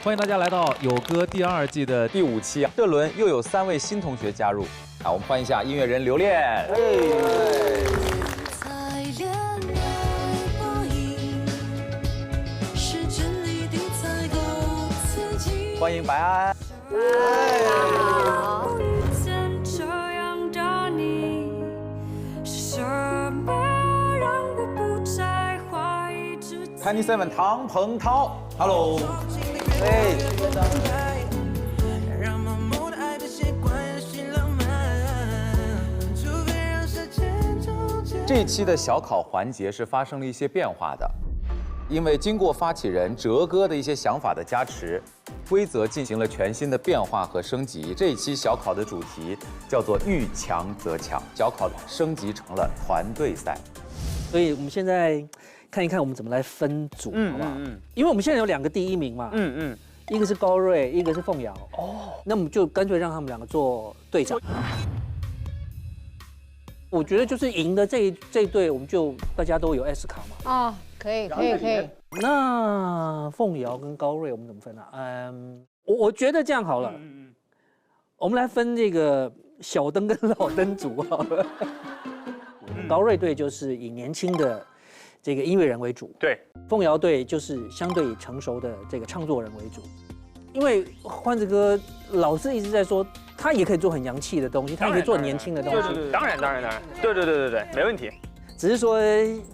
欢迎大家来到有歌第2季的第5期啊！这轮又有3位新同学加入啊，我们欢迎一下音乐人刘恋。欢迎白安。好。 Tiny7唐鹏涛 ，Hello， 哎，这一期的小考环节是发生了一些变化的，因为经过发起人哲哥的一些想法的加持，规则进行了全新的变化和升级。这一期小考的主题叫做遇强则强，小考升级成了团队赛，所以我们现在。 看一看我们怎么来分组，好不好？因为我们现在有2个第1名嘛，一个是高瑞，一个是凤瑶。哦，那我们就干脆让他们2个做队长。我觉得就是赢的这一队，我们就大家都有 S 卡嘛。哦，可以。那凤瑶跟高瑞我们怎么分啊？我觉得这样好了，我们来分这个小灯跟老灯组好了。高瑞队就是以年轻的。 这个音乐人为主，对，凤瑶队就是相对成熟的这个唱作人为主，因为欢子哥老是一直在说，他也可以做很洋气的东西，他也可以做年轻的东西，对，当然，对，没问题。只是说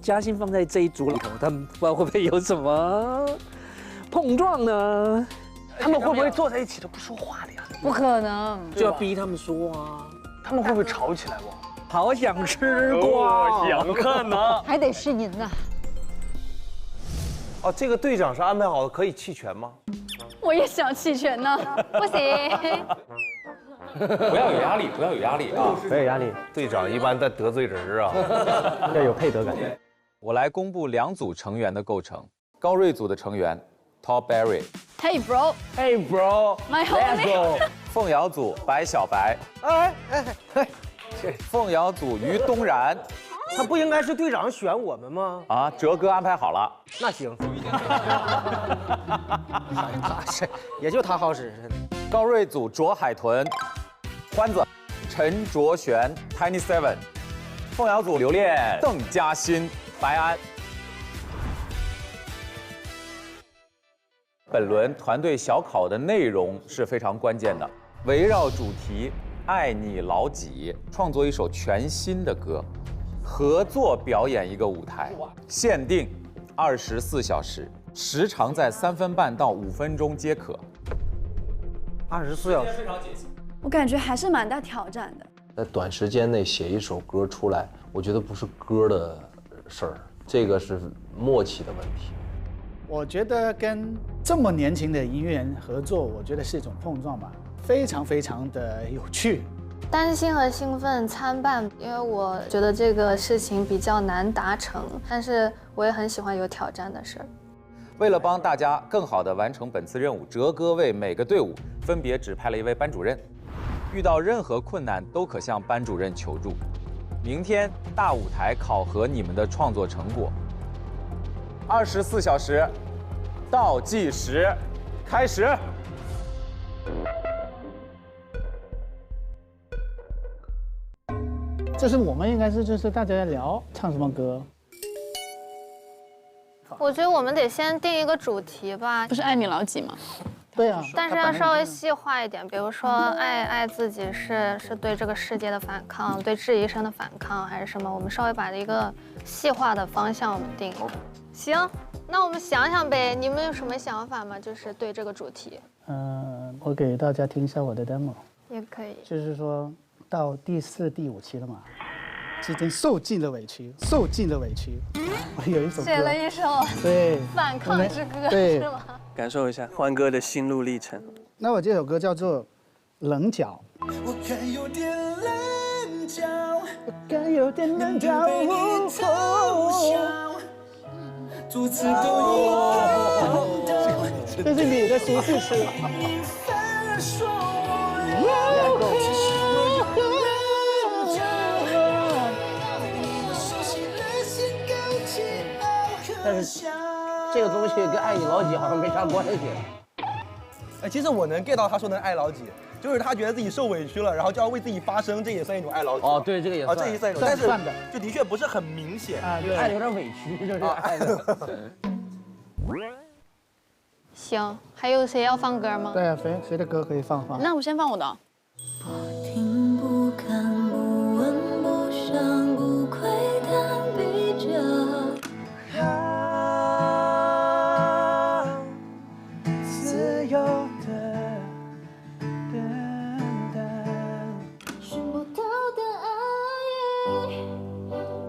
嘉欣放在这一组里头，他们不知道会不会有什么碰撞呢？他们会不会坐在一起都不说话的呀？不可能，就要逼他们说啊，他们会不会吵起来不？ 好想吃瓜，有可能，还得是您呐。哦，这个队长是安排好的，可以弃权吗？我也想弃权呢，不行。不要有压力，不要有压力啊！没有压力。队长一般在得罪人啊，要有配得感。我来公布2组成员的构成。高瑞组的成员 Top Berry。Hey bro。My homie。凤瑶组白小白。凤瑶组于东然，他不应该是队长选我们吗？啊，哲哥安排好了。那行，也就他好使。高瑞组卓海豚、欢子、陈卓璇、Tiny7。凤瑶组刘恋、邓嘉欣、白安。本轮团队小考的内容是非常关键的，围绕主题。 爱你老几，创作一首全新的歌，合作表演一个舞台，限定24小时，时长在3分半到5分钟皆可。24小时，我感觉还是蛮大挑战的。在短时间内写一首歌出来，我觉得不是歌的事儿，这个是默契的问题。我觉得跟这么年轻的音乐人合作，我觉得是一种碰撞吧。 非常的有趣，担心和兴奋参半，因为我觉得这个事情比较难达成，但是我也很喜欢有挑战的事儿。为了帮大家更好地完成本次任务，哲哥为每个队伍分别指派了1位班主任，遇到任何困难都可向班主任求助。明天大舞台考核你们的创作成果。24小时，倒计时，开始。 就是我们应该是就是大家在聊唱什么歌。我觉得我们得先定一个主题吧，不是爱你老几吗？对啊，但是要稍微细化一点，比如说爱自己是对这个世界的反抗，对质疑声的反抗，还是什么？我们稍微把一个细化的方向我们定。行，那我们想想呗，你们有什么想法吗？就是对这个主题。我给大家听一下我的 demo。也可以。就是说到第4、第5期了嘛，已经受尽了委屈，受尽了委屈。我有一首歌写了一首对反抗之歌，对是吗？感受一下欢哥的心路历程。那我这首歌叫做《棱角》。我该有点棱角，我该有点棱角，被你偷笑，如此都一这是你的舒适区。你反而说我其实我有棱角，对你熟悉了心高气傲，但是这个东西跟爱你老几好像没啥关系。哎，其实我能 get 到他说的爱老几，就是他觉得自己受委屈了，然后就要为自己发声，这也算一种爱老几。哦，对，这个也算。这也算一种，但是就的确不是很明显啊，对，爱的有点委屈，就是爱的。行，还有谁要放歌吗？对啊，谁的歌可以放？那我先放我的。听不看不问不想不窥探比较。自由的等待，寻不到的爱，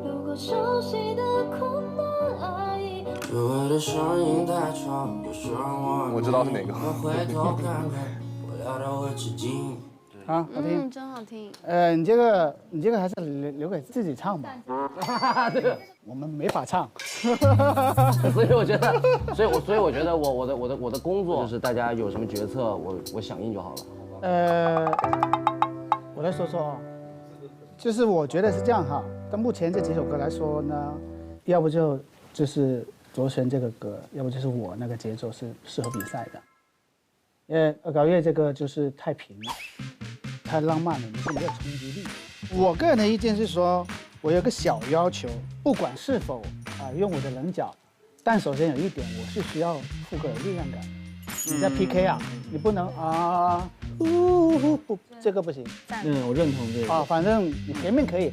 路过熟悉的空门而已。我的声音太吵，有时候我知道是哪个。回头看看，我聊到会吃惊。好，好听。真好听。你这个还是留给自己唱吧。对，我们没法唱。所以我觉得，所以我觉得我的工作就是大家有什么决策，我响应就好了。我来说说，就是我觉得是这样哈。但目前这几首歌来说呢，要不就是卓璇这个歌，要不就是我那个节奏是适合比赛的。因为恶搞乐这个就是太平了。太浪漫了，你是没有冲击力。我个人的意见是说，我有个小要求，不管是否用我的棱角，但首先有一点，我是需要副歌有力量感。你在 PK 啊，你不能不，这个不行。我认同这个。反正你前面可以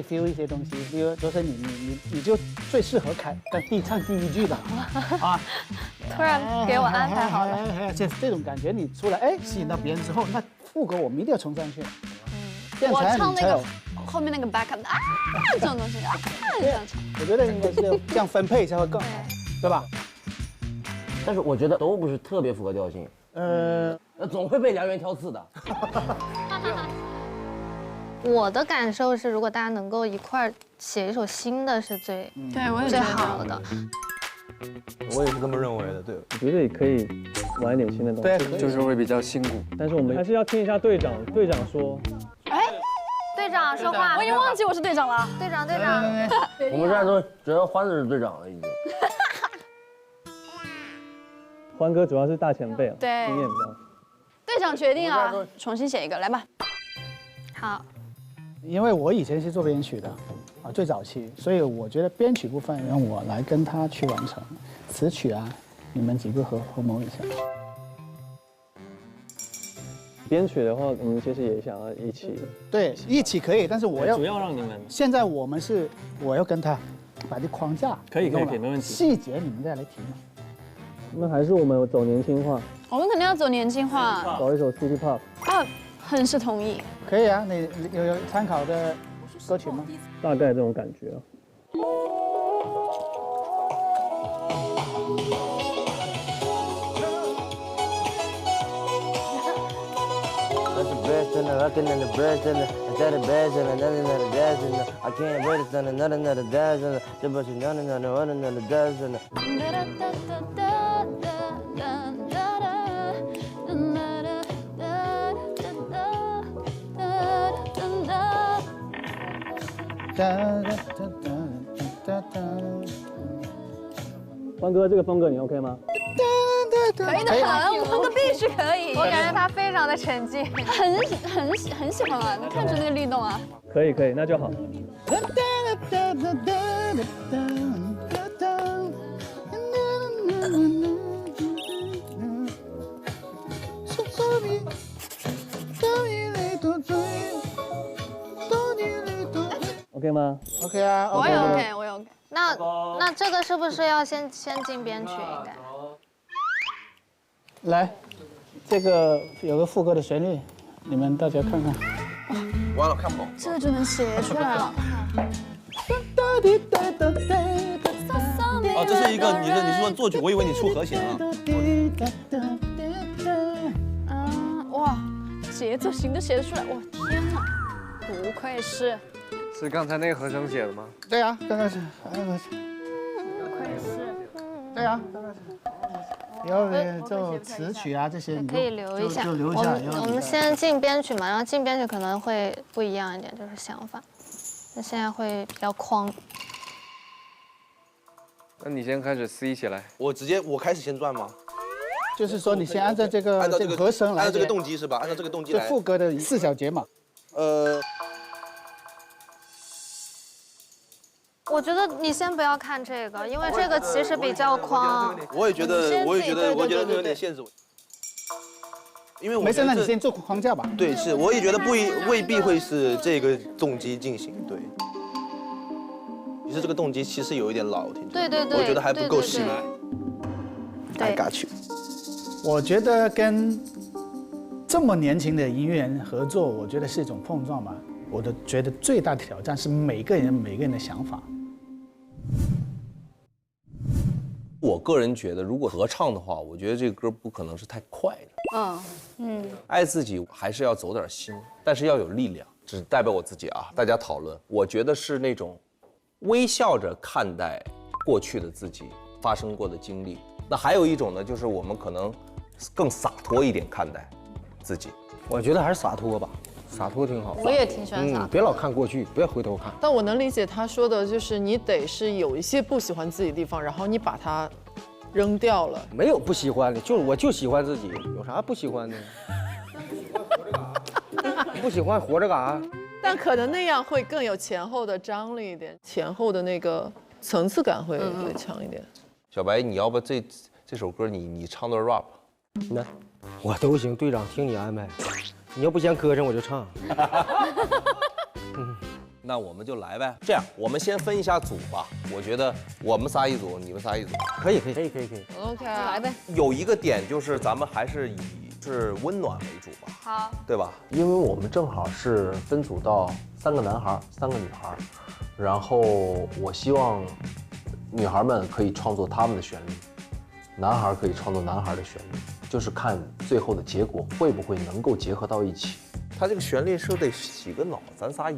feel 一些东西，比如就是你就最适合唱第一句的突然给我安排好了，这种感觉你出来，吸引到别人之后，那副歌我们一定要冲上去。我唱那个后面那个 backup 这种东西这样唱。我觉得应该是这样分配才会更好，对吧？但是我觉得都不是特别符合调性，总会被良缘挑刺的。我的感受是，如果大家能够一块儿写一首新的，是最好的。我也是这么认为的，对。我觉得也可以玩一点新的东西，对，就是会比较辛苦。但是我们还是要听一下队长说。队长说话，我已经忘记我是队长了。队长。我们现在都觉得欢子是队长了，已经。欢哥主要是大前辈了，对，经验比较。队长决定啊，重新写一个，来吧。好。因为我以前是做编曲的，最早期，所以我觉得编曲部分让我来跟他去完成，词曲你们几个合谋一下。编曲的话，我们其实也想要一起。对，一起可以，但是我要主要让你们。现在我要跟他把这框架可以，没问题。细节你们再来提嘛。那还是我们走年轻化。我们肯定要走年轻化，搞一首 City Pop。很是同意。可以啊，你有参考的歌曲吗？大概这种感觉。欢哥，这个风格你 OK 吗？可以的很，欢哥必须可以。我感觉他非常的沉静，很喜欢啊，能看出那个律动啊。可以，那就好。OK 吗 ？OK 啊，我也 OK，我也 OK。那这个是不是要先进编曲？应该。来，这个有个副歌的旋律，你们大家看看。完了，看不懂。这个就能写出来了。这是一个你是说作曲，我以为你出和弦啊。哇，节奏型都写得出来，哇天哪，不愧是。是刚才那个和声写的吗？对啊，刚刚是。不愧是。对啊，刚刚是。以后就词曲这些可以留一下，就留一下。我们先进编曲嘛，然后进编曲可能会不一样一点，就是想法。那现在会比较框。那你先开始 C 起来。我开始先转吗？就是说你先按照这个和声来，按照这个动机是吧？按照这个动机来。就副歌的4小节嘛。我觉得你先不要看这个，因为这个其实比较框。我也觉得有点限制。因为没事，那你先做框架吧。对，是，我也觉得未必会是这个动机进行。对。其实这个动机其实有一点老，听着。对，我觉得还不够细腻。对。尬去。我觉得跟这么年轻的音乐人合作，我觉得是一种碰撞吧。我觉得最大的挑战是每个人的想法。我个人觉得，如果合唱的话，我觉得这个歌不可能是太快的。爱自己还是要走点心，但是要有力量。只代表我自己啊，大家讨论。我觉得是那种微笑着看待过去的自己发生过的经历。那还有一种呢，就是我们可能更洒脱一点看待自己。我觉得还是洒脱吧，洒脱挺好。我也挺喜欢洒脱。别老看过去，不要回头看。但我能理解他说的，就是你得是有一些不喜欢自己的地方，然后你把它扔掉了。没有不喜欢的，我就喜欢自己，有啥不喜欢的？不喜欢活着干啥？但可能那样会更有前后的张力一点，前后的那个层次感会强一点。小白，你要不这首歌你唱段 rap？ 那我都行，队长听你安排。你要不嫌磕碜，我就唱。那我们就来呗。这样，我们先分一下组吧。我觉得我们仨一组，你们仨一组。可以。OK， 来呗。有一个点就是咱们还是以温暖为主吧。好，对吧？因为我们正好是分组到3个男孩，3个女孩，然后我希望女孩们可以创作他们的旋律，男孩可以创作男孩的旋律，就是看最后的结果会不会能够结合到一起。他这个旋律是得洗个脑，咱仨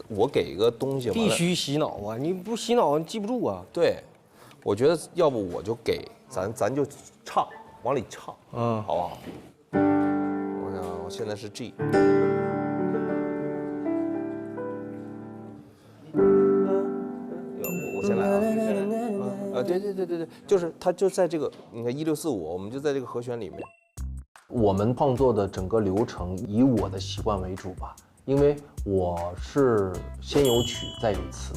我给一个东西，必须洗脑啊！你不洗脑记不住啊。对，我觉得要不我就给咱就唱，往里唱，好不好？我现在是 G。我先来啊！对，就是它就在这个，你看1645，我们就在这个和弦里面。我们创作的整个流程以我的习惯为主吧，因为我是先有曲再有词，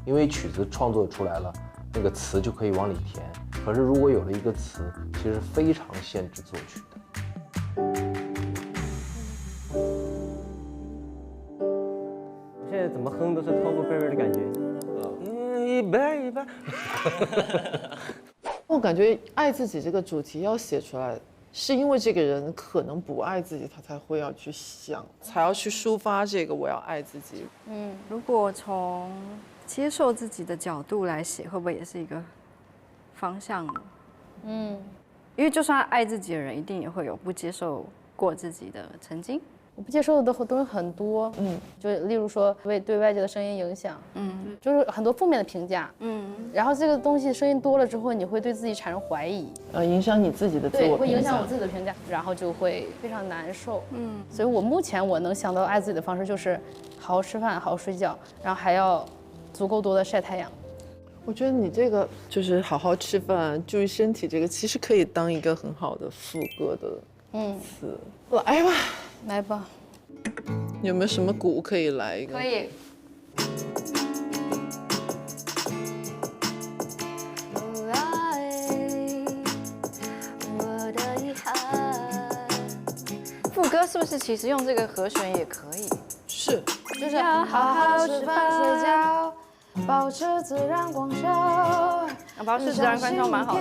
因为曲子创作出来了，那个词就可以往里填。可是如果有了一个词，其实非常限制作曲的。现在怎么哼都是掏过贝贝的感觉。一般。我感觉爱自己这个主题要写出来，是因为这个人可能不爱自己，他才会要去想，才要去抒发这个我要爱自己。如果从接受自己的角度来写，会不会也是一个方向呢？因为就算爱自己的人，一定也会有不接受过自己的曾经。我不接受的东西很多，就例如说对外界的声音影响，就是很多负面的评价，然后这个东西声音多了之后，你会对自己产生怀疑，影响你自己的自我评价，对，会影响我自己的评价，然后就会非常难受，所以我目前我能想到爱自己的方式就是好好吃饭，好好睡觉，然后还要足够多的晒太阳。我觉得你这个就是好好吃饭，注意身体，这个其实可以当一个很好的副歌的词。来吧。来吧，有没有什么鼓可以来一个？可以。副歌是不是其实用这个和弦也可以？是，就是要好好吃饭睡觉，保持自然光照。保持自然光照蛮好的。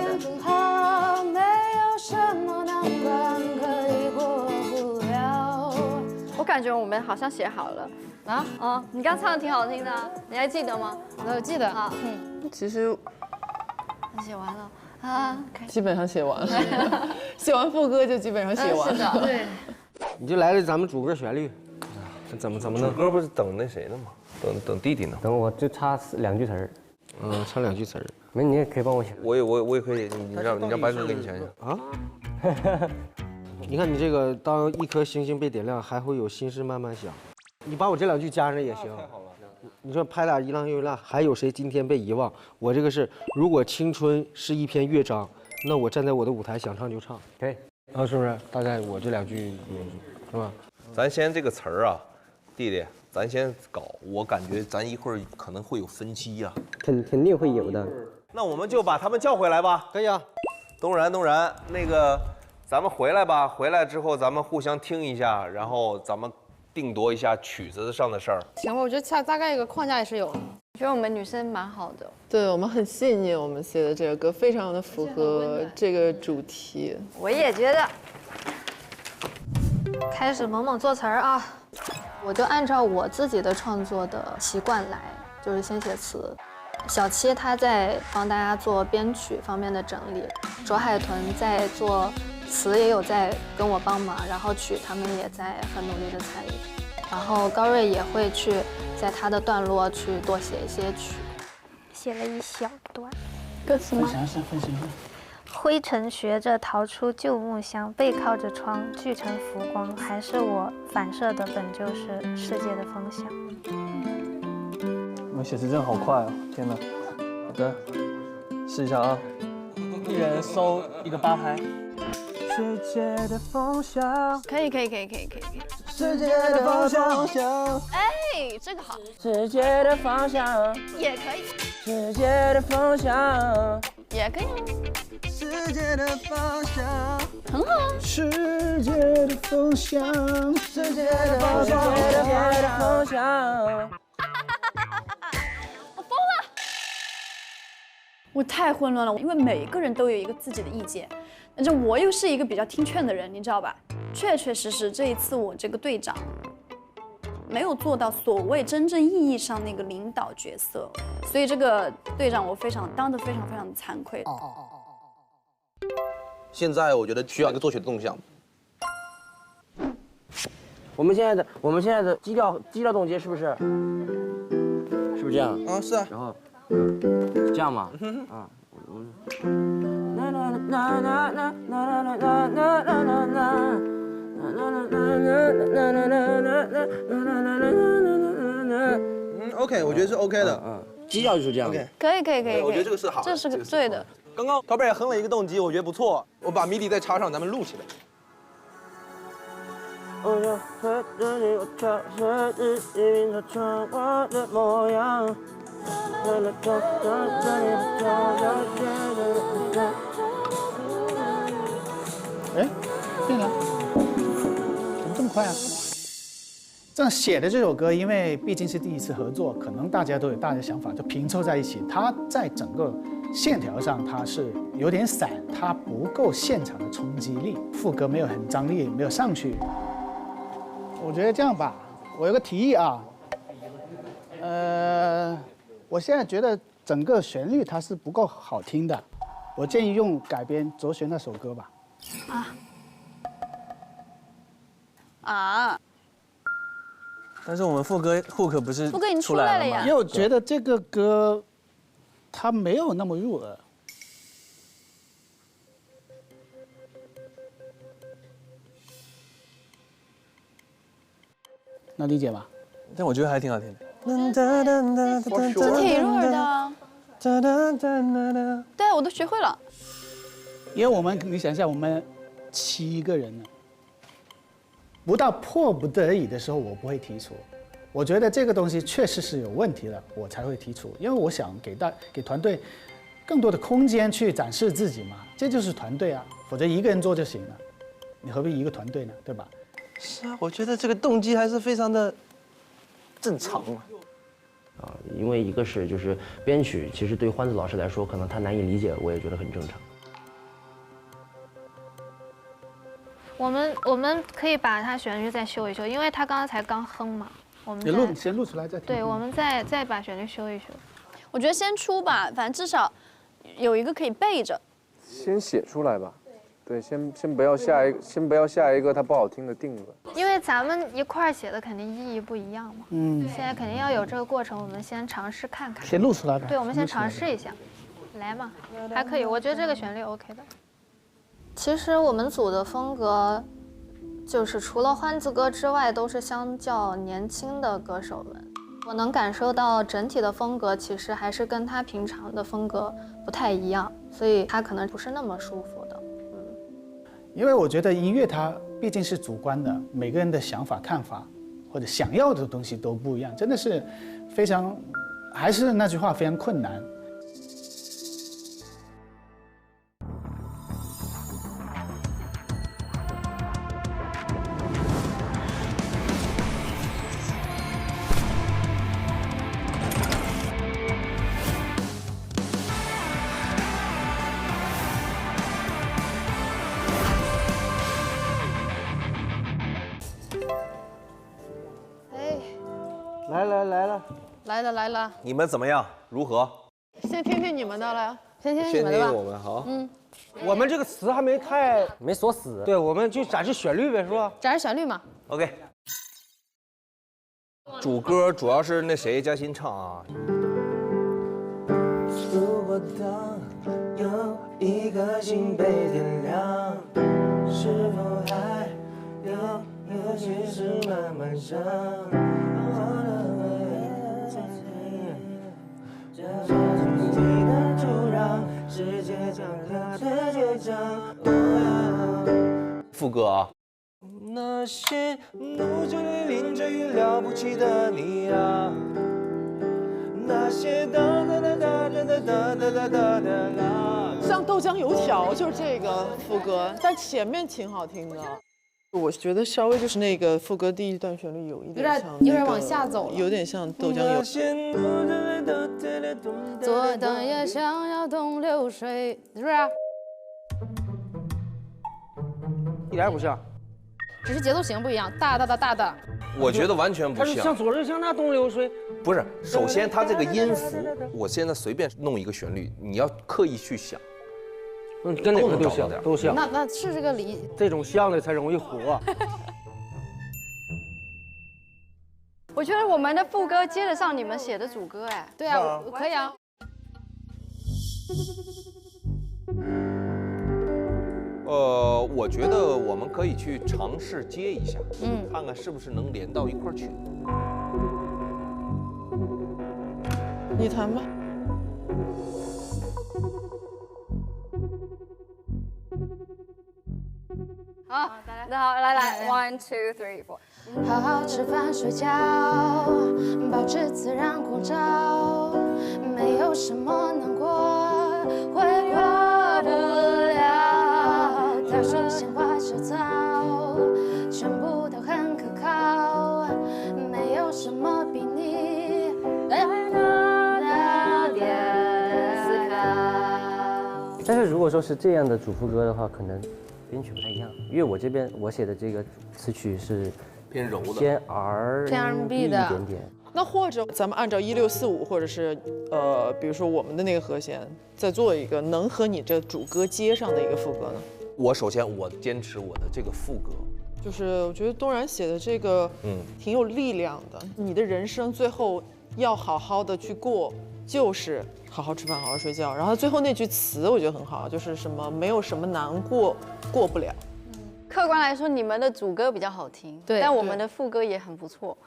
没有什么难关可以过不了。我感觉我们好像写好了啊！你刚唱的挺好听的，你还记得吗？我记得啊，其实写完了啊，基本上写完了，写完副歌就基本上写完了。是的，对。你就来了咱们主歌旋律，怎么弄？主歌不是等那谁呢吗？等弟弟呢？等我就差2句词儿，差2句词儿。没，你也可以帮我想。我也可以，你让白哥给你想想啊。你看你这个，当一颗星星被点亮，还会有心事慢慢想。你把我这2句加上也行。太好了。你说拍打一浪又一浪，还有谁今天被遗忘？我这个是，如果青春是一篇乐章，那我站在我的舞台想唱就唱，可以，啊，是不是？大概我这2句是吧？咱先这个词儿啊，弟弟，咱先搞。我感觉咱一会儿可能会有分歧呀。肯定会有的。那我们就把他们叫回来吧。可以啊。东然，那个咱们回来吧。回来之后咱们互相听一下，然后咱们定夺一下曲子上的事儿。行吧，我觉得大概一个框架也是有的。我觉得我们女生蛮好的。对我们很细腻，我们写的这个歌非常的符合这个主题。我也觉得。开始猛做词儿啊！我就按照我自己的创作的习惯来，就是先写词。小七他在帮大家做编曲方面的整理，卓海豚在做词也有在跟我帮忙，然后曲他们也在很努力的参与，然后高瑞也会去在他的段落去多写一些曲，写了一小段歌词吗？分享一下。灰尘学着逃出旧木箱，背靠着窗，聚成浮光，还是我反射的本就是世界的方向。我们写词真的好快哦！天哪！好的，试一下啊，一人搜一个8拍。世界的风向，可以。世界的方向，哎，这个好。世界的方向也可以。世界的方向也可以。世界的方向很好。世界的方向，世界的方向，世界的方向。我疯了！我太混乱了，因为每个人都有一个自己的意见，但是我又是一个比较听劝的人，你知道吧？确实这一次我这个队长没有做到所谓真正意义上那个领导角色，所以这个队长我当得非常惭愧。现在我觉得需要一个作曲的动向。我们现在的基调总结是不是这样？啊，是啊。然后这样嘛，啊，OK， 我觉得是 OK 的。基调就是这样。OK， 可以。我觉得这个是好的，这是个对的。刚刚高贝也哼了一个动机，我觉得不错。我把 MIDI 再插上，咱们录起来。哎，对了，怎么这么快啊？这样写的这首歌，因为毕竟是第一次合作，可能大家都有大的想法，就拼凑在一起。它在整个线条上，它是有点散，它不够现场的冲击力，副歌没有很张力，没有上去。我觉得这样吧，我有个提议啊，我现在觉得整个旋律它是不够好听的，我建议用改编卓璇那首歌吧。但是我们副歌 hook 不是副歌已经出来了呀。因为我觉得这个歌它没有那么入耳。能理解吧？但我觉得还挺好听的。这挺入耳的。对，我都学会了。因为你想一下，我们7个人呢，不到迫不得已的时候，我不会提出。我觉得这个东西确实是有问题的，我才会提出。因为我想给团队更多的空间去展示自己嘛，这就是团队啊，否则一个人做就行了，你何必一个团队呢？对吧？是啊，我觉得这个动机还是非常的正常啊。因为一个是就是编曲，其实对欢子老师来说，可能他难以理解，我也觉得很正常。我们可以把它旋律再修一修，因为他刚才刚哼嘛，我们先录出来再听。对，我们再把旋律修一修。我觉得先出吧，反正至少有一个可以背着。先写出来吧。对，先不要下一个它不好听的定论。因为咱们一块儿写的肯定意义不一样嘛。现在肯定要有这个过程，我们先尝试看看。先录出来吧。对，我们先尝试一下，来嘛，还可以，我觉得这个旋律 OK 的。其实我们组的风格，就是除了欢子哥之外，都是相较年轻的歌手们。我能感受到整体的风格其实还是跟他平常的风格不太一样，所以他可能不是那么舒服的。因为我觉得音乐它毕竟是主观的，每个人的想法、看法或者想要的东西都不一样，真的是非常，还是那句话，非常困难。来了，你们怎么样？如何？先听听你们的了，先听你们的吧。我们好。我们这个词还没锁死，对，我们就展示旋律呗，是吧？展示旋律嘛。OK。主歌主要是那谁嘉欣唱啊。如果当有一颗心被点亮，是否还有些事慢慢想？副歌啊。那些怒着你淋着雨了不起的你啊，那些哒哒哒哒哒哒哒哒哒哒。像豆浆油条就是这个副歌，但前面挺好听的。我觉得稍微就是那个副歌第一段旋律有一点像、有点往下走了，有点像豆浆油。左等也想要东流水，是不是？一点也不像，只是节奏型不一样，大的。我觉得完全不像。像。像左日向那东流水。不是，首先它这个音符，我现在随便弄一个旋律，你要刻意去想。跟哪个都像，都像。那是这个理。这种像的才容易火。我觉得我们的副歌接得上你们写的主歌，哎。对啊，可以啊。我觉得我们可以去尝试接一下，看看是不是能连到一块儿去。你弹吧。好，来 ，1 2 3 4。好好吃饭睡觉，保持自然光照，没有什么难过会过不了。桃树鲜花小草，全部都很可靠，没有什么比你多点思考。但是如果说是这样的主副歌的话，可能编曲不太一样，因为我这边我写的这个词曲是偏柔的，偏 R&B 的一点点。那或者咱们按照1645，或者是比如说我们的那个和弦，再做一个能和你这主歌接上的一个副歌呢？我首先我坚持我的这个副歌，就是我觉得东然写的这个，挺有力量的。你的人生最后要好好的去过，就是好好吃饭，好好睡觉。然后最后那句词我觉得很好，就是什么没有什么难过过不了。客观来说，你们的主歌比较好听，对，但我们的副歌也很不错。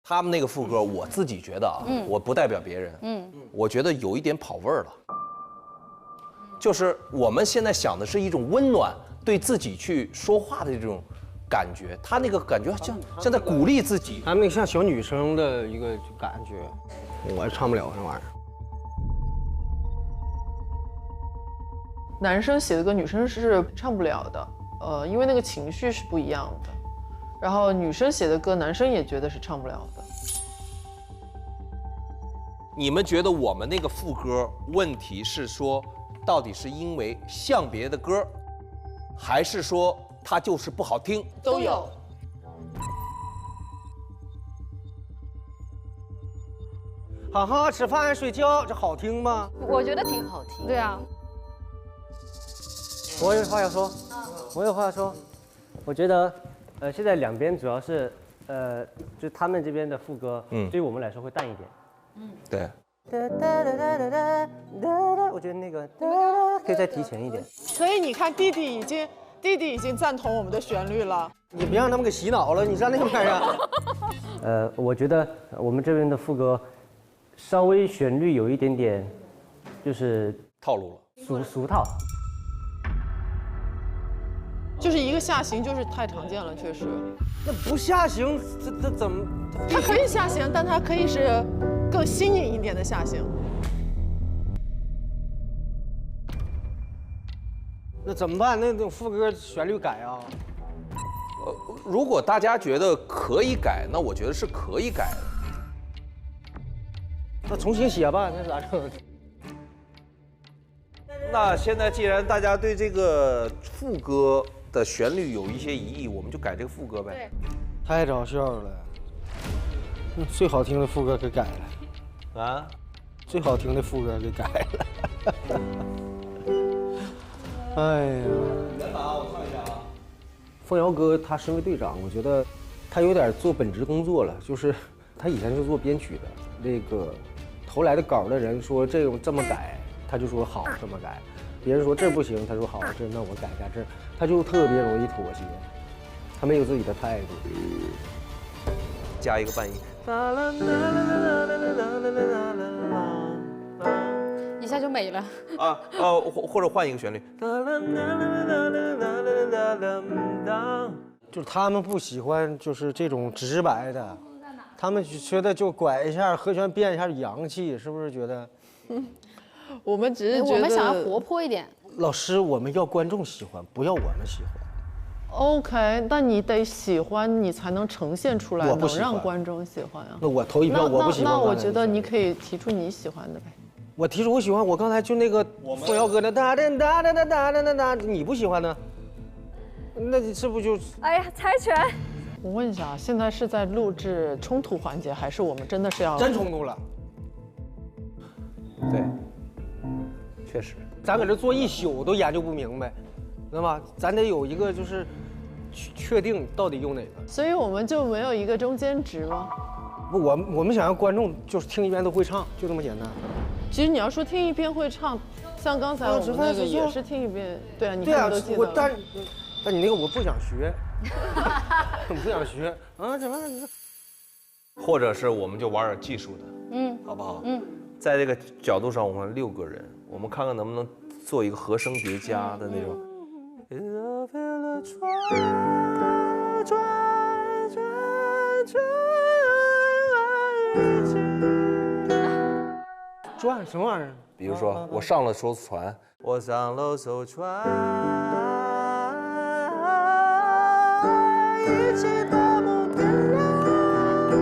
他们那个副歌，我自己觉得啊，我不代表别人，我觉得有一点跑味儿了。就是我们现在想的是一种温暖，对自己去说话的这种感觉，他那个感觉像在鼓励自己，他们那个像小女生的一个感觉，我唱不了那玩意儿。男生写的歌，女生是唱不了的。因为那个情绪是不一样的，然后女生写的歌，男生也觉得是唱不了的。你们觉得我们那个副歌问题是说，到底是因为像别的歌，还是说它就是不好听？都有。好好吃饭睡觉，这好听吗？我觉得挺好听。对啊。我有话要说，我觉得，现在两边主要是，就他们这边的副歌，对于我们来说会淡一点。对。我觉得那个可以再提前一点。所以你看，弟弟已经赞同我们的旋律了。你别让他们给洗脑了，你站那边啊。我觉得我们这边的副歌稍微旋律有一点点，就是套路了，俗套。就是一个下行，就是太常见了，确实。那不下行，这怎么？它可以下行，但它可以是更新颖一点的下行。那怎么办？那副歌旋律改啊？如果大家觉得可以改，那我觉得是可以改的。那重新写吧，那咋整？那现在既然大家对这个副歌的旋律有一些疑义，我们就改这个副歌呗。太搞笑了，最好听的副歌给改了啊！最好听的副歌给改了。哎呀！原版我看一下啊。凤瑶哥他身为队长，我觉得他有点做本职工作了，就是他以前是做编曲的，那个投来的稿的人说这么改，他就说好这么改，别人说这不行，他说好这那我改改这，他就特别容易妥协，他没有自己的态度。加一个半音。一下就没了。或者换一个旋律。就是他们不喜欢就是这种直白的，他们觉得就拐一下和弦变一下洋气，是不是觉得？我们只是觉得我们想要活泼一点。老师，我们要观众喜欢，不要我们喜欢。OK， 但你得喜欢，你才能呈现出来，能让观众喜欢啊。那我投一票，我不喜欢。那我觉得你可以提出你喜欢的呗。我提出我喜欢，我刚才就那个凤瑶哥的哒哒哒哒哒哒哒哒，你不喜欢呢？那你这不就？哎呀，猜拳！我问一下，现在是在录制冲突环节，还是我们真的是要真冲突了？对，确实，咱搁这坐一宿都研究不明白，知道吗？咱得有一个就是确定到底用哪个。所以我们就没有一个中间值吗？不，我们想让观众就是听一遍都会唱，就这么简单。其实你要说听一遍会唱，像刚才我们那个也是听一遍，对啊，你对啊，都记得。但你那个我不想学，我不想学啊，怎么？或者是我们就玩点技术的，好不好？在这个角度上，我们6个人，我们看看能不能做一个和声叠加的那种。转什么玩意儿？比如说，我上了艘船，我上了艘船，一起大步奔浪。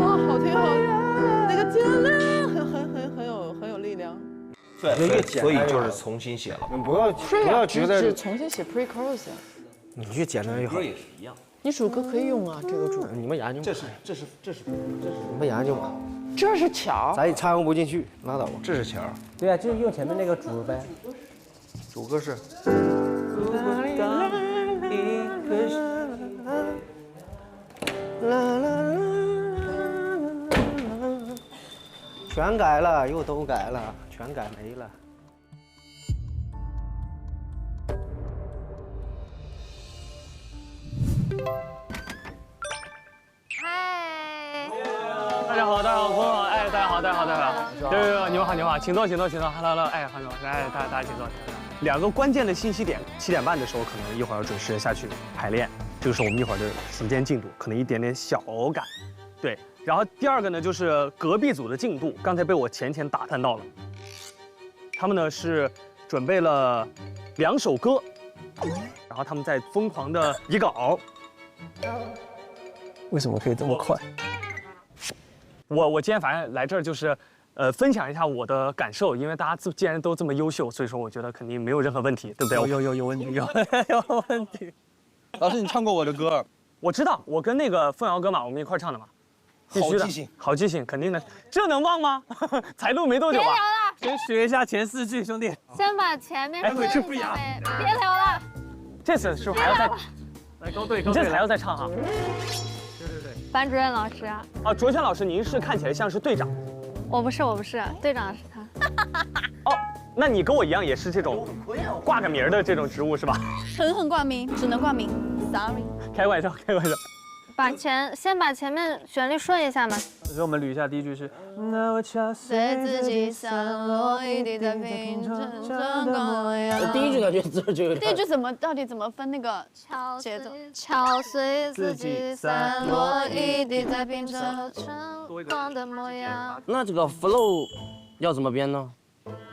哇，好听好听，那个天亮很有力量。对，所以就是重新写了。不要觉得只重新写 pre-chorus。你越简单越好。歌也是一样。你主歌可以用啊，这个主。你们研究。这是你们研究嘛。这是桥，咱也掺和不进去，拉倒吧。这是桥。对啊，就是用前面那个主呗。主歌是。全改了，又都改了，全改没了。嗨，大家好，朋友们，哎，大家好，对，你们好，请坐，Hello，哎，好，来，大家请坐。2个关键的信息点，7点半的时候可能一会儿要准时下去排练，这个是我们一会儿的时间进度，可能一点点小赶，对。然后第2个呢，就是隔壁组的进度，刚才被我浅打探到了，他们呢是准备了2首歌，然后他们在疯狂的拟稿。为什么可以这么快？我今天反正来这儿就是，分享一下我的感受，因为大家既然都这么优秀，所以说我觉得肯定没有任何问题，对不对？有问题，有问题。老师，你唱过我的歌？我知道，我跟那个凤瑶哥嘛，我们一块唱的嘛。必须的，好记性，肯定的。这能忘吗？才录没多久吧？别聊了，先学一下前4句，兄弟。先把前面说一下呗。别聊了。这次是不是还要再？来高队，你这次还要再唱哈？对。班主任老师啊。啊，卓轩老师，您是看起来像是队长。我不是，队长是他。哦，那你跟我一样也是这种挂个名的这种职务是吧？很挂名，只能挂名 ，sorry。开玩笑。先把前面旋律顺一下嘛。所以我们捋一下，第一句是那我敲碎自己散落一地的拼成这个模样。第一句感觉字就有点。第一句到底怎么分那个节奏？敲碎自己散落一地再拼成晨光的模样。那这个 flow 要怎么编呢？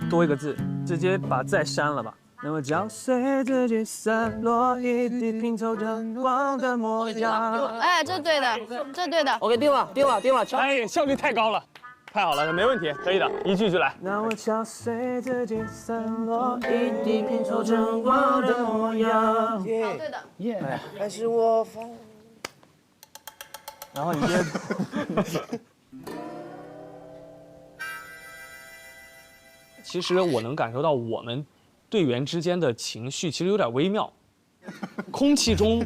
多一个字，直接把再删了吧。那么敲碎自己散落一地，拼凑晨光的模样。哎，这对的，这对的。 OK， 定了。哎，效率太高了，太好了，没问题，可以的，一句就来。那我敲碎自己散落一地，拼凑晨光的模样。对的。耶，还是我放。然后你接。其实我能感受到我们队员之间的情绪其实有点微妙，空气中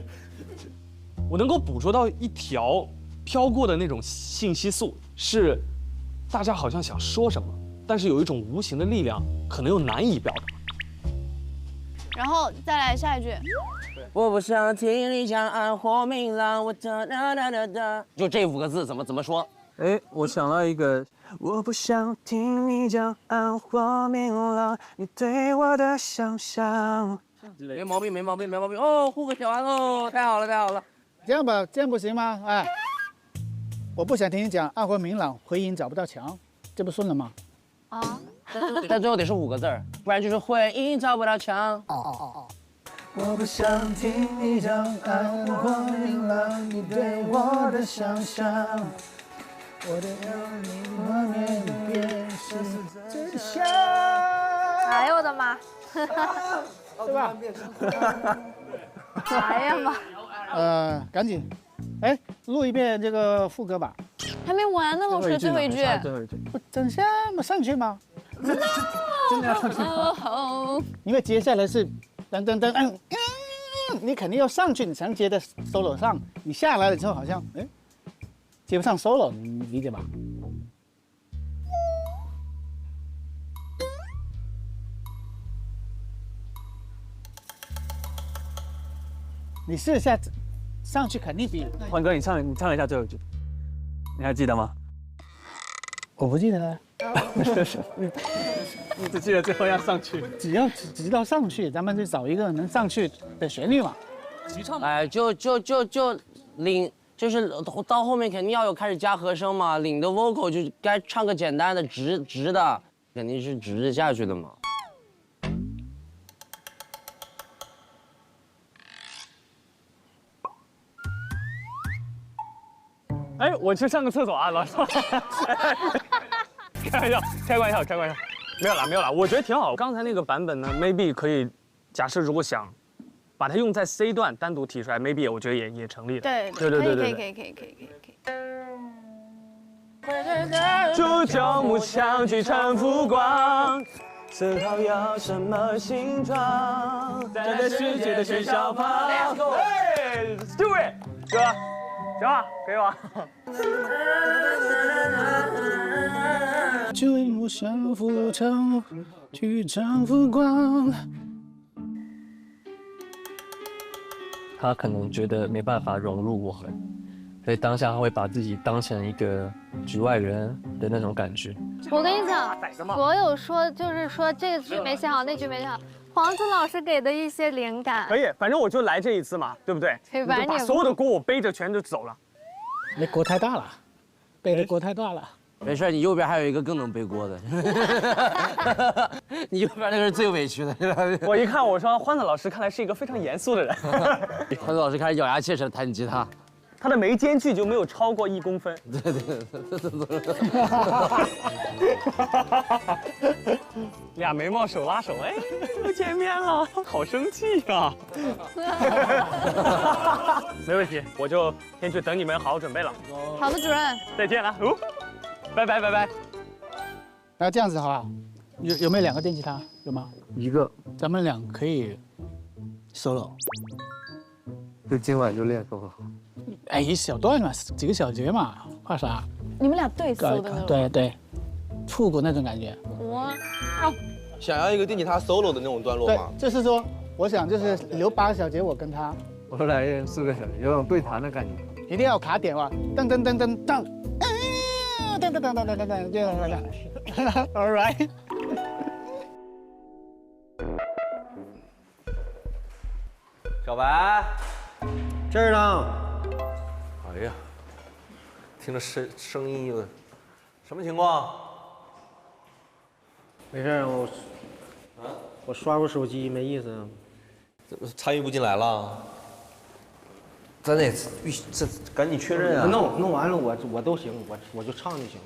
我能够捕捉到一条飘过的那种信息素，是大家好像想说什么，但是有一种无形的力量，可能又难以表达。然后再来下一句。我不想听你讲暗火明朗，我哒哒哒哒哒。就这5个字怎么说？哎，我想到一个，我不想听你讲暗火明朗，你对我的想象。没毛病哦，呼个小安哦，太好了。这样吧，这样不行吗？哎，我不想听你讲暗火明朗，回音找不到墙，这不顺了吗？啊，但最后得是5个字儿，不然就是回音找不到墙。我不想听你讲暗火明朗，你对我的想象。我的画面变是真相。哎呦我的妈！对吧？哎呀妈！赶紧，哎，录一遍这个副歌吧。还没完呢，老师，最后一句。不等下嘛，上去吗？真的要上去吗？因为接下来是噔噔噔，你肯定要上去，你才能接在 solo 上。你下来了之后好像接不上 solo， 你理解吧？你试一下，上去肯定比焕哥，你唱一下最后一句，你还记得吗？我不记得了。你只记得最后要上去。只要直到上去，咱们就找一个能上去的旋律嘛。齐唱。哎，就领。就是到后面肯定要有开始加和声嘛，领的 vocal 就该唱个简单的直的，肯定是直着下去的嘛。哎，我去上个厕所啊，老师。开玩笑，没有啦，我觉得挺好。刚才那个版本呢 ，maybe 可以，假设如果想。把它用在 C 段单独提出来 ，maybe 我觉得也成立的。对，可以。煮酒木香去乘浮光，思考要什么形状？站在世界的喧嚣旁。哎 ，Let's do it， 哥，行吧，可以吧？酒木香浮城，去乘浮光。他可能觉得没办法融入我们，所以当下他会把自己当成一个局外人的那种感觉。我跟你讲，所有就是说这句没写好，那句没写好，黄子老师给的一些灵感。可以，反正我就来这一次嘛，对不对？可以把所有的锅我背着全就走了。那锅太大了，背的锅太大了。没事，你右边还有一个更能背锅的。你右边那个是最委屈的。我一看，我说欢子老师看来是一个非常严肃的人。欢子老师开始咬牙切齿地弹吉他，他的眉间距就没有超过1公分。对。俩眉毛手拉手，哎，又见面了，好生气呀！没问题，我就先去等你们好好准备了。好的，主任。再见了，拜拜。那这样子好不好？有没有2个电吉他？有吗？1个。咱们俩可以 solo。就今晚就练 solo。哎，一小段嘛，几个小节嘛，怕啥？你们俩对搜的那种。对，复古那种感觉。哇！想要一个电吉他 solo 的那种段落吗？就是说，我想就是留8个小节，我跟他。我来4个小节，有种对弹的感觉。一定要卡点哇，噔噔噔噔噔，噔噔噔噔噔噔噔，这样，All right。小白，这儿呢。哎呀，听着声音有什么情况？没事，我刷会手机，没意思。怎么参与不进来了？咱得这赶紧确认啊！弄完了我都行，我就唱就行了。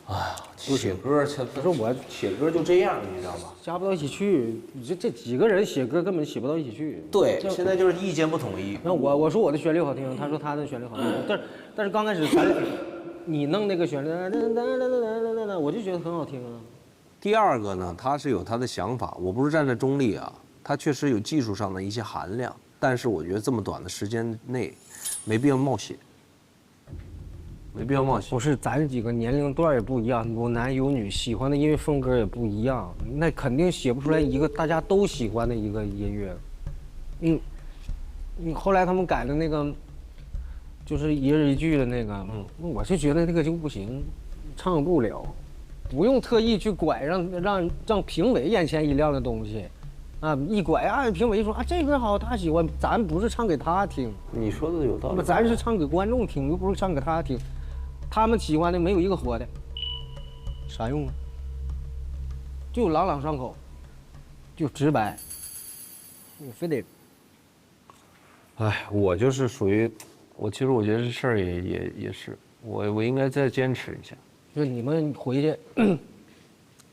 哎呀，写歌，他说我写歌就这样，你知道吧？加不到一起去，你这几个人写歌根本写不到一起去。对，现在就是意见不统一。那我说我的旋律好听，他说他的旋律好听，但是刚开始你弄那个旋律，我就觉得很好听啊。第二个呢，他是有他的想法，我不是站在中立啊，他确实有技术上的一些含量，但是我觉得这么短的时间内，没必要冒险。没必要冒险。不是，咱几个年龄段也不一样，有男有女，喜欢的音乐风格也不一样，那肯定写不出来一个大家都喜欢的一个音乐。后来他们改的那个，就是一人一句的那个，我就觉得那个就不行，唱不了，不用特意去拐让评委眼前一亮的东西。啊，一拐啊，评委一说啊，这歌好，他喜欢，咱不是唱给他听，你说的有道理，咱是唱给观众听，又不是唱给他听，他们喜欢的没有一个活的，啥用啊？就朗朗上口，就直白，你非得。哎，我就是属于，其实我觉得这事儿也是，我应该再坚持一下。就你们回去。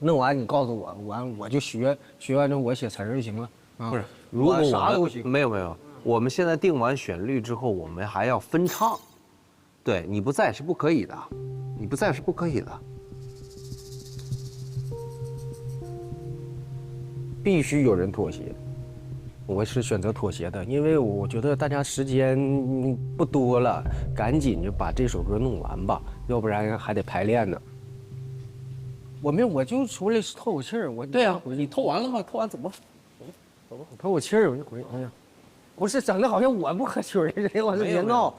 弄完你告诉我，我就学完之后我写词儿就行了。不是，如果啥都行。没有，我们现在定完旋律之后，我们还要分唱。对，你不在是不可以的，你不在是不可以的。必须有人妥协，我是选择妥协的，因为我觉得大家时间不多了，赶紧就把这首歌弄完吧，要不然还得排练呢。我就出来透口气儿，对啊，你透完了吗？透完怎么？走吧，透口气儿我就回。哎呀，不是整的好像我不合群儿似的，我是别闹，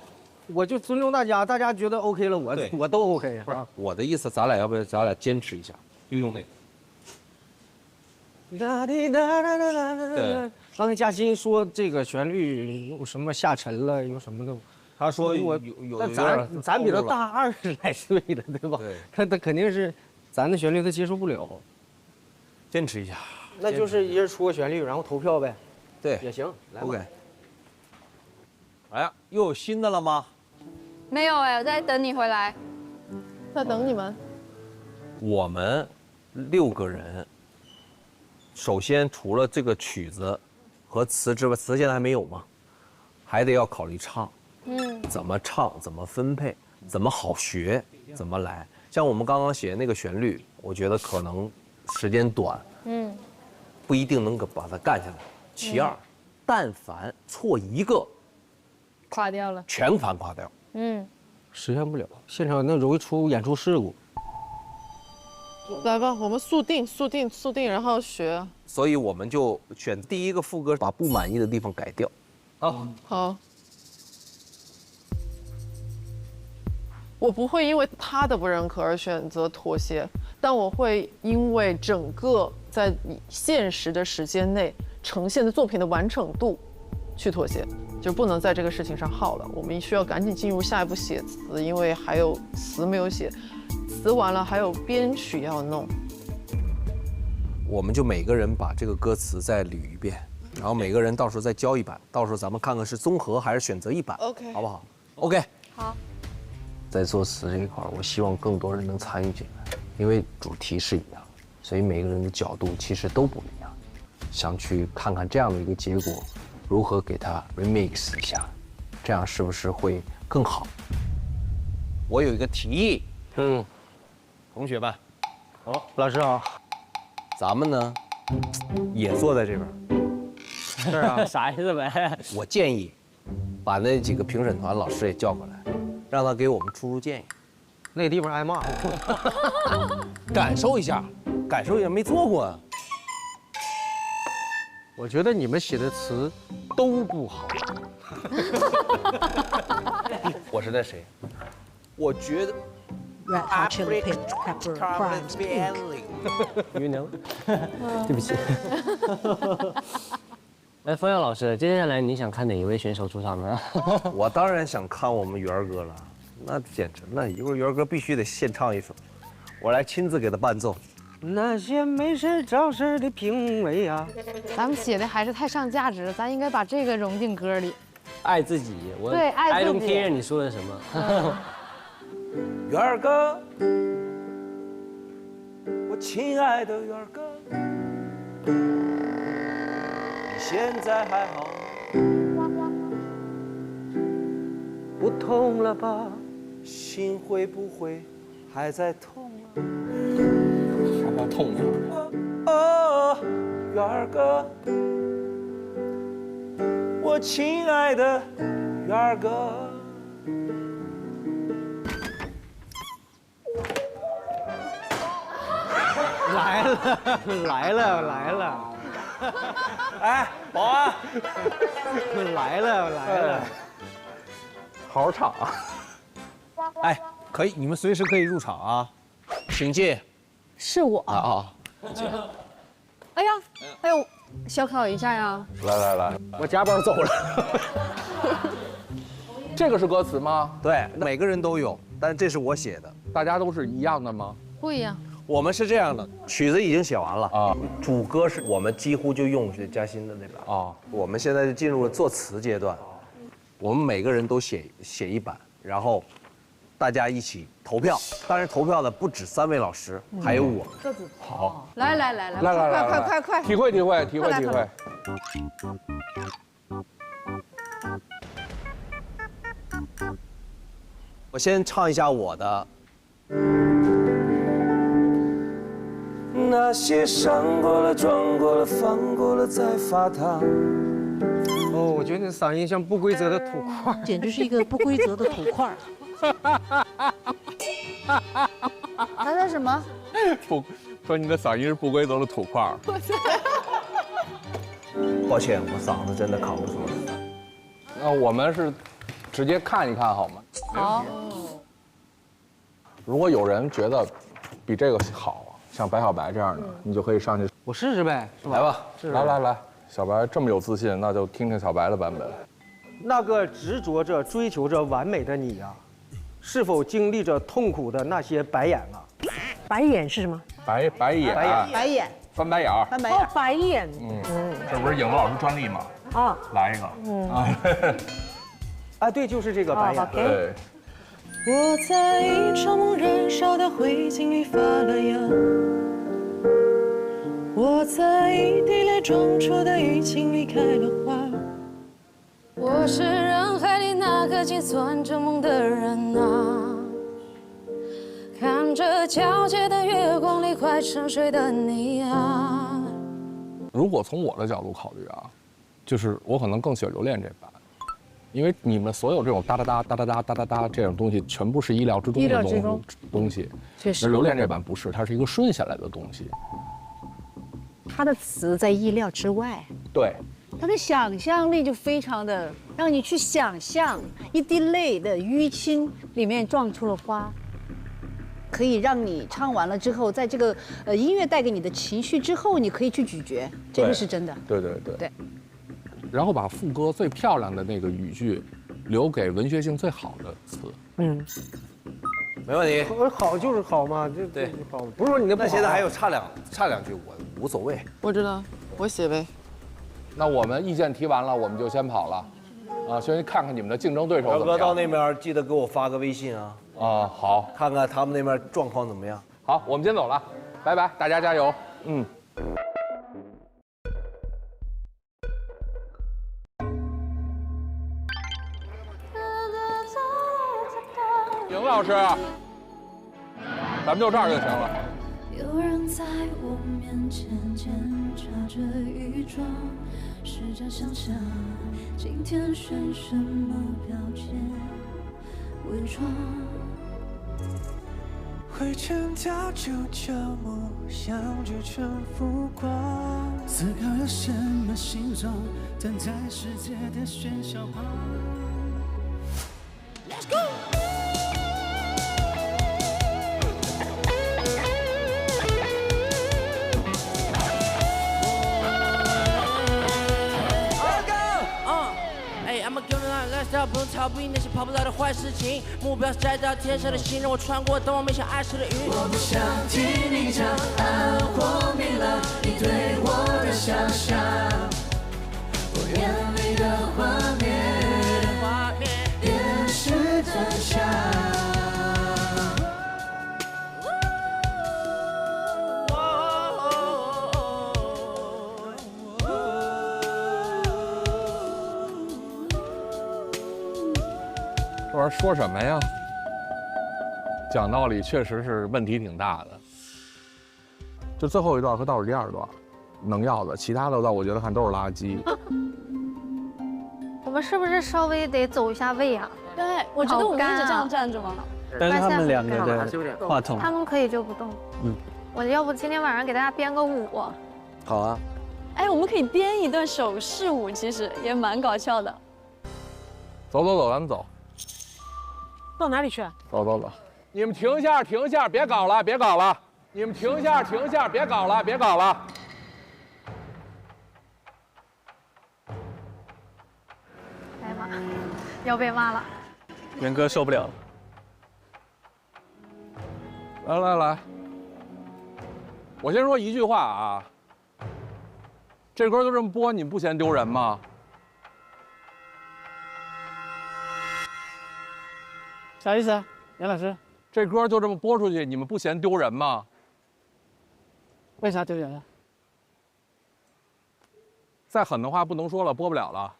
我就尊重大家，大家觉得 OK 了，我都 OK 啊。不是我的意思，咱俩坚持一下，就用那个。对，刚才嘉欣说这个旋律有什么下沉了，有什么的。他说有，咱比他大20来岁了，对吧？对，他肯定是。咱的旋律他接受不了，坚持一下，那就是一人出个旋律，然后投票呗，对，也行。OK。哎呀，又有新的了吗？没有哎，我在等你回来，在等你们。我们6个人，首先除了这个曲子和词之外，词现在还没有吗？还得要考虑唱，怎么唱，怎么分配，怎么好学，怎么来。像我们刚刚写的那个旋律，我觉得可能时间短，不一定能把它干下来。其二，但凡错一个，垮掉了，全盘垮掉。实现不了，现场那容易出演出事故。来吧，我们速定，然后学。所以我们就选第一个副歌，把不满意的地方改掉。好。我不会因为他的不认可而选择妥协，但我会因为整个在现实的时间内呈现的作品的完整度去妥协，就不能在这个事情上耗了。我们需要赶紧进入下一步写词，因为还有词没有写，词完了还有编曲要弄。我们就每个人把这个歌词再捋一遍，然后每个人到时候再交一版，到时候咱们看看是综合还是选择一版 ，OK， 好不好 ？OK， 好。在作词这一块，我希望更多人能参与进来，因为主题是一样，所以每个人的角度其实都不一样。想去看看这样的一个结果，如何给它 remix 一下，这样是不是会更好？我有一个提议，同学们，老师好，咱们呢也坐在这边，是啊，啥意思呗？我建议把那几个评审团老师也叫过来。让他给我们出建议，那地方挨骂，感受一下，没做过啊。我觉得你们写的词都不好。我是那谁？我觉得 Red Hot Chili Pepper Crimes Pink。You know？ 对不起。哎，冯耀老师，接下来你想看哪一位选手出场呢？我当然想看我们元儿哥了，那简直了！一会儿元儿哥必须得现唱一首，我来亲自给他伴奏。那些没事找事的评委啊，咱们写的还是太上价值了，咱应该把这个融进歌里。爱自己，我对爱自己 I don't care 你说的什么。元儿哥，我亲爱的元儿哥，你现在还好？不痛了吧？心会不会还在痛啊？还痛啊！哦，元儿哥，我亲爱的元儿哥。来了！哎，保安，来了！好好唱啊！哎，可以，你们随时可以入场啊，请进。是我啊！哎呀，哎呦，小考一下呀！来，我加班走了。这个是歌词吗？对，每个人都有，但这是我写的。大家都是一样的吗？不一样。我们是这样的，曲子已经写完了啊，主歌是我们几乎就用是嘉欣的那版啊。我们现在就进入了作词阶段，我们每个人都写一版，然后大家一起投票。当然，投票的不止3位老师，还有我。好，来，快，体会。我先唱一下我的。那些伤过了、撞过了、放过了再发烫。哦，我觉得你嗓音像不规则的土块，简直是一个不规则的土块。他说什么？说你的嗓音是不规则的土块。抱歉，我嗓子真的扛不住了。那我们是直接看一看好吗？好。如果有人觉得比这个好，像白小白这样的，你就可以上去。我试试呗，来吧，来，小白这么有自信，那就听听小白的版本。那个执着着追求着完美的你呀，是否经历着痛苦的那些白眼啊？白眼是什么？白眼，翻白眼儿。哦，白眼。这不是影子老师专利吗？啊，来一个。啊，对，就是这个白眼。对。我在一场梦燃烧的灰烬里发了芽，我在一滴泪撞出的淤青里开了花。我是人海里那个紧攥着梦的人啊，看着皎洁的月光里快沉睡的你啊。如果从我的角度考虑啊，就是我可能更喜欢留恋这版。因为你们所有这种哒哒哒哒哒哒哒哒哒这种东西，全部是意料之中的东西。确实。而留恋这版不是，它是一个顺下来的东西。他的词在意料之外。对。他的想象力就非常的让你去想象一滴泪的淤青里面撞出了花，可以让你唱完了之后，在这个音乐带给你的情绪之后，你可以去咀嚼，这个是真的。对。然后把副歌最漂亮的那个语句，留给文学性最好的词。没问题。好就是好嘛，对，好，不是说你的不好。那现在还有差两句，我无所谓。我知道，我写呗。那我们意见提完了，我们就先跑了。啊，先看看你们的竞争对手怎么样。哥到那边记得给我发个微信啊。啊，好，看看他们那边状况怎么样。好，我们先走了，拜拜，大家加油。邢老师，咱们就这儿就行了。有人在我面前检查着雨装，试着想象今天选什么标签伪装。会全掉就旧梦想就全复光，思考个什么形状，站在世界的喧嚣旁。Let's go。I'm a girl and lifestyle 不用逃避那些跑不了的坏事情，目标是摘到天上的星，让我穿过当我面向爱时的云。我不想听你讲暗或明了，你对我的想象，我眼里的画面便是真相。这玩意儿说什么呀？讲道理，确实是问题挺大的。就最后一段和倒数第二段，能要的，其他的我觉得看都是垃圾。我们是不是稍微得走一下位啊？对，我觉得我们一直这样站着嘛。但是他们两个的话筒，他们可以就不动。我要不今天晚上给大家编个舞。好啊。哎，我们可以编一段手势舞，其实也蛮搞笑的。走走走，咱们走。到哪里去？走走走，你们停下，停下，别搞了，别搞了！你们停下，停下，别搞了，别搞了！哎呀妈，要被骂了。元哥受不了。来来来，我先说一句话啊，这歌就这么播，你们不嫌丢人吗？啥意思啊，杨老师？这歌就这么播出去，你们不嫌丢人吗？为啥丢人啊？再狠的话不能说了，播不了了。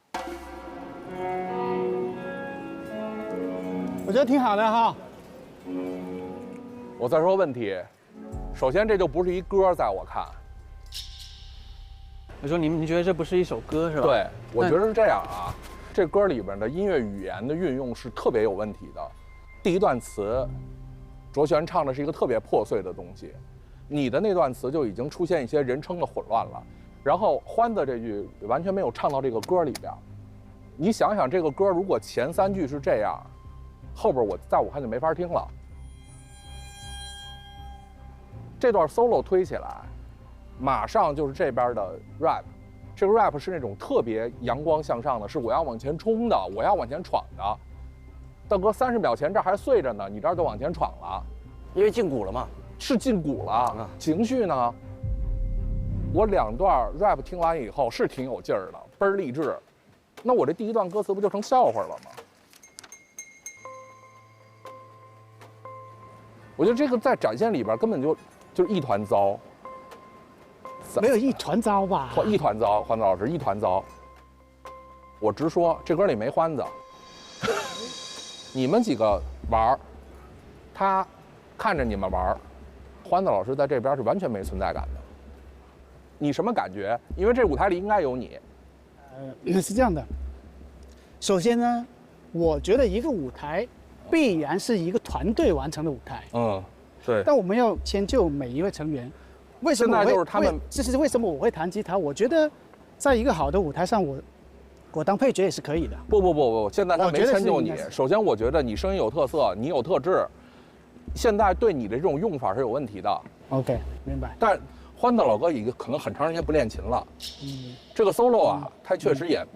我觉得挺好的哈。我再说问题，首先这就不是一歌，在我看。我说你觉得这不是一首歌是吧？对，我觉得是这样啊，这歌里边的音乐语言的运用是特别有问题的。第一段词，卓璇唱的是一个特别破碎的东西，你的那段词就已经出现一些人称的混乱了。然后欢的这句完全没有唱到这个歌里边。你想想，这个歌如果前3句是这样，后边在我看就没法听了。这段 solo 推起来，马上就是这边的 rap， 这个 rap 是那种特别阳光向上的，是我要往前冲的，我要往前闯的。大哥，30秒前这还碎着呢，你这儿就往前闯了，因为进鼓了嘛。是进鼓了，情绪呢？我2段 rap 听完以后是挺有劲儿的，倍儿励志。那我这第一段歌词不就成笑话了吗？我觉得这个在展现里边根本就是一团糟。没有一团糟吧？一团糟，欢子老师一团糟。我直说，这歌里没欢子。你们几个玩儿，他看着你们玩儿，欢子老师在这边是完全没存在感的。你什么感觉？因为这舞台里应该有你。是这样的。首先呢，我觉得一个舞台必然是一个团队完成的舞台。对。但我们要迁就每一位成员。为什么现在就是他们？这是为什么我会弹吉他？我觉得，在一个好的舞台上，我当配角也是可以的。不，现在他没迁就你。首先，我觉得你声音有特色，你有特质。现在对你的这种用法是有问题的。OK， 明白。但欢子老哥已经可能很长时间不练琴了。这个 solo 啊，他确实也，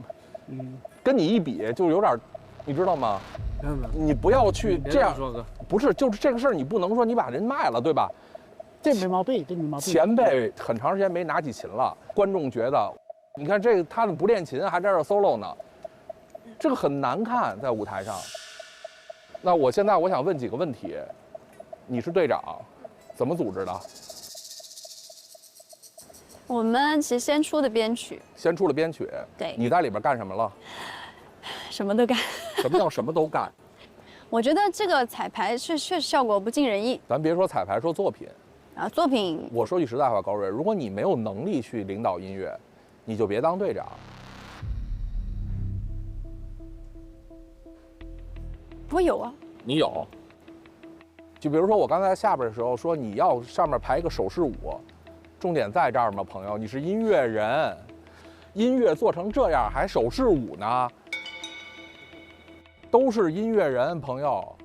跟你一比就有点，你知道吗？你不要去这样说，哥。不是，就是这个事儿，你不能说你把人卖了，对吧？这没毛病，这没毛病。前辈很长时间没拿起琴了，观众觉得，你看这个他们不练琴还在这 solo 呢，这个很难看在舞台上。那我现在想问几个问题，你是队长，怎么组织的？我们其实先出的编曲。先出了编曲。对。你在里边干什么了？什么都干。什么叫什么都干？我觉得这个彩排确实效果不尽人意。咱别说彩排，说作品。啊，作品。我说句实在话，高瑞，如果你没有能力去领导音乐，你就别当队长。我有啊。你有。就比如说我刚才下边的时候说你要上面排一个手势舞，重点在这儿吗，朋友？你是音乐人，音乐做成这样还手势舞呢？都是音乐人，朋友。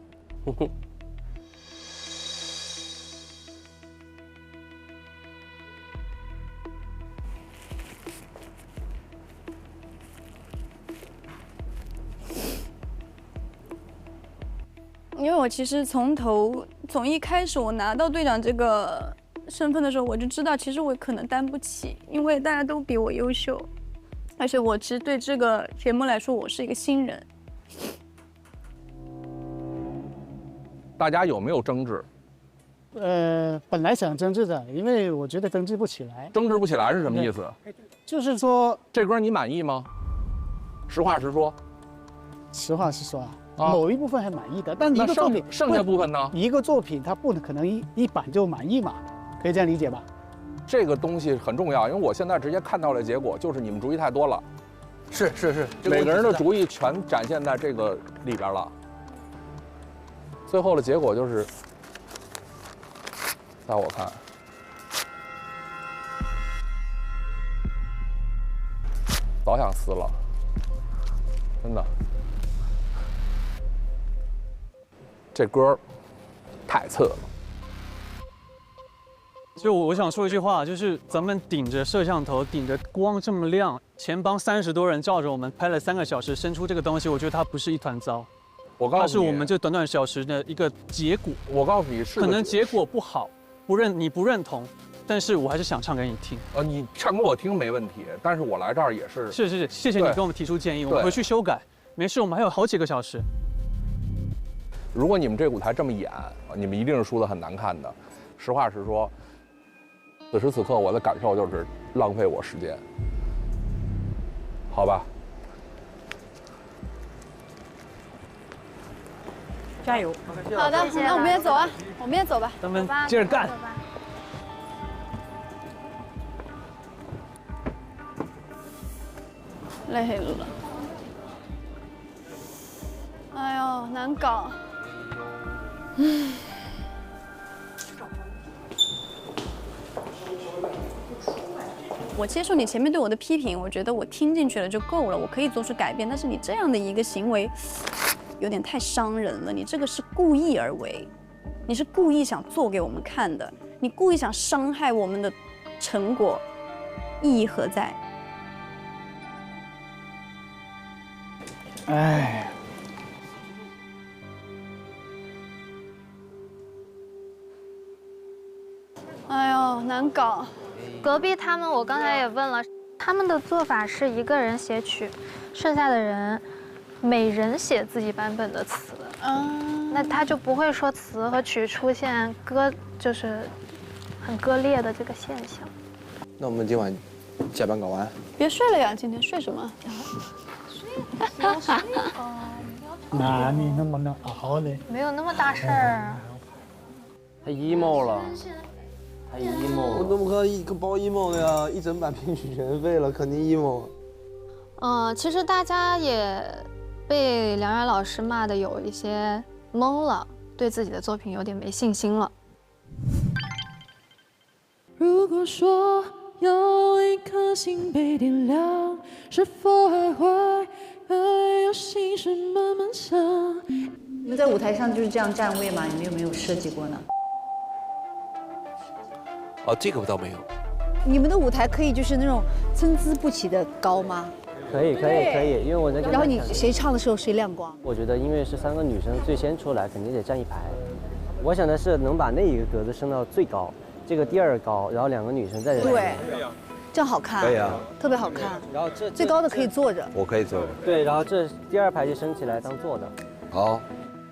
因为我其实从一开始我拿到队长这个身份的时候，我就知道其实我可能担不起，因为大家都比我优秀，而且我其实对这个节目来说，我是一个新人。大家有没有争执？本来想争执的，因为我觉得争执不起来。争执不起来是什么意思？就是说这歌你满意吗？实话实说。实话实说啊，某一部分还满意的，但一个作品剩下部分呢？一个作品它不可能一版就满意嘛，可以这样理解吧？这个东西很重要，因为我现在直接看到的结果就是你们主意太多了。是，每个人的主意全展现在这个里边了。最后的结果就是，在我看，早想撕了，真的。这歌太次了。就我想说一句话，就是咱们顶着摄像头，顶着光这么亮，前方30多人罩着我们拍了3个小时，生出这个东西，我觉得它不是一团糟。我告诉你，它是我们这短短小时的一个结果。我告诉你是，可能结果不好，你不认同，但是我还是想唱给你听。你唱给我听没问题，但是我来这儿也是。是，谢谢你给我们提出建议，我们回去修改。没事，我们还有好几个小时。如果你们这舞台这么演，你们一定是输得很难看的。实话实说，此时此刻我的感受就是浪费我时间，好吧？加油！好的，那我们也走啊，我们也走吧。咱们接着干。累了。哎呦，难搞。我接受你前面对我的批评，我觉得我听进去了就够了，我可以做出改变。但是你这样的一个行为，有点太伤人了。你这个是故意而为，你是故意想做给我们看的，你故意想伤害我们的成果，意义何在？哎。哎呦，难搞。隔壁他们，我刚才也问了，他们的做法是一个人写曲，剩下的人每人写自己版本的词。那他就不会说词和曲出现就是很割裂的这个现象。那我们今晚加班搞完？别睡了呀，今天睡什么？哪里那么能熬呢？没有那么大事儿。太 emo 了。太 emo 了。我怎么可以包 emo 的呀？一整版编曲全废了，肯定 emo。其实大家也被梁然老师骂的有一些懵了，对自己的作品有点没信心了。如果说有一颗心被点亮，是否还会有心事慢慢想？你们在舞台上就是这样站位吗？你们有没有设计过呢？哦，这个倒没有。你们的舞台可以就是那种参差不齐的高吗？可以，因为我在。然后你谁唱的时候谁亮光？我觉得因为是3个女生最先出来，肯定得站一排。我想的是能把那一个格子升到最高，这个第2高，然后2个女生在这。对，这样好看。可以啊，特别好看。然后最高的可以坐着。我可以坐着。对，然后这第2排就升起来当坐的。好。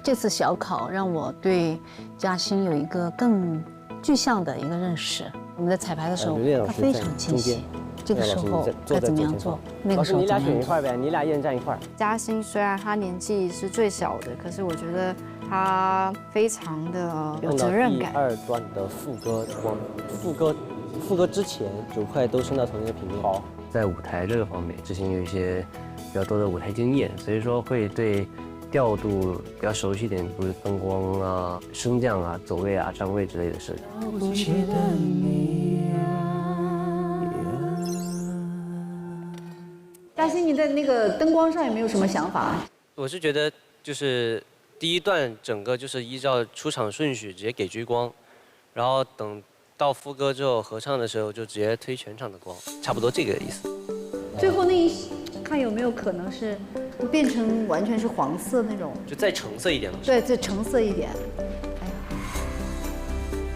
这次小考让我对嘉欣有一个更具象的一个认识。我们在彩排的时候，他非常清晰。这个时候该怎么样做？那个时候你俩选一块呗，你俩一人站一块。嘉欣虽然她年纪是最小的，可是我觉得她非常的有责任感。第2段的副歌之前9块都升到同一个平面。好，在舞台这个方面，之前有一些比较多的舞台经验，所以说会对调度比较熟悉一点，比如灯光啊、升降啊、走位啊、站位之类的事。欣，你在那个灯光上有没有什么想法？我是觉得就是第一段整个就是依照出场顺序直接给追光，然后等到副歌之后合唱的时候就直接推全场的光，差不多这个意思。最后那一看有没有可能是变成完全是黄色那种，就再橙色一点了。对，再橙色一点。哎呀，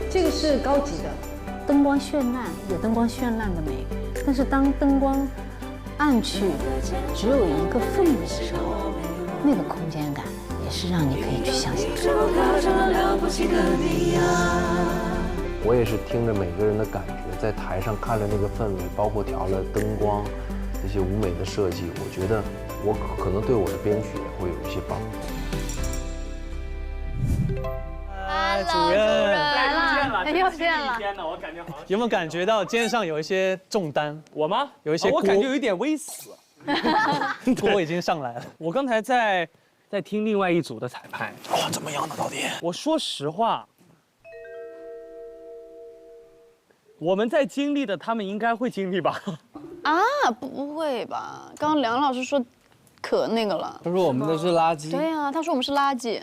这个是高级的，灯光绚烂有灯光绚烂的美，但是当灯光暗去，只有一个氛围的时候，那个空间感也是让你可以去想象。我也是听着每个人的感觉，在台上看着那个氛围，包括调了灯光，这些舞美的设计，我觉得我可能对我的编曲也会有一些帮助。主任来了，又见了。天哪，我感觉好。有没有感觉到肩上有一些重担？我吗？有一些，我感觉有一点微死。锅已经上来了。我刚才在听另外一组的彩排。哦，怎么样呢？到底？我说实话，我们在经历的，他们应该会经历吧？啊，不会吧？刚刚梁老师说可那个了。他说我们都是垃圾。对啊，他说我们是垃圾。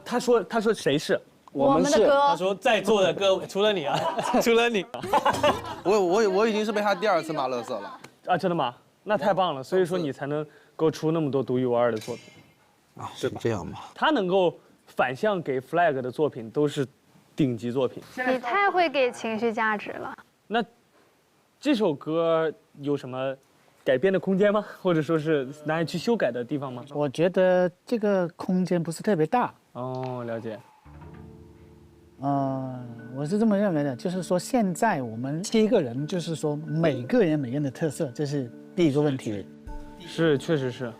他说谁是？我们的歌。他说在座的各位，除了你啊，除了你。我已经是被他第2次骂垃圾了。啊，真的吗？那太棒了，所以说你才能够出那么多独一无二的作品。啊，是这样吗？他能够反向给 Flag 的作品都是顶级作品。你太会给情绪价值了。那这首歌有什么改编的空间吗？或者说是哪里去修改的地方吗？我觉得这个空间不是特别大。哦，了解。我是这么认为的，就是说现在我们7个人，就是说每个人的特色，这是第一个问题。是，确实是。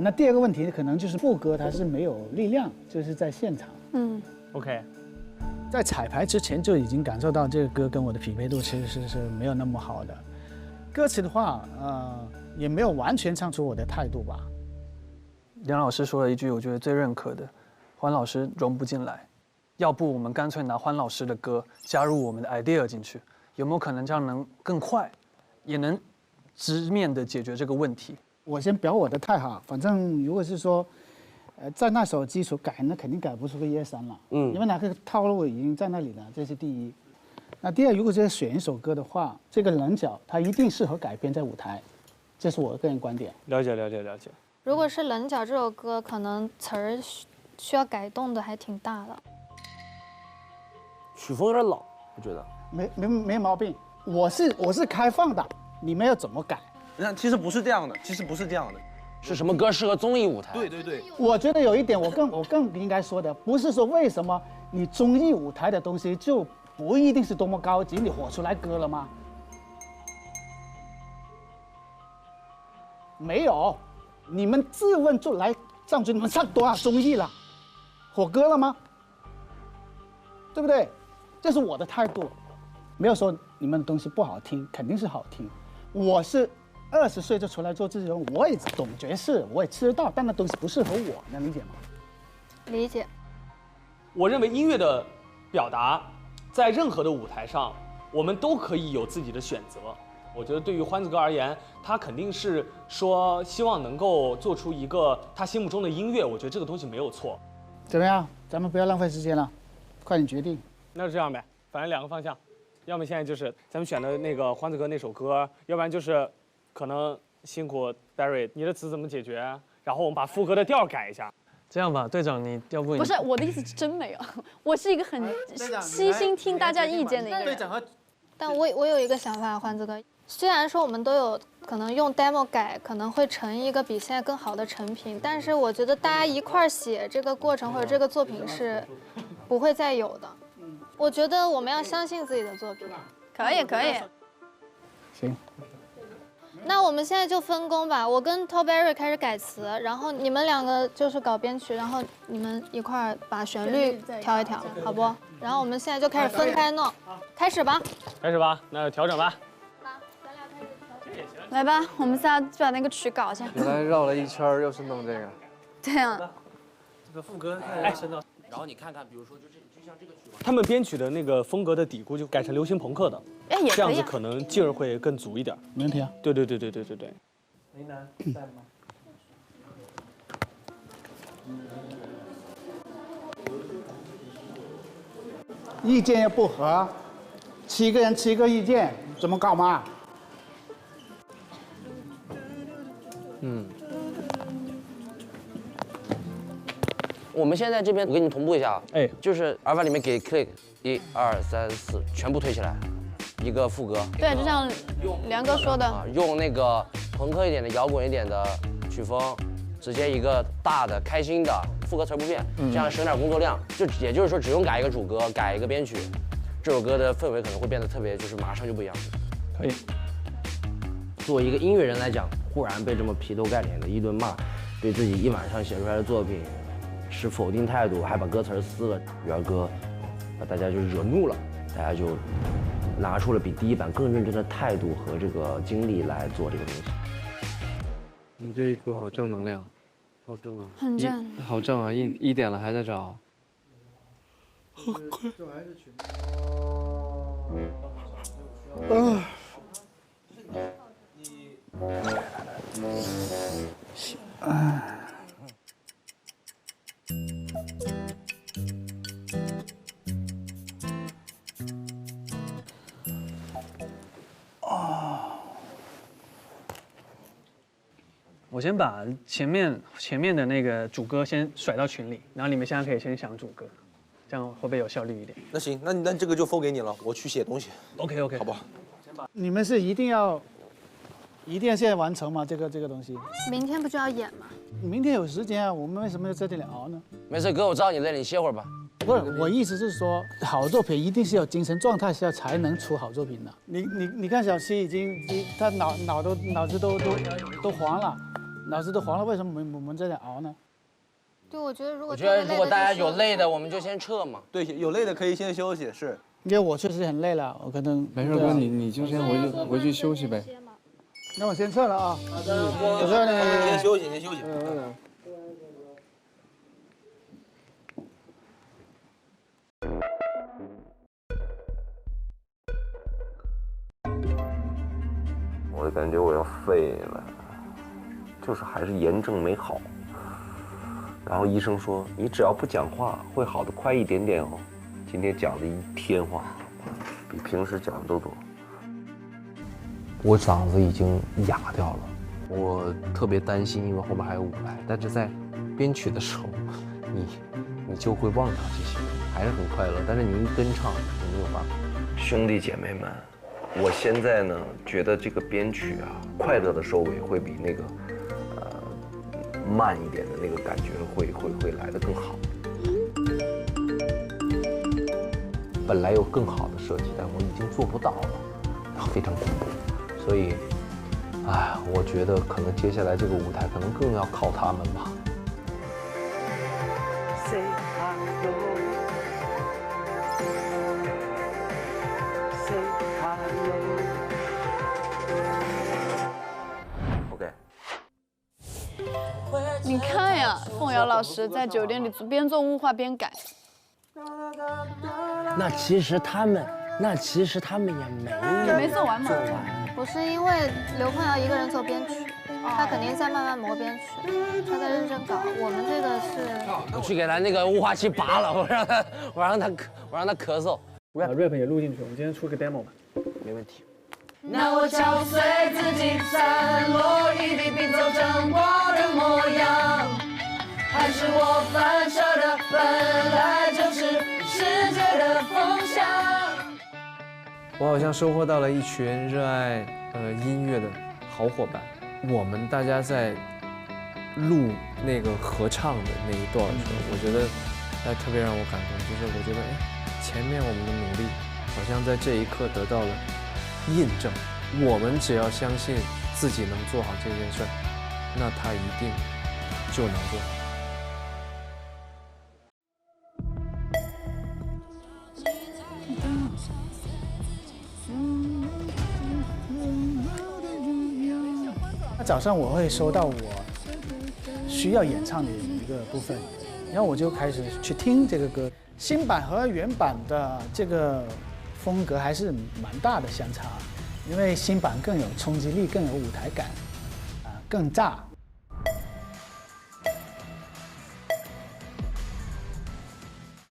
那第二个问题可能就是副歌它是没有力量，就是在现场。OK。在彩排之前就已经感受到这个歌跟我的匹配度其实是没有那么好的。歌词的话，也没有完全唱出我的态度吧。梁老师说了一句我觉得最认可的，欢老师融不进来，要不我们干脆拿欢老师的歌加入我们的 idea 进去，有没有可能这样能更快，也能直面的解决这个问题？我先表我的态哈，反正如果是说，在那首基础改，那肯定改不出个1、2、3了。因为那个套路已经在那里了，这是第一。那第二，如果是选一首歌的话，这个棱角它一定适合改编在舞台，这是我个人观点。了解。如果是《棱角》这首歌，可能词儿需要改动的还挺大的。曲风有点老，我觉得。没毛病，我是开放的，你们要怎么改？那其实不是这样的，是什么歌适合综艺舞台？对。我觉得有一点我更应该说的，不是说为什么你综艺舞台的东西就不一定是多么高级，你火出来歌了吗？没有，你们自问就来上去，你们上多少综艺了？火歌了吗？对不对？这是我的态度，没有说你们的东西不好听，肯定是好听。我是20岁就出来做制作人，我也懂爵士，我也吃得到，但那东西不适合我，能理解吗？理解。我认为音乐的表达，在任何的舞台上，我们都可以有自己的选择。我觉得对于欢子哥而言，他肯定是说希望能够做出一个他心目中的音乐，我觉得这个东西没有错。怎么样？咱们不要浪费时间了，快点决定。那就这样呗，反正2个方向，要么现在就是咱们选的那个欢子哥那首歌，要不然就是可能辛苦 Barry， 你的词怎么解决？然后我们把副歌的调改一下。这样吧，队长，你要不不是我的意思是真没有，我是一个很悉心听大家意见的一个人。但我有一个想法，欢子哥，虽然说我们都有可能用 demo 改，可能会成一个比现在更好的成品，但是我觉得大家一块儿写这个过程或者这个作品是不会再有的。我觉得我们要相信自己的作品。可以。行。那我们现在就分工吧，我跟 Top Berry 开始改词，然后你们2个就是搞编曲，然后你们一块儿把旋律调一调，好不？然后我们现在就开始分开弄，开始吧，那就调整吧。来吧，我们仨把那个曲搞一下。原来绕了一圈又是弄这个。对啊。这个副歌太深了。然后你看看，比如说就像这个曲。他们编曲的那个风格的底估就改成流行朋克的，也可以，这样子可能劲儿会更足一点。没问题啊。对。林楠在吗？意见又不合，7个人7个意见，怎么搞嘛？我们现在这边我给你同步一下啊，就是阿尔法里面给 click 1、2、3、4全部推起来，一个副歌。对，就像梁哥说的，用那个朋克一点的、摇滚一点的曲风，直接一个大的、开心的副歌词不变，这样省点工作量。也就是说，只用改一个主歌，改一个编曲，这首歌的氛围可能会变得特别，就是马上就不一样。可以。作为一个音乐人来讲，忽然被这么劈头盖脸的一顿骂，对自己一晚上写出来的作品持否定态度，还把歌词撕了，元哥把大家就惹怒了，大家就拿出了比第一版更认真的态度和这个精力来做这个东西。你这一歌好正能量，好正啊，很正，好正啊！一点了还在找，好快。我先把前面的那个主歌先甩到群里，然后你们现在可以先想主歌，这样会不会有效率一点？那行，那这个就付给你了，我去写东西。OK， 好不好？你们是一定要现在完成吗？这个东西？明天不就要演吗？明天有时间啊，我们为什么要在这里熬呢？没事，哥，我知道你累了，你歇会儿吧。不是，我意思是说，好作品一定是有精神状态下才能出好作品的。你看小七已经他脑子都黄了，为什么我们在这熬呢？对，我觉得如果大家有累的，我们就先撤嘛。对，有累的可以先休息，是。因为我确实很累了，我可能没事哥，你就先回去休息呗。那我先撤了啊。好的，我说你先休息，先休息。我就感觉我要废了，就是还是炎症没好。然后医生说你只要不讲话，会好得快一点点哦。今天讲了1天话，比平时讲的都多。我嗓子已经哑掉了，我特别担心，因为后面还有舞台。但是在编曲的时候，你就会忘掉这些，还是很快乐。但是你一跟唱，你没有办法。兄弟姐妹们，我现在呢觉得这个编曲啊，快乐的收尾会比那个慢一点的那个感觉会来得更好。本来有更好的设计，但我已经做不到了，非常恐怖。所以，我觉得可能接下来这个舞台可能更要靠他们吧。OK。你看呀，凤瑶老师在酒店里边做雾化边改。那其实他们也没做完嘛。不是因为刘凤瑶一个人做编曲，他肯定在慢慢磨编曲，他在认真搞。我们这个是，我去给他那个雾化器拔了，我让他咳嗽。把 rap 也录进去，我们今天出个 demo 吧。没问题。那我敲碎自己，散落一地，并走正过的模样，还是我反射的，本来就是世界的风向。我好像收获到了一群热爱音乐的好伙伴。我们大家在录那个合唱的那一段的时候，我觉得特别让我感动，就是我觉得前面我们的努力好像在这一刻得到了印证。我们只要相信自己能做好这件事儿，那他一定就能做好。早上我会收到我需要演唱的一个部分，然后我就开始去听这个歌。新版和原版的这个风格还是蛮大的相差，因为新版更有冲击力，更有舞台感，更炸。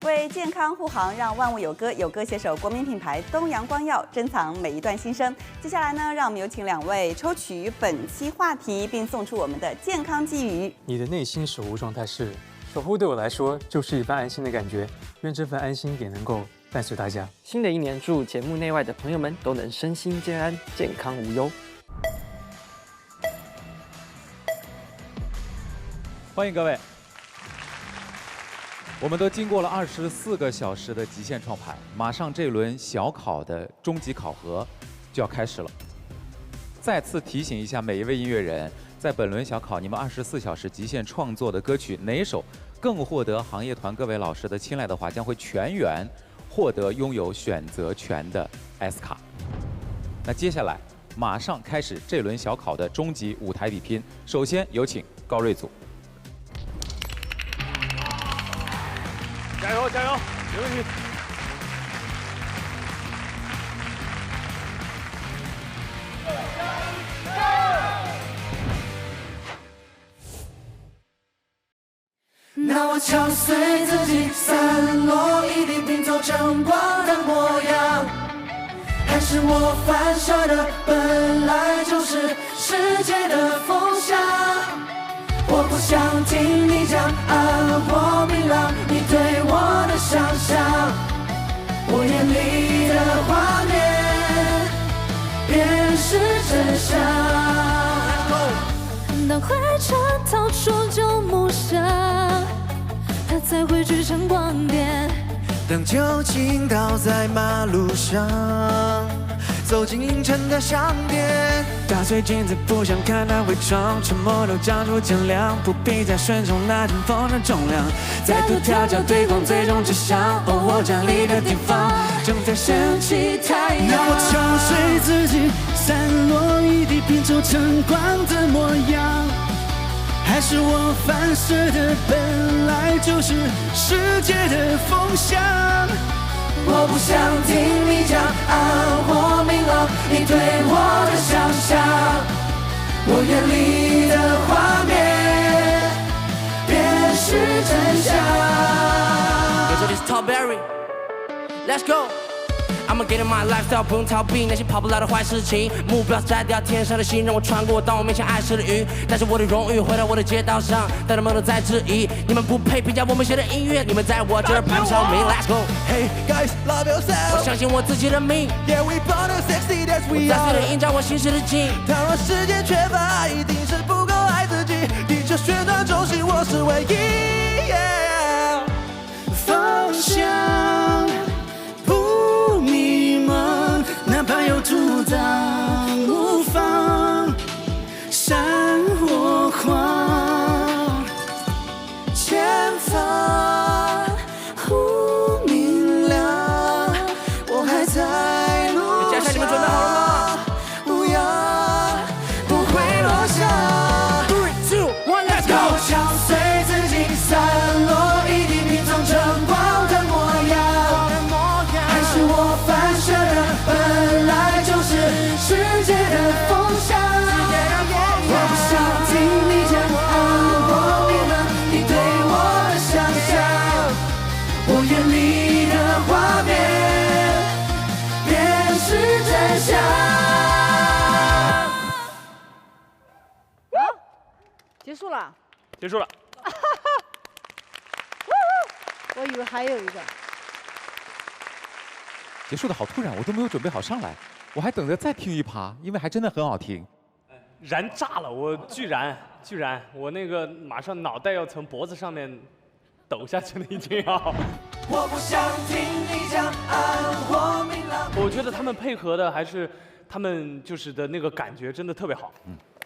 为健康护航，让万物有歌，有歌携手国民品牌东阳光耀，珍藏每一段心声。接下来呢，让我们有请2位抽取本期话题，并送出我们的健康寄语。你的内心守护状态是？守护对我来说就是一份安心的感觉，愿这份安心也能够伴随大家。新的一年，祝节目内外的朋友们都能身心健安，健康无忧。欢迎各位。我们都经过了24个小时的极限创排，马上这轮小考的终极考核就要开始了。再次提醒一下每一位音乐人，在本轮小考，你们24小时极限创作的歌曲哪首更获得行业团各位老师的青睐的话，将会全员获得拥有选择权的 S 卡。那接下来马上开始这轮小考的终极舞台比拼。首先有请高睿组。加油加油，没问题。那我敲碎自己，散落一地，拼凑成光的模样。还是我反射的，本来就是世界的风向。我不想听你讲暗或明朗，你对我的想象，我眼里的画面便是真相。当灰尘逃出旧梦想，它才会聚成光点。当酒精倒在马路上，走进凌晨的商店，打碎镜子，不想看它伪装，沉默都讲出天亮，不必再顺从那阵风的重量，再度调教对抗，最终指向我站立的地方，正在升起太阳。让我敲碎自己，散落一地，拼凑成光的模样。还是我反射的，本来就是世界的风向。我不想听你讲暗或明朗，你对我的想象，我眼里的画面便是真相。这里是 Top Berry，Let's go。I'ma get in my lifestyle， 不用逃避那些跑不了的坏事情。目标摘掉天上的星，让我穿过当我面前碍事的云，带着我的荣誉回到我的街道上，大人们都在质疑，你们不配评价我们写的音乐，你们在我这儿排不上名。Let's go。Hey guys, love yourself。我相信我自己的命。Yeah, we born to succeed, that's we are。我在随着映照我心事的境。倘若世界缺乏爱，一定是不够爱自己。地球旋转中心，我是唯一。Yeah。方向。哪怕有阻挡，无妨，闪或晃，前方忽明亮，我还在路上。你们准备好了吗？不要，不会落下。3、2、1 ，Let's go！ 我敲碎自己，散落一地，拼凑成光的模样。还是我反射的，本来就是世界的风向。我不想听你讲暗或明朗，你对我的想象，我眼里的画面便是真相。结束了。结束了。我以为还有一个。结束的好突然，我都没有准备好上来，我还等着再听一趴，因为还真的很好听。燃炸了，我巨燃，我那个马上脑袋要从脖子上面抖下去了，已经要。我不想听你讲暗或明朗。我觉得他们配合的还是他们就是的那个感觉真的特别好。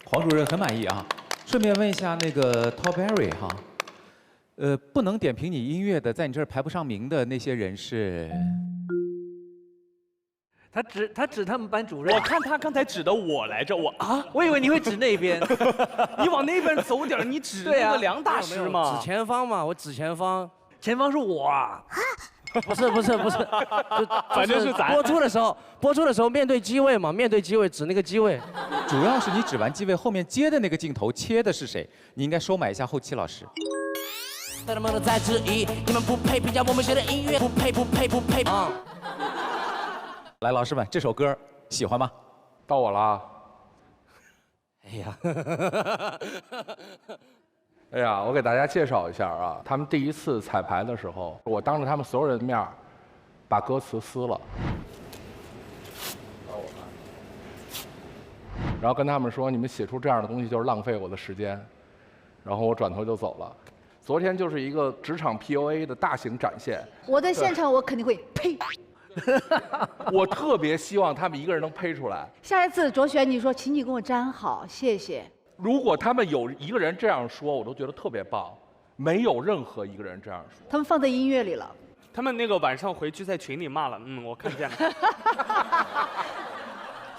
黄主任很满意啊。顺便问一下那个 Top Berry 哈，不能点评你音乐的，在你这儿排不上名的那些人是？他指他们班主任。我看他刚才指的我来着，我以为你会指那边。你往那边走点，你指那个梁大师嘛。指前方嘛，我指前方。前方是我啊。不是，反正是咱播出的时候面对机位嘛，面对机位指那个机位。主要是你指完机位后面接的那个镜头切的是谁？你应该收买一下后期老师。他们都在质疑，你们不配评价我们写的音乐，不配。来，老师们，这首歌喜欢吗？到我了。哎呀，哎呀，我给大家介绍一下啊，他们第一次彩排的时候，我当着他们所有人的面儿把歌词撕了，然后跟他们说，你们写出这样的东西就是浪费我的时间，然后我转头就走了。昨天就是一个职场 PUA 的大型展现。我在现场，我肯定会呸。我特别希望他们一个人能呸出来。下一次卓璇，你说，请你跟我站好，谢谢。如果他们有一个人这样说，我都觉得特别棒。没有任何一个人这样说。他们放在音乐里了。他们那个晚上回去在群里骂了，我看见了。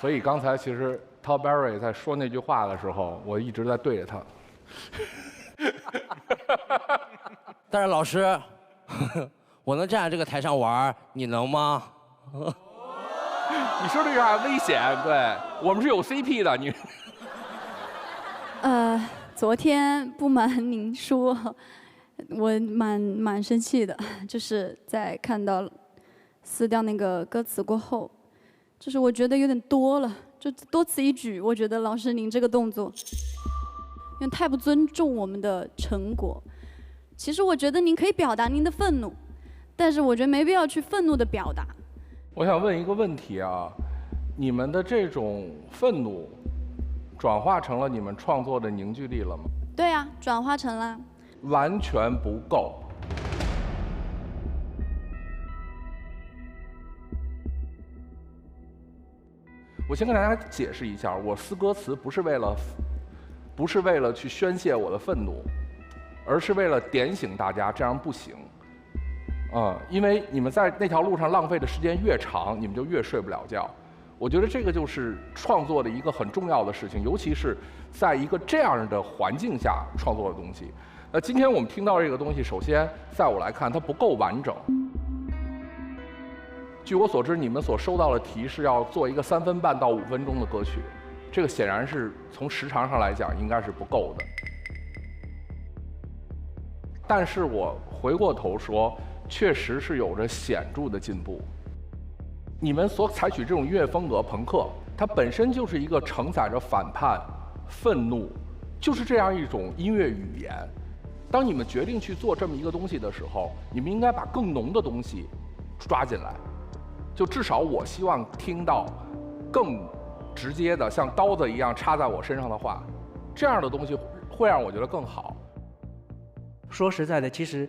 所以刚才其实 Tom Berry 在说那句话的时候，我一直在对着他。但是老师，我能站在这个台上玩，你能吗？你说这句话危险，对我们是有 CP 的，你。昨天不瞒您说，我蛮生气的，就是在看到撕掉那个歌词过后，就是我觉得有点多了，就多此一举。我觉得老师您这个动作，因为太不尊重我们的成果。其实我觉得您可以表达您的愤怒，但是我觉得没必要去愤怒的表达。我想问一个问题啊，你们的这种愤怒转化成了你们创作的凝聚力了吗？对啊，转化成了。完全不够。我先跟大家解释一下，我撕歌词不是为了去宣泄我的愤怒，而是为了点醒大家，这样不行。因为你们在那条路上浪费的时间越长，你们就越睡不了觉。我觉得这个就是创作的一个很重要的事情，尤其是在一个这样的环境下创作的东西。那今天我们听到这个东西，首先在我来看，它不够完整。据我所知，你们所收到的题是要做一个3分半到5分钟的歌曲，这个显然是从时长上来讲应该是不够的。但是我回过头说，确实是有着显著的进步。你们所采取这种音乐风格，朋克，它本身就是一个承载着反叛、愤怒，就是这样一种音乐语言。当你们决定去做这么一个东西的时候，你们应该把更浓的东西抓进来。就至少我希望听到更直接的，像刀子一样插在我身上的话，这样的东西会让我觉得更好。说实在的，其实，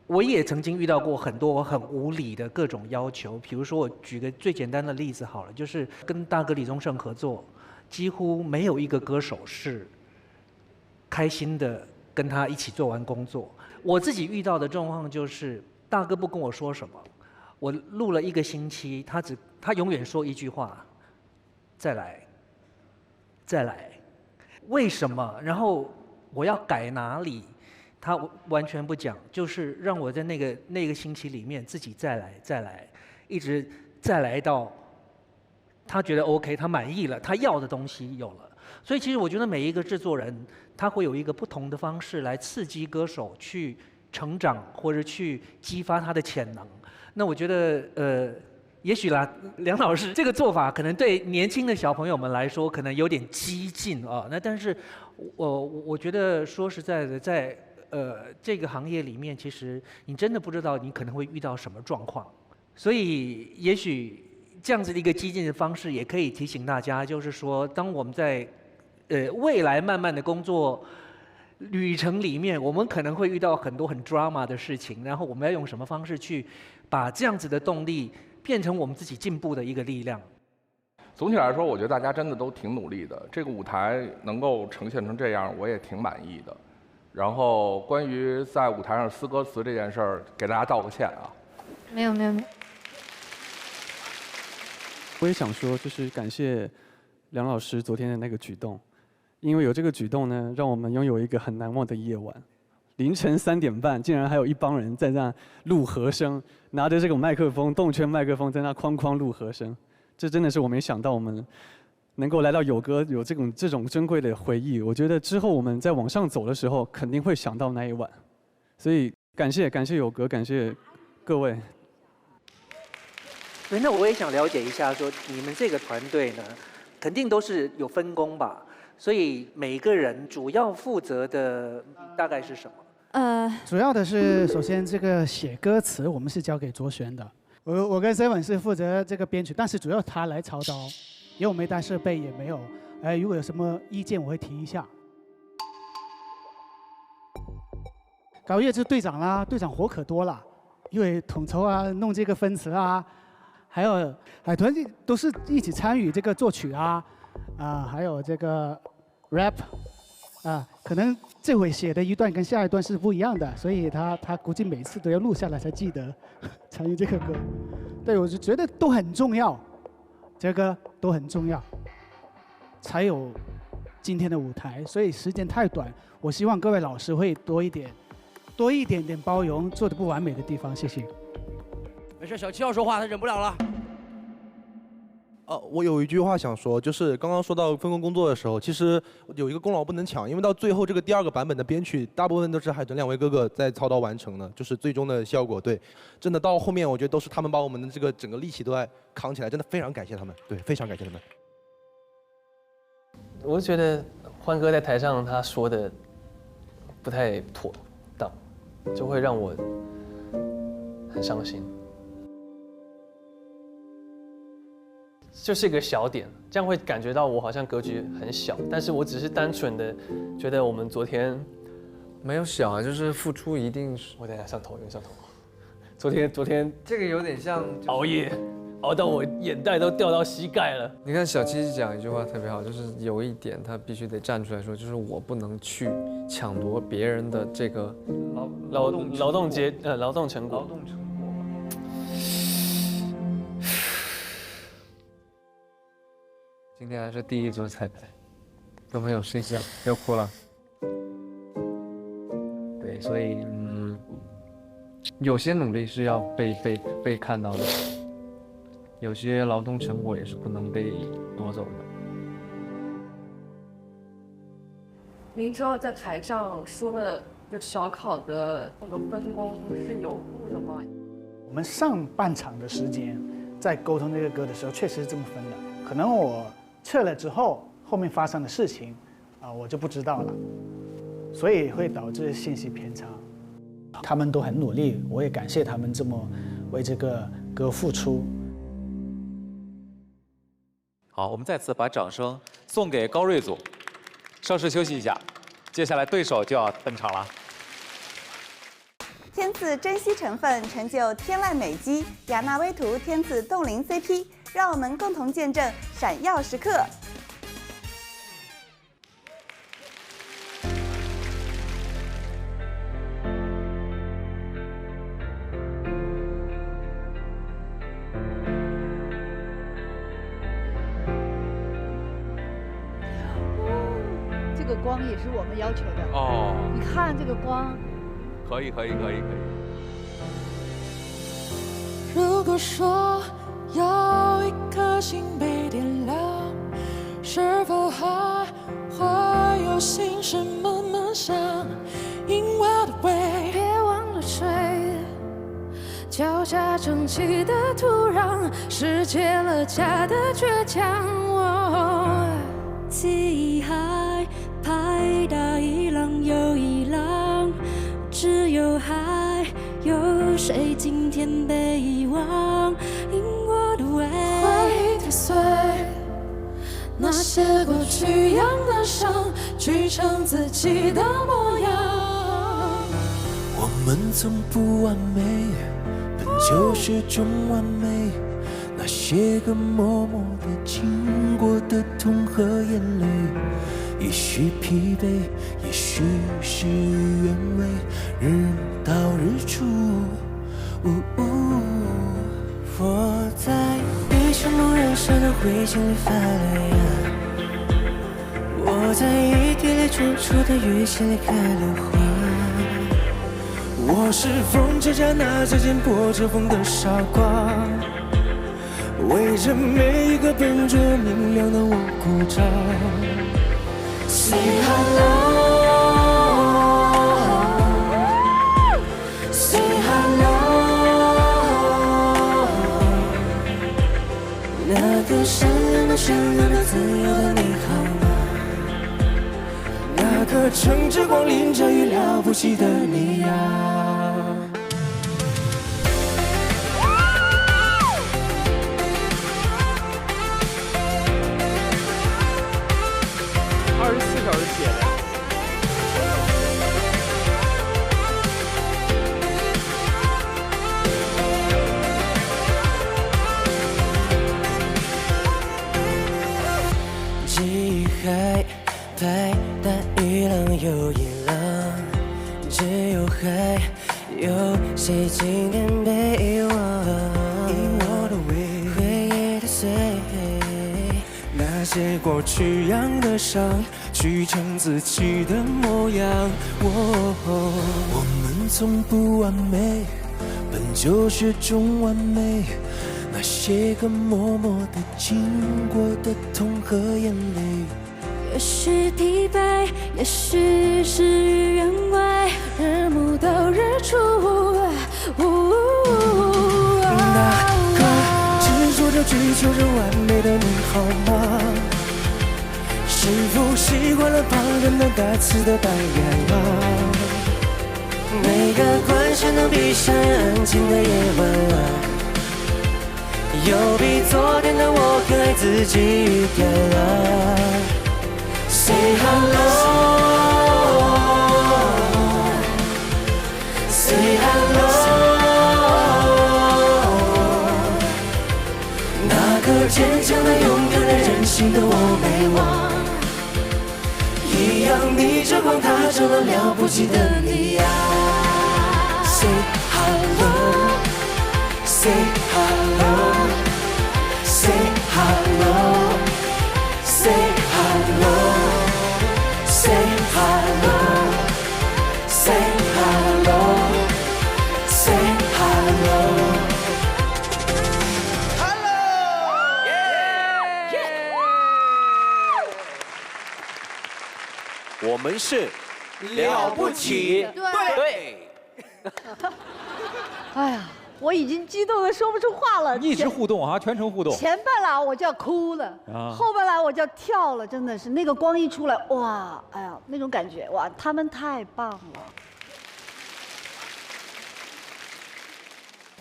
我也曾经遇到过很多很无理的各种要求。比如说，我举个最简单的例子好了，就是跟大哥李宗盛合作，几乎没有一个歌手是开心的跟他一起做完工作。我自己遇到的状况就是，大哥不跟我说什么，我录了1个星期，他永远说一句话：再来，再来。为什么？然后我要改哪里？他完全不讲，就是让我在那个星期里面自己再来，一直再来到他觉得 OK， 他满意了，他要的东西有了。所以其实我觉得每一个制作人他会有一个不同的方式来刺激歌手去成长，或者去激发他的潜能。那我觉得也许啦，梁老师这个做法可能对年轻的小朋友们来说可能有点激进啊。那但是我觉得说实在的，在这个行业里面，其实你真的不知道你可能会遇到什么状况，所以也许这样子的一个激进的方式，也可以提醒大家，就是说，当我们在未来慢慢的工作旅程里面，我们可能会遇到很多很 drama 的事情，然后我们要用什么方式去把这样子的动力变成我们自己进步的一个力量。总体来说，我觉得大家真的都挺努力的，这个舞台能够呈现成这样，我也挺满意的。然后关于在舞台上撕歌词这件事儿，给大家道个歉啊。没有。我也想说，就是感谢梁老师昨天的那个举动，因为有这个举动呢，让我们拥有一个很难忘的夜晚。凌晨3点半，竟然还有一帮人在那录和声，拿着这个麦克风，动圈麦克风在那哐哐录和声。这真的是我没想到，我们能够来到友歌有这种珍贵的回忆。我觉得之后我们在往上走的时候，肯定会想到那一晚。所以感谢友歌，感谢各位。对，那我也想了解一下，说你们这个团队呢，肯定都是有分工吧？所以每个人主要负责的大概是什么？主要的是首先这个写歌词，我们是交给卓璇的。我跟 Seven 是负责这个编曲，但是主要他来操刀，因为我没带设备也没有。如果有什么意见我会提一下。搞乐是队长啦，队长活可多了，因为统筹啊，弄这个分词啊，还有团队都是一起参与这个作曲啊，还有这个 rap 可能这回写的一段跟下一段是不一样的，所以他估计每次都要录下来才记得参与这个歌。对，我就觉得都很重要，这个都很重要，才有今天的舞台。所以时间太短，我希望各位老师会多一点点包容做的不完美的地方，谢谢。没事，小七要说话，他忍不了了。我有一句话想说，就是刚刚说到分工工作的时候，其实有一个功劳不能抢，因为到最后这个第2个版本的编曲，大部分都是海豚2位哥哥在操刀完成的，就是最终的效果。对，真的到后面我觉得都是他们把我们的这个整个力气都在扛起来，真的非常感谢他们，对，非常感谢他们。我觉得欢哥在台上他说的不太妥当，就会让我很伤心。就是一个小点，这样会感觉到我好像格局很小，但是我只是单纯的觉得我们昨天没有小啊，就是付出一定是。我等一下上头，有点上头。昨天这个有点像熬夜，熬到我眼袋都掉到膝盖了。你看小七讲一句话特别好，就是有一点他必须得站出来说，就是我不能去抢夺别人的这个劳动成果。今天还是第1组彩排，都没有睡觉，又哭了。对，所以有些努力是要被看到的，有些劳动成果也是不能被夺走的。您知道在台上说的就小考的那个分工是有误的吗？我们上半场的时间在沟通这个歌的时候，确实是这么分的。可能我撤了之后，后面发生的事情，我就不知道了，所以会导致信息偏差。他们都很努力，我也感谢他们这么为这个歌付出。好，我们再次把掌声送给高瑞组，稍事休息一下，接下来对手就要登场了。天赐珍稀成分，成就天籁美肌，雅纳威图天赐冻龄 CP， 让我们共同见证闪耀时刻。这个光也是我们要求的哦。你看这个光。可以。如果说有一颗星被点亮，是否还会有心事慢慢想？因我的胃，别忘了吹，脚下撑起的土壤，是结了痂的倔强。记忆还拍打一浪又一浪，只有还有谁今天被遗忘？因我的胃会踩碎那些过去养的伤，去成自己的模样。我们从不完美本就是种完美，那些个默默的经过的痛和眼泪，也许疲惫，也许事与愿违，日到日出。我在一场梦人生的灰烬里发了芽，我在一滴泪冲出的雨季里开了花。我是风车下那些见破遮风的傻瓜，为着每一个笨拙明亮的我鼓掌。Say hello，Say hello， 那个善良的、自由的你好吗？那个乘着光淋着雨了不起的你呀。24小时写的。记忆还拍，但一浪又一浪，只有还有谁今天被遗忘？以我的回忆的碎，那些过去养的伤，去成自己的模样。我们从不完美，本就是种完美。那些个默默的经过的痛和眼泪，也许疲惫，也许事与愿违，日暮到日出。那个执着着追求着完美的你好吗？是否习惯了旁人的带刺的白眼啊？每个关上灯闭上眼安静的夜晚啊，有比昨天的我更爱自己一点啊。Say hello， Say hello， 那个坚强的、勇敢的、任性的我没忘，一样逆着光踏着了了不起的你呀。Say hello，Say hello，Say hello，Say hello，Say hello，Say hello，Say hello。我们是了不起，对。哎呀，我已经激动的说不出话了。一直互动啊，全程互动。前半拉我就要哭了，后半拉我就要跳了，真的是那个光一出来，哇，哎呀，那种感觉，哇，他们太棒了。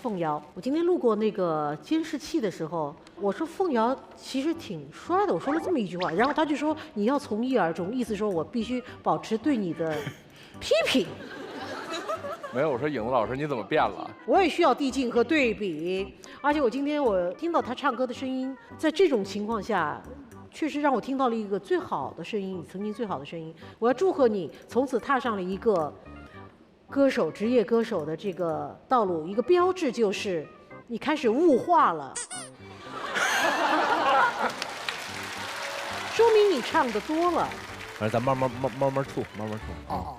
凤瑶，我今天路过那个监视器的时候，我说凤瑶其实挺帅的，我说了这么一句话，然后他就说你要从一而终，意思说我必须保持对你的批评。没有，我说影子老师你怎么变了？我也需要递进和对比，而且我今天我听到他唱歌的声音，在这种情况下，确实让我听到了一个最好的声音，曾经最好的声音。我要祝贺你，从此踏上了一个歌手、职业歌手的这个道路，一个标志就是你开始物化了，说明你唱的多了。反正咱慢慢处，慢慢处。哦。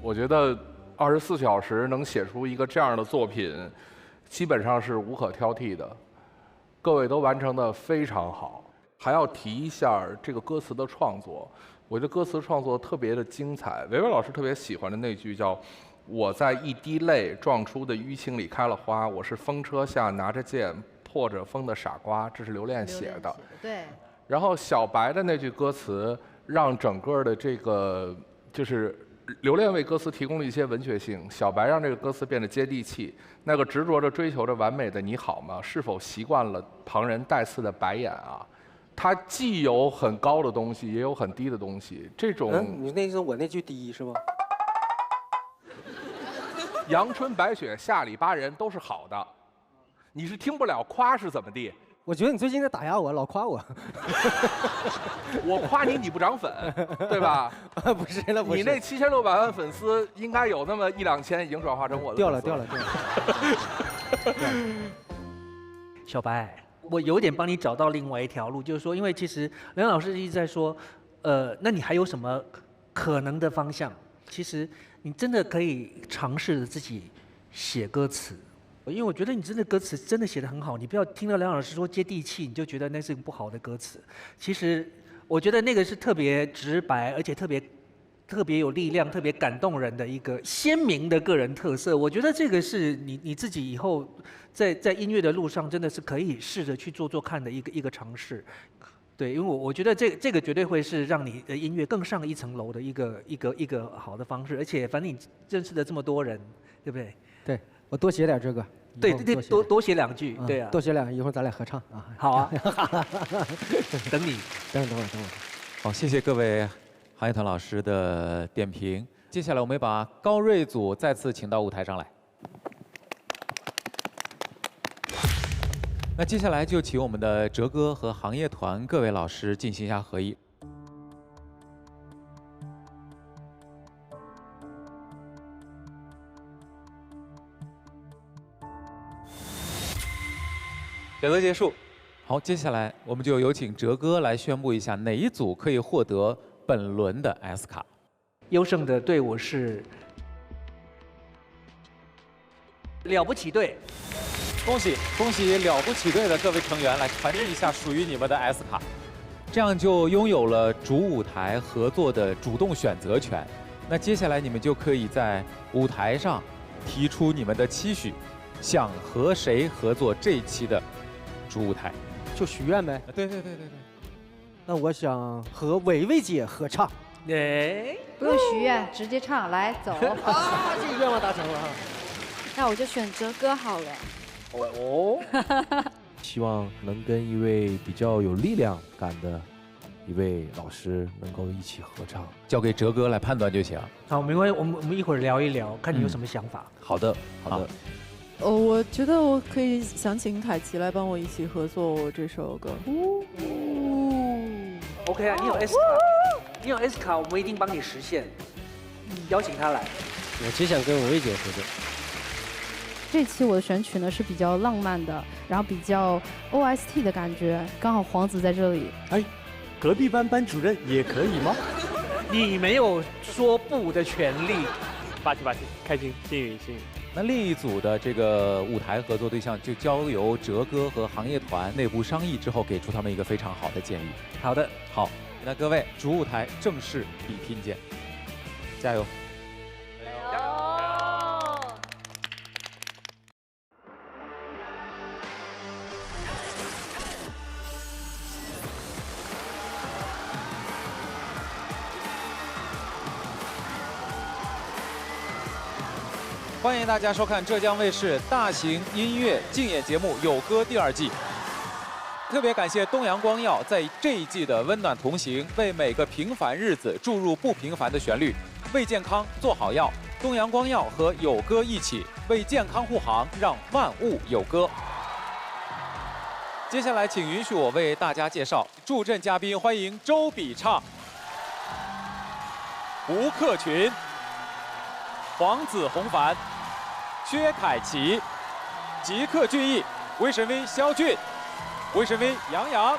我觉得24小时能写出一个这样的作品，基本上是无可挑剔的。各位都完成的非常好。还要提一下这个歌词的创作，我觉得歌词创作特别的精彩。维维老师特别喜欢的那句叫“我在一滴泪撞出的淤青里开了花，我是风车下拿着剑破着风的傻瓜”，这是刘恋写的。对。然后小白的那句歌词，让整个的这个就是刘恋为歌词提供了一些文学性，小白让这个歌词变得接地气。那个执着着追求着完美的你好吗？是否习惯了旁人带刺的白眼啊？它既有很高的东西，也有很低的东西。这种，你那是我那句低是吗？阳春白雪下里巴人都是好的，你是听不了夸是怎么地？我觉得你最近在打压我，老夸我。我夸你，你不涨粉，对吧？不是了，不是。你那7600万粉丝，应该有那么1、2千已经转化成我的。掉了。小白，我有点帮你找到另外一条路，就是说，因为其实梁老师一直在说，那你还有什么可能的方向？其实你真的可以尝试着自己写歌词，因为我觉得你真的歌词真的写得很好，你不要听到梁老师说接地气，你就觉得那是个不好的歌词。其实我觉得那个是特别直白，而且特别有力量、特别感动人的一个鲜明的个人特色。我觉得这个是你自己以后在音乐的路上真的是可以试着去做做看的一个尝试。对，因为我觉得这个绝对会是让你的音乐更上一层楼的一个好的方式。而且反正你认识了这么多人，对不对？对，我多写点这个。对，多写2句，对啊，多写2句，一会儿咱俩合唱啊。好啊，等你，等会儿。好，谢谢各位行业团老师的点评。接下来我们把高瑞组再次请到舞台上来。那接下来就请我们的哲哥和行业团各位老师进行一下合影。选择结束。好，接下来我们就有请哲哥来宣布一下哪一组可以获得本轮的 S 卡。优胜的队伍是了不起队。恭喜了不起队的各位成员，来传递一下属于你们的 S 卡，这样就拥有了主舞台合作的主动选择权。那接下来你们就可以在舞台上提出你们的期许，想和谁合作这一期的主舞台，就许愿呗。对。那我想和伟伟姐合唱。不用许愿，直接唱，来走。啊，这个愿望达成了哈。那我就选哲哥好了。希望能跟一位比较有力量感的一位老师能够一起合唱，交给哲哥来判断就行。好，没关系，我们一会儿聊一聊，看你有什么想法。好的。我觉得我可以想请凯琪来帮我一起合作我这首歌。OK 啊，你有 S 卡，你有 S 卡，我们一定帮你实现。邀请他来。我只想跟伟伟姐合作。这期我的选曲呢是比较浪漫的，然后比较 OST 的感觉，刚好黄子在这里。哎，隔壁班班主任也可以吗？你没有说不的权利。霸气，开心，幸运。那另一组的这个舞台合作对象就交由哲哥和行业团内部商议之后，给出他们一个非常好的建议。好的，好，那各位主舞台正式比拼见，加油！欢迎大家收看浙江卫视大型音乐竞演节目《有歌》第2季。特别感谢东阳光耀在这一季的温暖同行，为每个平凡日子注入不平凡的旋律。为健康做好药，东阳光耀和有歌一起为健康护航，让万物有歌。接下来，请允许我为大家介绍助阵嘉宾，欢迎周笔畅、吴克群、黄子弘凡、薛凯琪、吉克隽逸、魏神威肖俊、魏神威杨洋。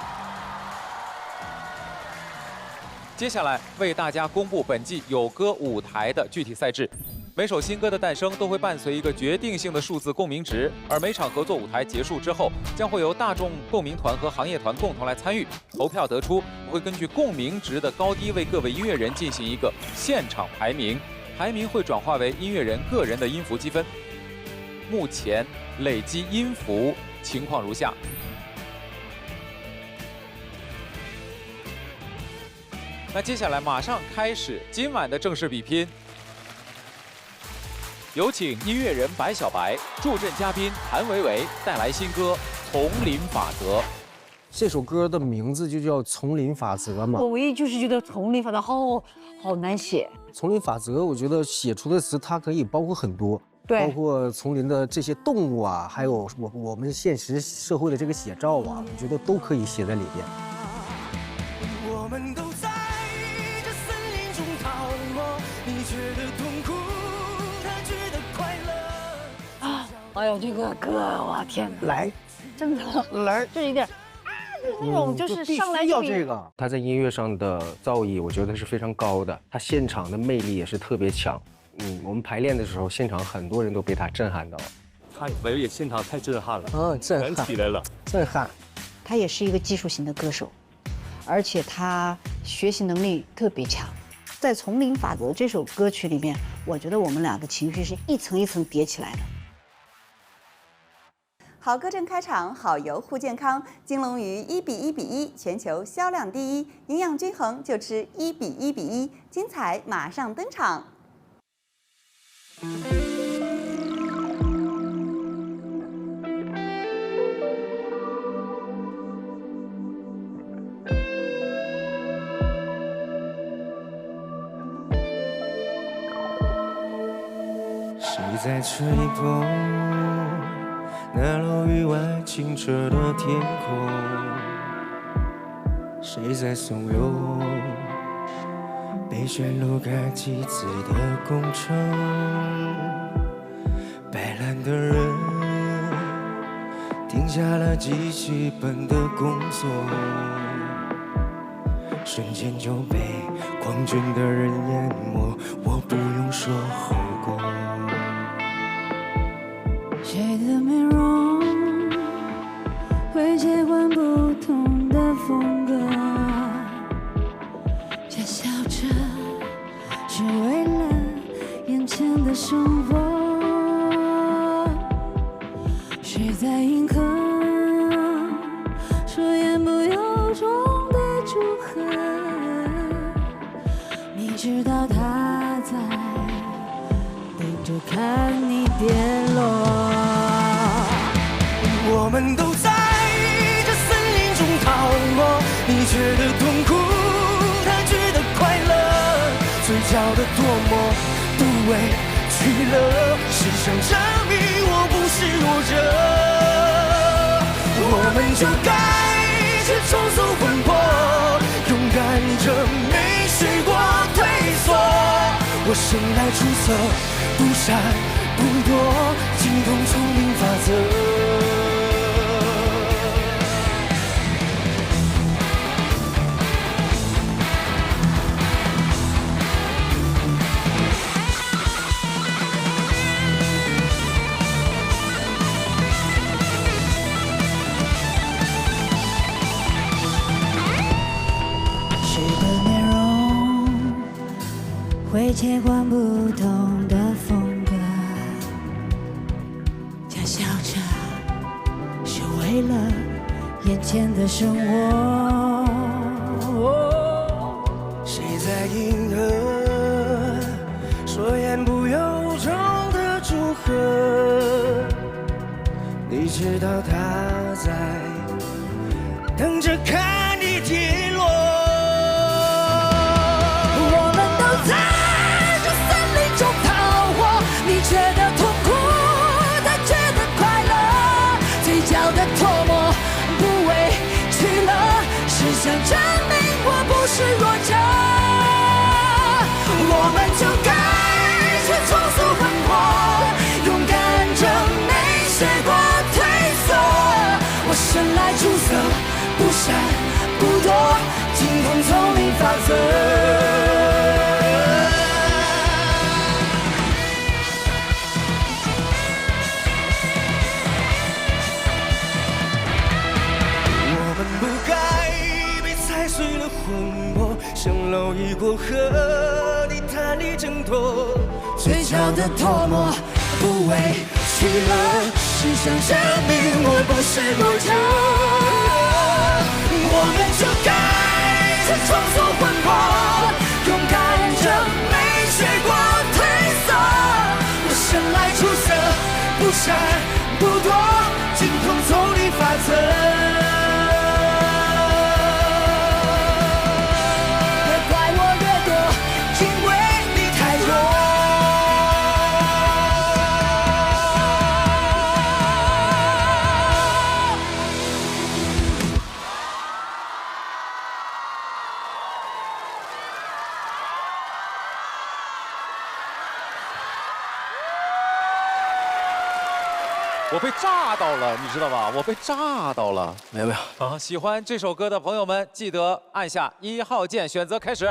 接下来为大家公布本季有歌舞台的具体赛制。每首新歌的诞生都会伴随一个决定性的数字共鸣值，而每场合作舞台结束之后，将会由大众共鸣团和行业团共同来参与投票得出，会根据共鸣值的高低为各位音乐人进行一个现场排名，排名会转化为音乐人个人的音符积分。目前累积音符情况如下。那接下来马上开始今晚的正式比拼。有请音乐人白小白、助阵嘉宾谭维维带来新歌《丛林法则》。这首歌的名字就叫《丛林法则》嘛。我唯一就是觉得丛林法则好难写。丛林法则，我觉得写出的词它可以包括很多，对，包括丛林的这些动物啊，还有我们现实社会的这个写照啊，我觉得都可以写在里边。我们都在这森林中逃脱，你觉得痛苦，他觉得快乐。哎呦，这个歌，我天哪！来，真的来，这一点。那种就是上来要这个。他在音乐上的造诣，我觉得是非常高的，他现场的魅力也是特别强。我们排练的时候，现场很多人都被他震撼到了。他表演现场太震撼了，震撼起来了，震撼。他也是一个技术型的歌手，而且他学习能力特别强。在《丛林法则》这首歌曲里面，我觉得我们俩的情绪是一层一层叠起来的。好歌正开场，好油护健康。金龙鱼1:1:1，全球销量第一，营养均衡就吃1:1:1，精彩马上登场。谁在吹风？那楼宇外清澈的天空，谁在怂恿被选入该集资的工程？白烂的人停下了记剧本的工作，瞬间就被狂狷的人淹没，我不用说后果。谁的美容会切换不同的风格，假笑着是为了眼前的生活。谁在迎合说言不由衷的祝贺？你知道他在等着看你跌落。我们都在这森林中逃过，你觉得痛苦，他觉得快乐，嘴角的唾沫不委屈了，是想证明我不是弱者。我们就该去重塑魂魄，勇敢着没学过退缩。我生来出色，不闪不躲，精通丛林法则。会切换不同的风格，假笑着是为了眼前的生活。谁在迎合说言不由衷的祝贺？你知道他在等着看你跌落。觉得痛苦，他觉得快乐，嘴角的唾沫不委屈了，是想证明我不是弱者。我们就该去重塑魂魄，勇敢着没学过退缩。我生来出色，不闪不躲，精通丛林法则。碎了魂魄，像蝼蚁过河，你弹力挣脱，嘴角的唾沫不委屈了，是想证明我不是弱者。我们就该去重塑魂魄，勇敢着没学过退缩。我生来出色，不闪不躲，精通丛林法则。被炸到了，你知道吧？我被炸到了。没有没有啊，喜欢这首歌的朋友们，记得按下1号键，选择开始。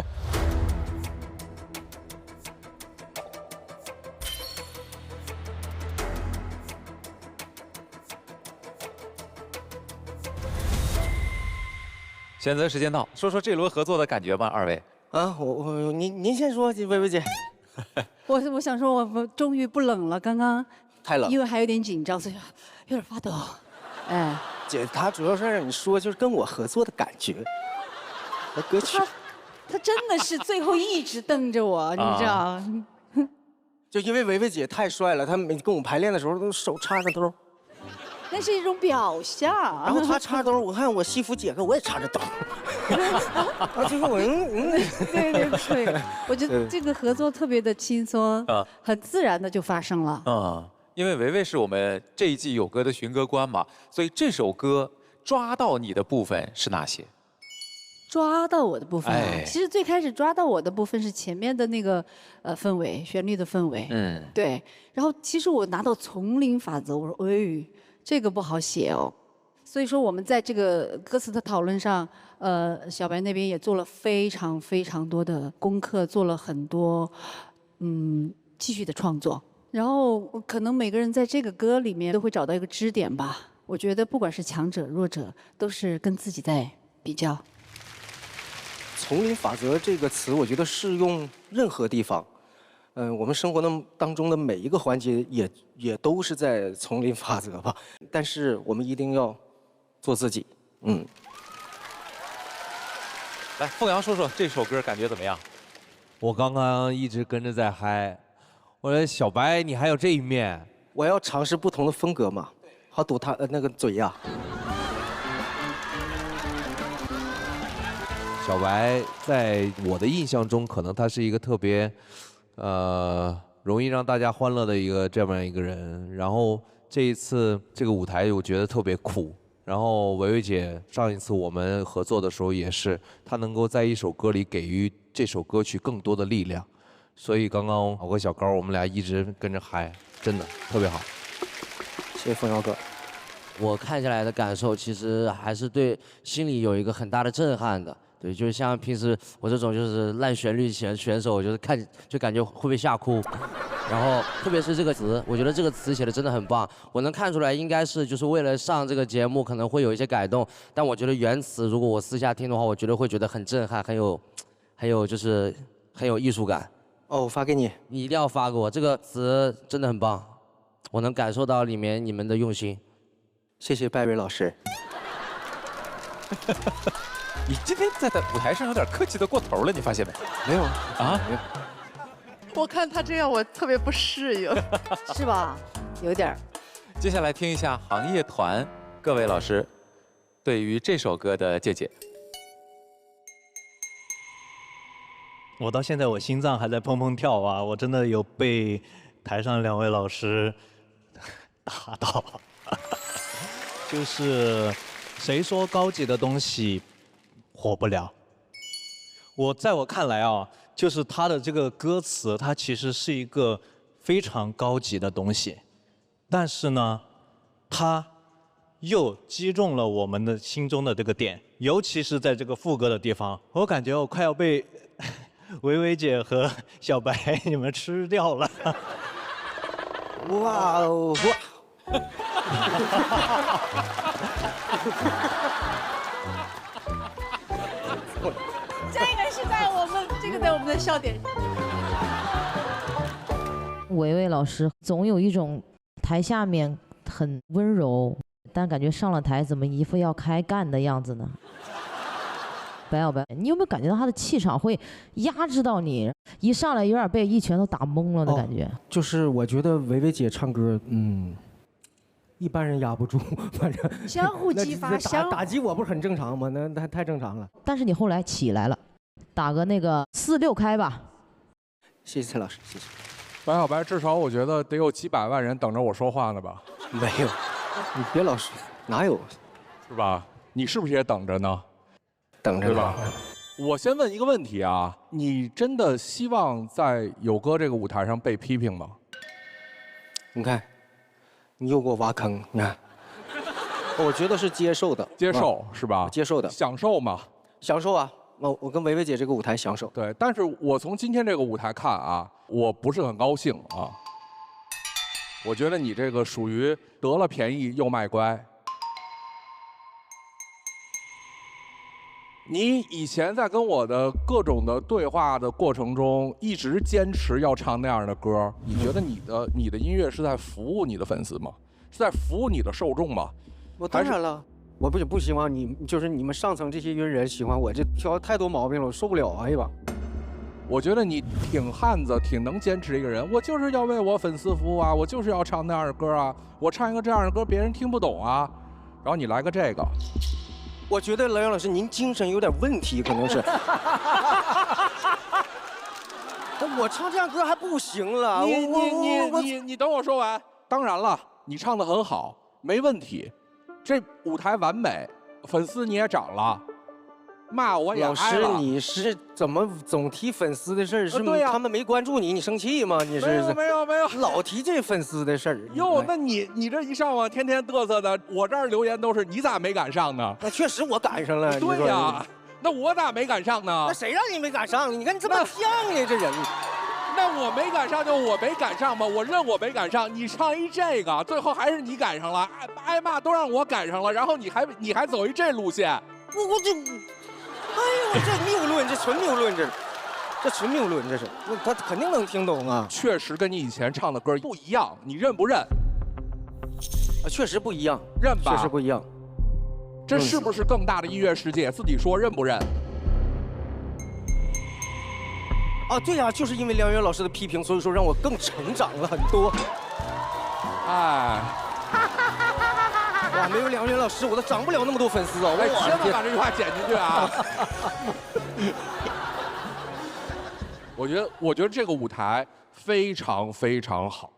选择时间到，说说这轮合作的感觉吧，二位。啊，您先说，薇薇姐。我想说，我终于不冷了，刚刚太冷，因为还有点紧张，所以有点发抖。哎，姐，他主要是让你说，就是跟我合作的感觉。歌曲，他真的是最后一直瞪着我，你知道？就因为薇薇姐太帅了，她每跟我排练的时候都手插着兜。那是一种表象。然后她插兜，我看我西服姐哥我也插着兜。啊，最后我对，我觉得这个合作特别的轻松，很自然的就发生了。因为维维是我们这一季有歌的寻歌官嘛，所以这首歌抓到你的部分是哪些？抓到我的部分，哎其实最开始抓到我的部分是前面的那个氛围，旋律的氛围。对。然后其实我拿到丛林法则，我说，哎，这个不好写哦。所以说我们在这个歌词的讨论上，小白那边也做了非常非常多的功课，做了很多继续的创作。然后可能每个人在这个歌里面都会找到一个支点吧。我觉得不管是强者弱者，都是跟自己在比较。丛林法则这个词，我觉得适用任何地方。我们生活当中的每一个环节也都是在丛林法则吧。但是我们一定要做自己。来，凤阳说说这首歌感觉怎么样？我刚刚一直跟着在嗨，我说小白你还有这一面，我要尝试不同的风格嘛，好堵他那个嘴呀。小白在我的印象中，可能他是一个特别，容易让大家欢乐的这么一个人。然后这一次这个舞台，我觉得特别酷。然后维维姐上一次我们合作的时候也是，她能够在一首歌里给予这首歌曲更多的力量。所以刚刚我和小高我们俩一直跟着嗨，真的特别好。谢谢凤瑶哥。我看下来的感受，其实还是对心里有一个很大的震撼的。对，就是像平时我这种就是烂旋律选手，就是就感觉会被吓哭。然后特别是这个词，我觉得这个词写的真的很棒。我能看出来，应该是就是为了上这个节目可能会有一些改动，但我觉得原词如果我私下听的话，我觉得会觉得很震撼，很有就是很有艺术感。哦，我发给你，你一定要发给我。这个词真的很棒，我能感受到里面你们的用心。谢谢拜瑞老师。你今天在舞台上有点客气的过头了，你发现没？没有啊？没有。我看他这样，我特别不适应，是吧？有点儿。接下来听一下行业团各位老师对于这首歌的见解。我到现在我心脏还在砰砰跳啊！我真的有被台上2位老师打到，就是谁说高级的东西火不了？在我看来啊，就是他的这个歌词，它其实是一个非常高级的东西，但是呢，它又击中了我们的心中的这个点，尤其是在这个副歌的地方，我感觉我快要被维维姐和小白你们吃掉了。哇哦哇！这个在我们的笑点。维维老师总有一种台下面很温柔，但感觉上了台怎么一副要开干的样子呢？白小白，你有没有感觉到他的气场会压制到你？一上来有点被一拳头打懵了的感觉。就是我觉得维维姐唱歌，一般人压不住，反正相互激发，打击我不是很正常吗？那太正常了。但是你后来起来了，打个那个4、6开吧。谢谢蔡老师，谢谢。白小白至少我觉得得有几百万人等着我说话呢吧？没有，你别老说，哪有？是吧？你是不是也等着呢？等着对吧？我先问一个问题啊，你真的希望在有歌这个舞台上被批评吗？你看，你又给我挖坑，你看。我觉得是接受的，接受是吧？接受的，享受嘛，享受啊！我跟维维姐这个舞台享受。对，但是我从今天这个舞台看啊，我不是很高兴啊。我觉得你这个属于得了便宜又卖乖。你以前在跟我的各种的对话的过程中，一直坚持要唱那样的歌，你觉得你的音乐是在服务你的粉丝吗？是在服务你的受众吗？我当然了，我不希望你们上层这些音乐人喜欢我，这挑太多毛病了，我受不了啊！哎吧，我觉得你挺汉子，挺能坚持一个人。我就是要为我粉丝服务啊，我就是要唱那样的歌啊，我唱一个这样的歌别人听不懂啊，然后你来个这个。我觉得蓝洋老师您精神有点问题，可能是。我唱这样歌还不行了，你等我说完。当然了，你唱得很好，没问题。这舞台完美，粉丝你也涨了，骂我也挨了。老师，你是怎么总提粉丝的事儿？是对呀，他们没关注你，你生气吗？你是没有，老提这粉丝的事儿。哟，那你这一上网天天嘚瑟的，我这儿留言都是你咋没赶上呢？那确实我赶上了。对呀，那我咋没赶上呢？那谁让你没赶上？你看你这么犟呢，这人。那我没赶上就我没赶上嘛，我认我没赶上。你唱一这个，最后还是你赶上了，挨骂都让我赶上了，然后你还走一这路线，我这，哎呦，这谬论，这纯谬论，这纯谬论，这是，他肯定能听懂啊。确实跟你以前唱的歌不一样，你认不认？啊，确实不一样，认吧？确实不一样。这是不是更大的音乐世界？自己说认不认？啊，对呀，就是因为梁元老师的批评，所以说让我更成长了很多。哎，哇，没有梁元老师，我都涨不了那么多粉丝啊！哎，千万把这句话剪进去啊！我觉得这个舞台非常非常好，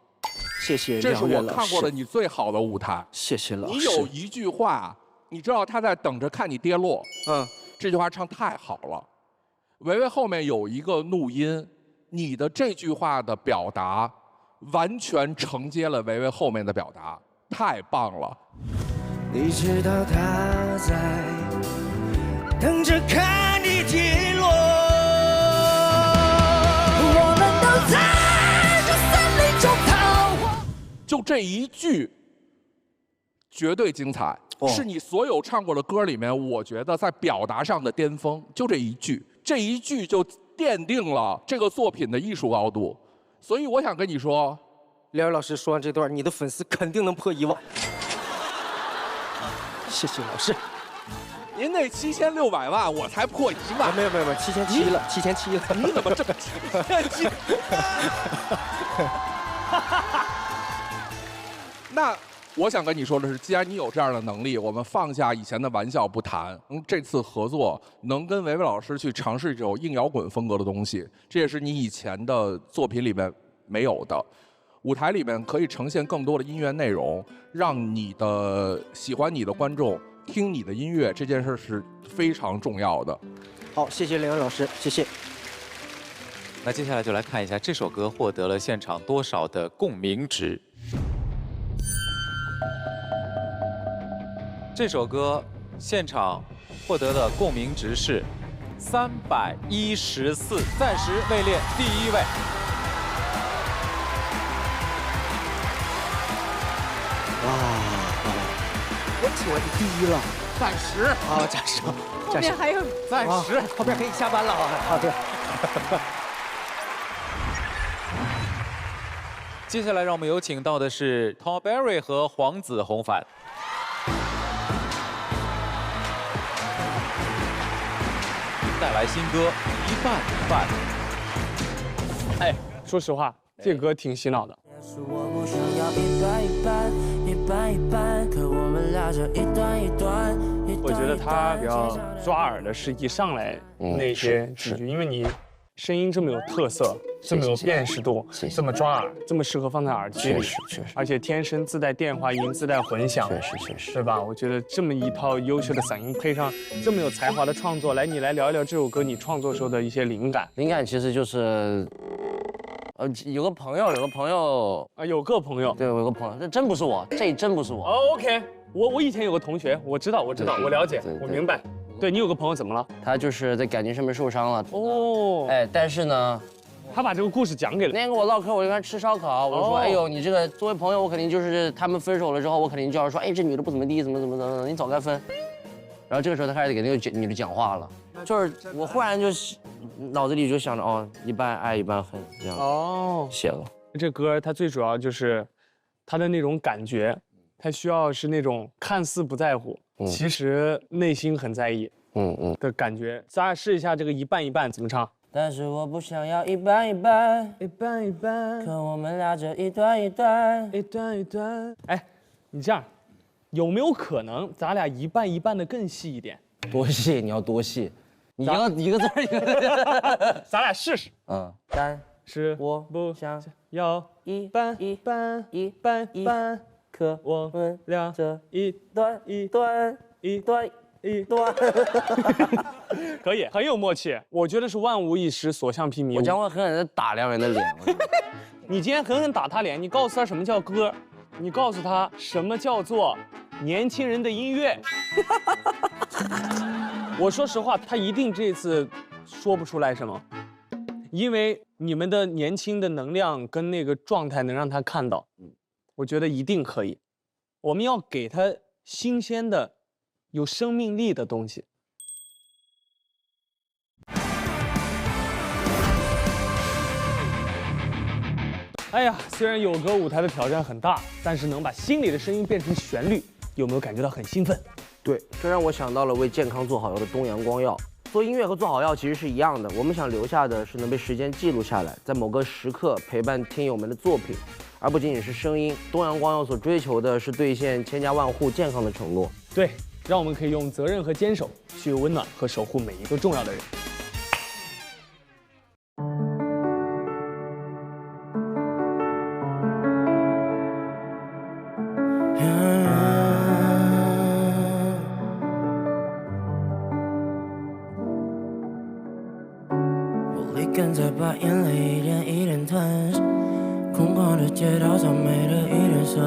谢谢这是梁元老师。我看过的你最好的舞台。谢谢老师。你有一句话，你知道他在等着看你跌落。这句话唱太好了。维维后面有一个怒音，你的这句话的表达完全承接了维维后面的表达，太棒了。你知道他在等着看你跌落，我们都在这森林中逃亡。就这一句，绝对精彩，是你所有唱过的歌里面，我觉得在表达上的巅峰。就这一句。这一句就奠定了这个作品的艺术高度，所以我想跟你说，梁元老师说完这段，你的粉丝肯定能破1万。谢谢老师。您那7600万，我才破1万。没有，7700了，7700了。你怎么这么7？那我想跟你说的是，既然你有这样的能力，我们放下以前的玩笑不谈。这次合作能跟维维老师去尝试这种硬摇滚风格的东西，这也是你以前的作品里面没有的。舞台里面可以呈现更多的音乐内容，让你的喜欢你的观众听你的音乐，这件事是非常重要的。好，谢谢梁老师，谢谢。那接下来就来看一下这首歌获得了现场多少的共鸣值。这首歌现场获得的共鸣值是314，暂时位列第1位。哇，我第1了，暂时啊，暂时，后面还有暂时，后面可以下班了啊，好的。接下来让我们有请到的是 Tom Berry 和黄子弘凡。带来新歌一半一半。哎，说实话，这歌挺洗脑的。我不想要一半一半，一半一半，可我们俩就一段一段。我觉得他比较抓耳的是一上来那些几句，因为你声音这么有特色，这么有辨识度，这么抓耳，这么适合放在耳机里，确实，而且天生自带电话音，自带混响，确实，对吧？我觉得这么一套优秀的嗓音，配上这么有才华的创作，你来聊一聊这首歌你创作时候的一些灵感。灵感其实就是，有个朋友，啊，有个朋友，对，有个朋友，这真不是我，这真不是我。OK， 我以前有个同学，我知道，我了解，我明白。对你有个朋友怎么了？他就是在感情上面受伤了。哦，哎，但是呢，他把这个故事讲给了。那天跟我唠嗑，我就跟他吃烧烤，我就说，哎呦，你这个作为朋友，我肯定就是他们分手了之后，我肯定就要说，哎，这女的不怎么地，怎么，你早该分。然后这个时候他开始给那个女的讲话了，就是我忽然就是脑子里就想着，哦，一半爱一半恨这样。哦，写了这歌，它最主要就是他的那种感觉，他需要是那种看似不在乎，其实内心很在意，的感觉。咱俩试一下这个一半一半怎么唱？但是我不想要一半一半，一半一半，可我们俩这一段一段，一段一段。哎，你这样，有没有可能咱俩一半一半的更细一点？多细？你要多细？你要一个字一个字。咱俩试试。但是我不想要一半一半，一半一半，可我们俩这一段一段，一段一段。可以，很有默契。我觉得是万无一失，所向披靡。我将会狠狠地打2人的脸。你今天狠狠打他脸，你告诉他什么叫歌，你告诉他什么叫做年轻人的音乐。我说实话，他一定这次说不出来什么，因为你们的年轻的能量跟那个状态能让他看到。我觉得一定可以。我们要给他新鲜的、有生命力的东西。哎呀，虽然有歌舞台的挑战很大，但是能把心里的声音变成旋律，有没有感觉到很兴奋？对，这让我想到了为健康做好药的东阳光药。做音乐和做好药其实是一样的，我们想留下的是能被时间记录下来，在某个时刻陪伴听友们的作品，而不仅仅是声音。东阳光药所追求的是兑现千家万户健康的承诺。对，让我们可以用责任和坚守去温暖和守护每一个重要的人。跟着把眼泪一点一点吞，空旷的街道上没了一点声。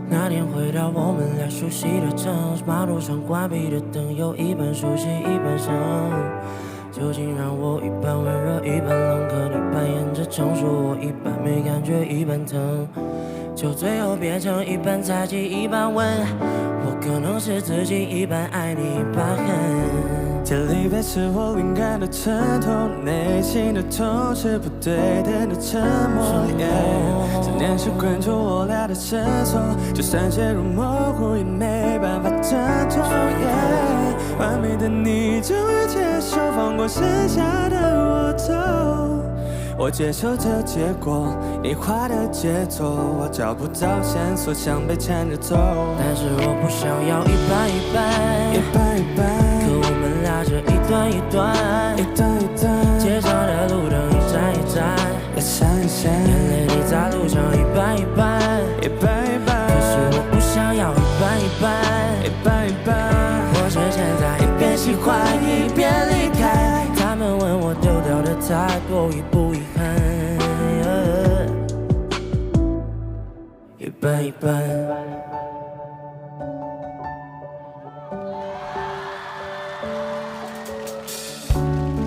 那天回到我们俩熟悉的城，马路上关闭的灯，有一半熟悉一半生。究竟让我一半温热一半冷，可你扮演着成熟，我一半没感觉一半疼，就最后变成一半猜忌一半问。我可能是自己一半爱你一半恨。这离别是我灵感的衬托，内心的痛是不对等的沉默。思念是困住我俩的绳索，就算陷入模糊也没办法挣脱。完美的你终于接受，放过剩下的我走。我接受这结果，你画的节奏，我找不到线索，像被牵着走。但是我不想要一半一半，一半一半。可我们俩这一段一段，一段一段。街上的路灯一盏一盏，一闪一闪。眼泪滴在路上一半一半，一半一半。可是我不想要一半一半，一半一半。我是现在一边喜欢一边离开，他们问我丢掉的太多，遗不遗憾？一半一半。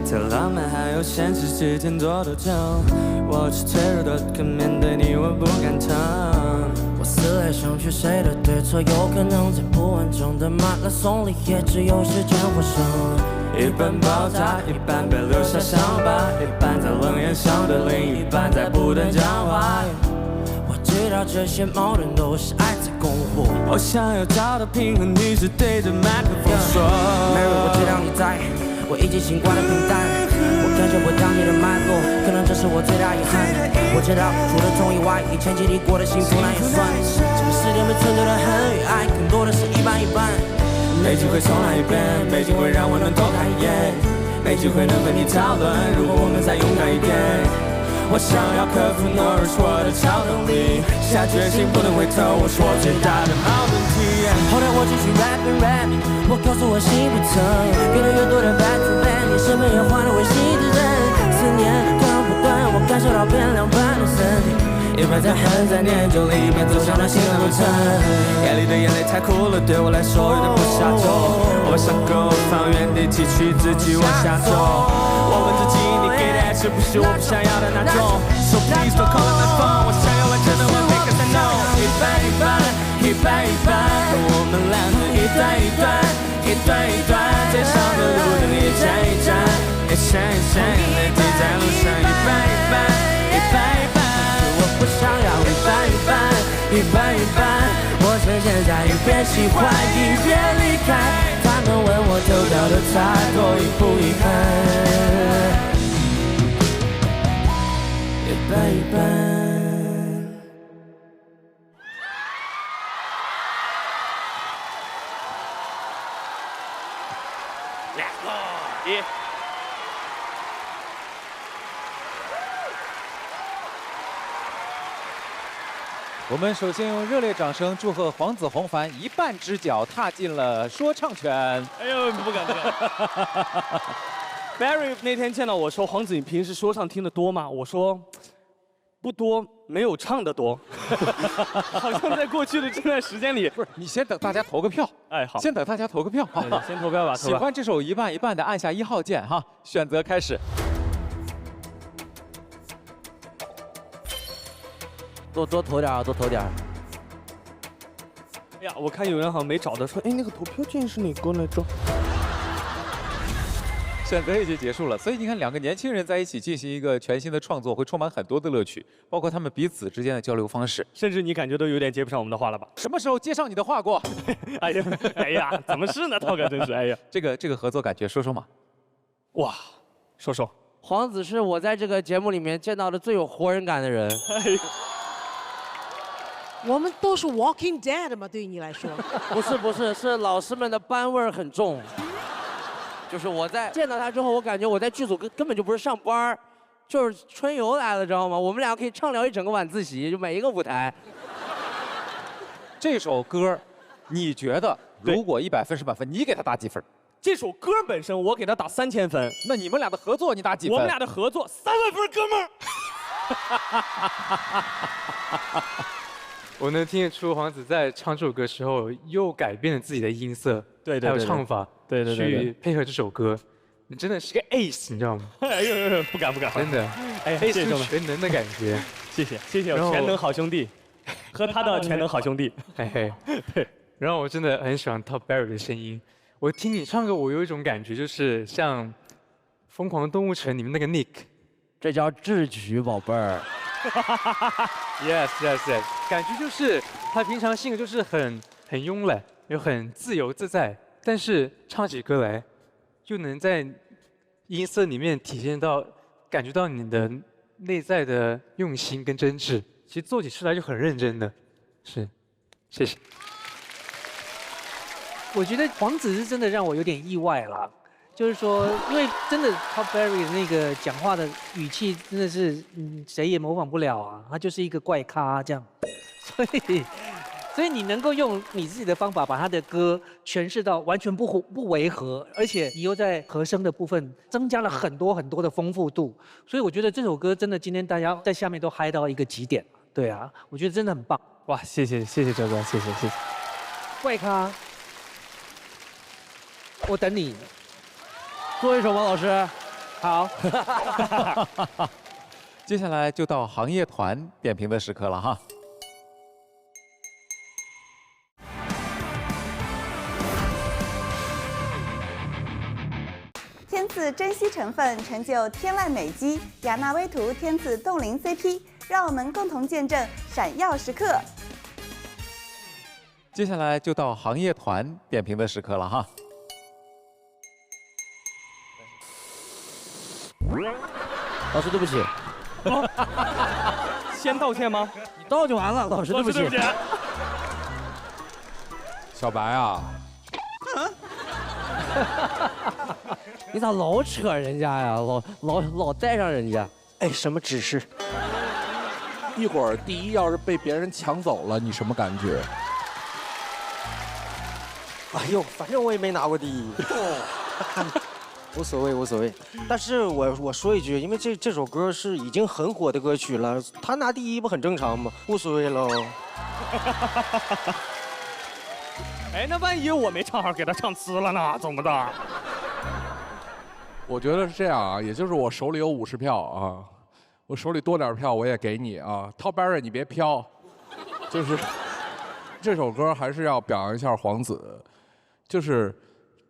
在浪漫还有现实之间做斗争，我是脆弱的，可面对你我不敢疼。我思来想去，谁的对错有可能在不完整的马拉松里，也只有时间获胜。一半爆炸，一半被留下伤疤，一半在冷眼相对，另一半在不断讲话。我知道这些矛盾都是爱在攻火，我想要找到平衡，你是对着麦克风说。Mary， 我知道你在，我已经习惯了平淡，我感觉不到你的脉络，可能这是我最大遗憾。我知道除了痛以外，以前经历过的幸福那也算。这个世界没存在的恨与爱，更多的是一半一半。没机会重来一遍，没机会让我能多看一眼，没机会能和你讨论，如果我们再勇敢一点。我想要克服 Norris 我的超能力，下决心不能回头，我说最大的矛盾体。后来我继续 rap， 我告诉我心不疼，给了越多的 back to back， 你身边也换了违心的人，思念刚不断。我感受到变凉般的身体，一半在恨在念旧里，一半走向了新的路程。眼里的眼泪太苦了，对我来说有点不下头。我想够放原地提取自己往下走。我问自己，你给的爱是不是我不想要的那种 ？So please don't call my phone， 我想要完整的完美 ，cause I know 一半一半，一半一半，我们俩是一段一段，一段一段，最长的路等你一站一站，一闪一闪，眼泪滴在路上，一半一半，一半一半，我不想要一半一半，一半一半，我趁现在一边喜欢一边离开，他们问我丢掉的太多，遗不遗憾？一半一半。我们首先用热烈掌声祝贺黄子弘凡一半只脚踏进了说唱圈。哎呦，不敢不敢。Barry 那天见到我说：“黄子，你平时说唱听得多吗？”我说：“不多，没有唱的多。”好像在过去的这段时间里，不是你先等大家投个票。哎，好，先等大家投个票。对对先投票吧。喜欢这首一半一半的，按下1号键哈，选择开始。多投点啊，多投点。哎呀，我看有人好像没找到，说，哎，那个投票键是哪个来着？选择已经结束了，所以你看，两个年轻人在一起进行一个全新的创作，会充满很多的乐趣，包括他们彼此之间的交流方式，甚至你感觉都有点接不上我们的话了吧？什么时候接上你的话过？哎呀，哎呀，怎么是呢？涛哥真是，哎呀，这个合作感觉说说嘛？哇，说说。黄子是我在这个节目里面见到的最有活人感的人。哎呦。我们都是 Walking Dead 嘛，对于你来说。不是，是老师们的班味儿很重。就是我在见到他之后，我感觉我在剧组根本就不是上班，就是春游来了，知道吗？我们俩可以畅聊一整个晚自习，就每一个舞台。这首歌，你觉得如果100分是满分，你给他打几分？这首歌本身我给他打3000分。那你们俩的合作你打几分？我们俩的合作3万分，哥们儿。我能听得出黄子在唱这首歌的时候，又改变了自己的音色，对，还有唱法，对，去配合这首歌。你真的是个 ace， 你知道吗？哎呦，不敢，真的，哎，ace 是全能的感觉。谢谢，我全能好兄弟，和他的全能好兄弟。嘿嘿，对。然后我真的很喜欢 Top Barry 的声音，我听你唱歌，我有一种感觉，就是像《疯狂动物城》里面那个 Nick， 这叫智取，宝贝儿。yes， 感觉就是他平常性格就是很慵懒，又很自由自在，但是唱起歌来，就能在音色里面体现到、感觉到你的内在的用心跟真挚。其实做起事来就很认真的，是，谢谢。我觉得黄子是真的让我有点意外啦。就是说，因为真的 Top Barry 那个讲话的语气真的是，谁也模仿不了啊，他就是一个怪咖这样，所以你能够用你自己的方法把他的歌诠释到完全不违和，而且你又在和声的部分增加了很多很多的丰富度，所以我觉得这首歌真的今天大家在下面都嗨到一个极点，对啊，我觉得真的很棒。哇，谢谢哲哥，谢谢。怪咖，我等你。做一首吗，老师？好。接下来就到行业团点评的时刻了哈。天赐珍稀成分，成就天籁美肌，雅纳薇图天赐冻龄 CP， 让我们共同见证闪耀时刻。接下来就到行业团点评的时刻了哈。老师，对不起。先道歉吗？你道就完了，老师，对不起。小白啊，你咋老扯人家呀？老带上人家。哎，什么指示？一会儿第一要是被别人抢走了，你什么感觉？哎呦，反正我也没拿过第一。无所谓无所谓。但是我说一句，因为这首歌是已经很火的歌曲了，他拿第一不很正常吗？无所谓喽。哎，那万一我没唱好给他唱呲了呢？怎么的？我觉得是这样啊，也就是我手里有50票啊，我手里多点票我也给你啊。Top Berry 你别飘，就是这首歌还是要表扬一下黄子，就是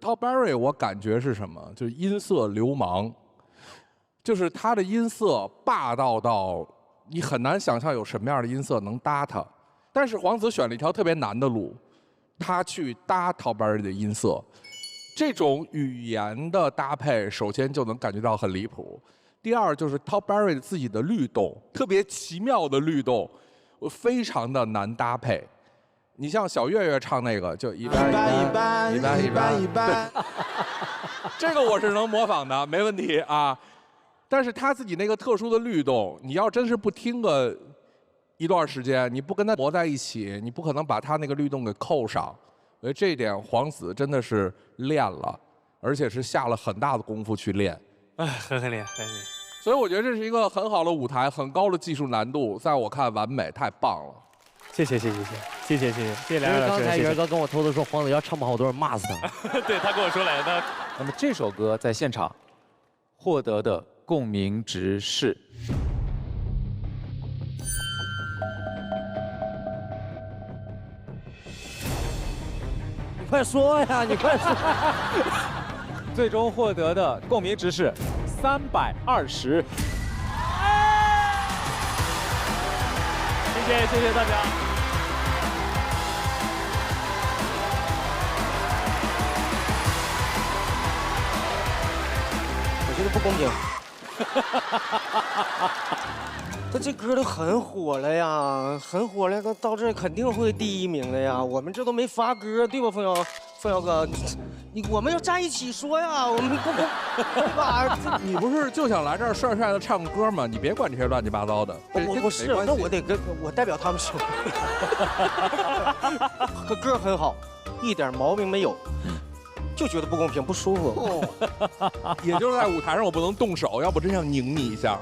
Top Berry 我感觉是什么？就是音色流氓，就是他的音色霸道到你很难想象有什么样的音色能搭它。但是黄子选了一条特别难的路，他去搭 Top Berry 的音色。这种语言的搭配，首先就能感觉到很离谱。第二就是 Top Berry 自己的律动，特别奇妙的律动，非常的难搭配。你像小岳岳唱那个，就一般一般，这个我是能模仿的，没问题啊。但是他自己那个特殊的律动，你要真是不听个一段时间，你不跟他磨在一起，你不可能把他那个律动给扣上。所以这一点黄子真的是练了，而且是下了很大的功夫去练。哎，狠练，狠练。所以我觉得这是一个很好的舞台，很高的技术难度，在我看完美，太棒了。谢谢两位老师。刚才元哥跟我偷偷说黄子要唱不好，我都是骂死他。对他跟我说来的。那么这首歌在现场获得的共鸣值是。你快说呀！你快说。最终获得的共鸣值是320。谢谢大家。我觉得不公平。他这歌都很火了呀，很火了，到这肯定会第1名的呀。我们这都没发歌，对吧，凤瑶哥？我们要站一起说呀，我们不对吧？你不是就想来这儿帅帅的唱个歌吗？你别管这些乱七八糟的。我是，那我得我代表他们说。歌很好，一点毛病没有。就觉得不公平，不舒服。也就是在舞台上我不能动手，要不真想拧你一下。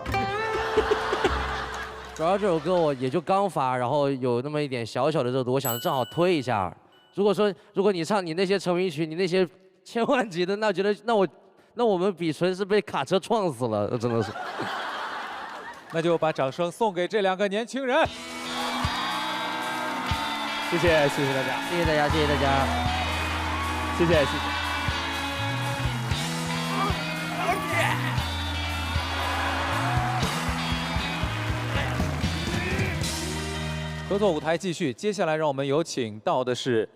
主要这首歌我也就刚发，然后有那么一点小小的热度，我想正好推一下。如果你唱你那些成名曲，你那些千万级的，那觉得那我们比纯是被卡车撞死了，真的是。那就把掌声送给这2个年轻人。谢谢大家，谢谢大家，谢谢。合作舞台继续，接下来让我们有请到的是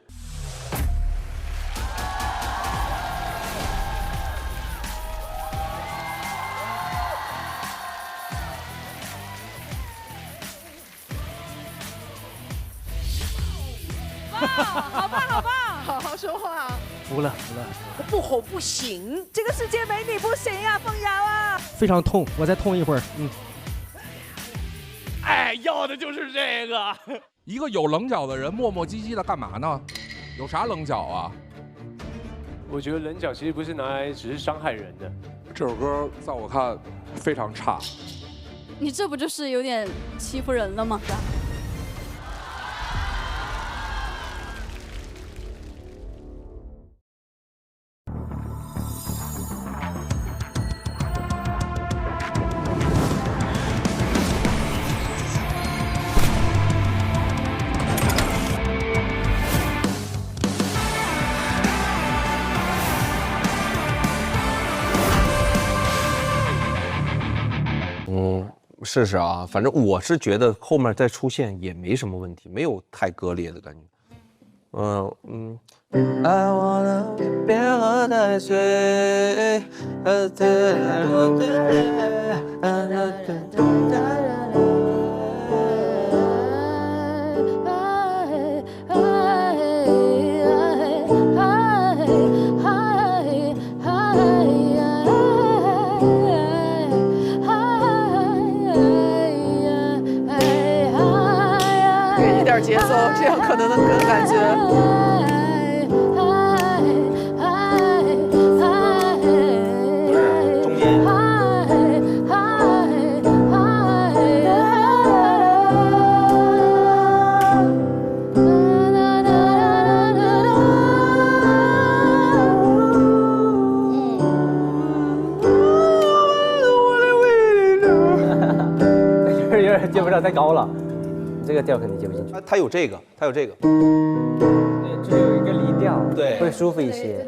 好棒，好好说话。服了。不吼不行，这个世界没你不行啊，凤瑶啊。非常痛，我再痛一会儿。哎，要的就是这个。一个有棱角的人磨磨唧唧的干嘛呢？有啥棱角啊？我觉得棱角其实不是拿来只是伤害人的。这首歌在我看非常差。你这不就是有点欺负人了吗？试试啊，反正我是觉得后面再出现也没什么问题，没有太割裂的感觉。I wanna 别喝太醉，喝太多。节奏，这样可能能更感觉。调太高了，这个调肯定接不进去。它有这个，它有这个。对，就有一个离调，对，会舒服一些。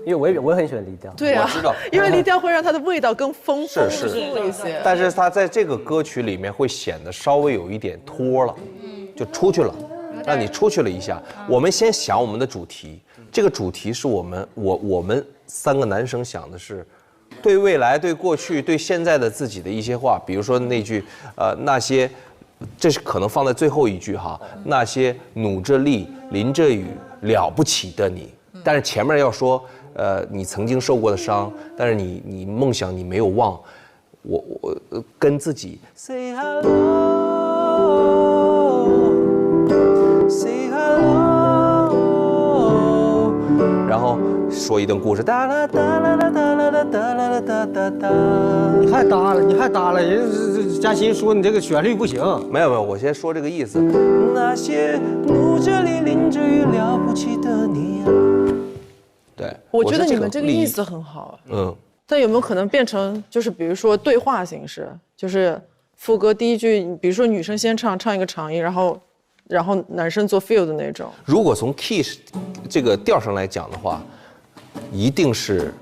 因为我也很喜欢离调。对啊，我知道，因为离调会让它的味道更丰富是一些。但是它在这个歌曲里面会显得稍微有一点脱了，就出去了，让你出去了一下。我们先想我们的主题，这个主题是我们3个男生想的是，对未来、对过去、对现在的自己的一些话，比如说那句那些，这是可能放在最后一句哈，那些努着力、淋着雨了不起的你，但是前面要说你曾经受过的伤，但是你梦想你没有忘，我跟自己 say hello，say hello， 然后说一段故事，哒啦哒啦啦哒啦啦哒啦啦哒哒哒。你还搭了，人嘉欣说你这个旋律不行。没有，我先说这个意思。那些努着力淋着雨了不起的你啊。对，我觉得你们这个意思很好。但有没有可能变成就是比如说对话形式，就是副歌第一句，比如说女生先唱一个长音，然后男生做 feel 的那种。如果从 key 这个调上来讲的话，一定是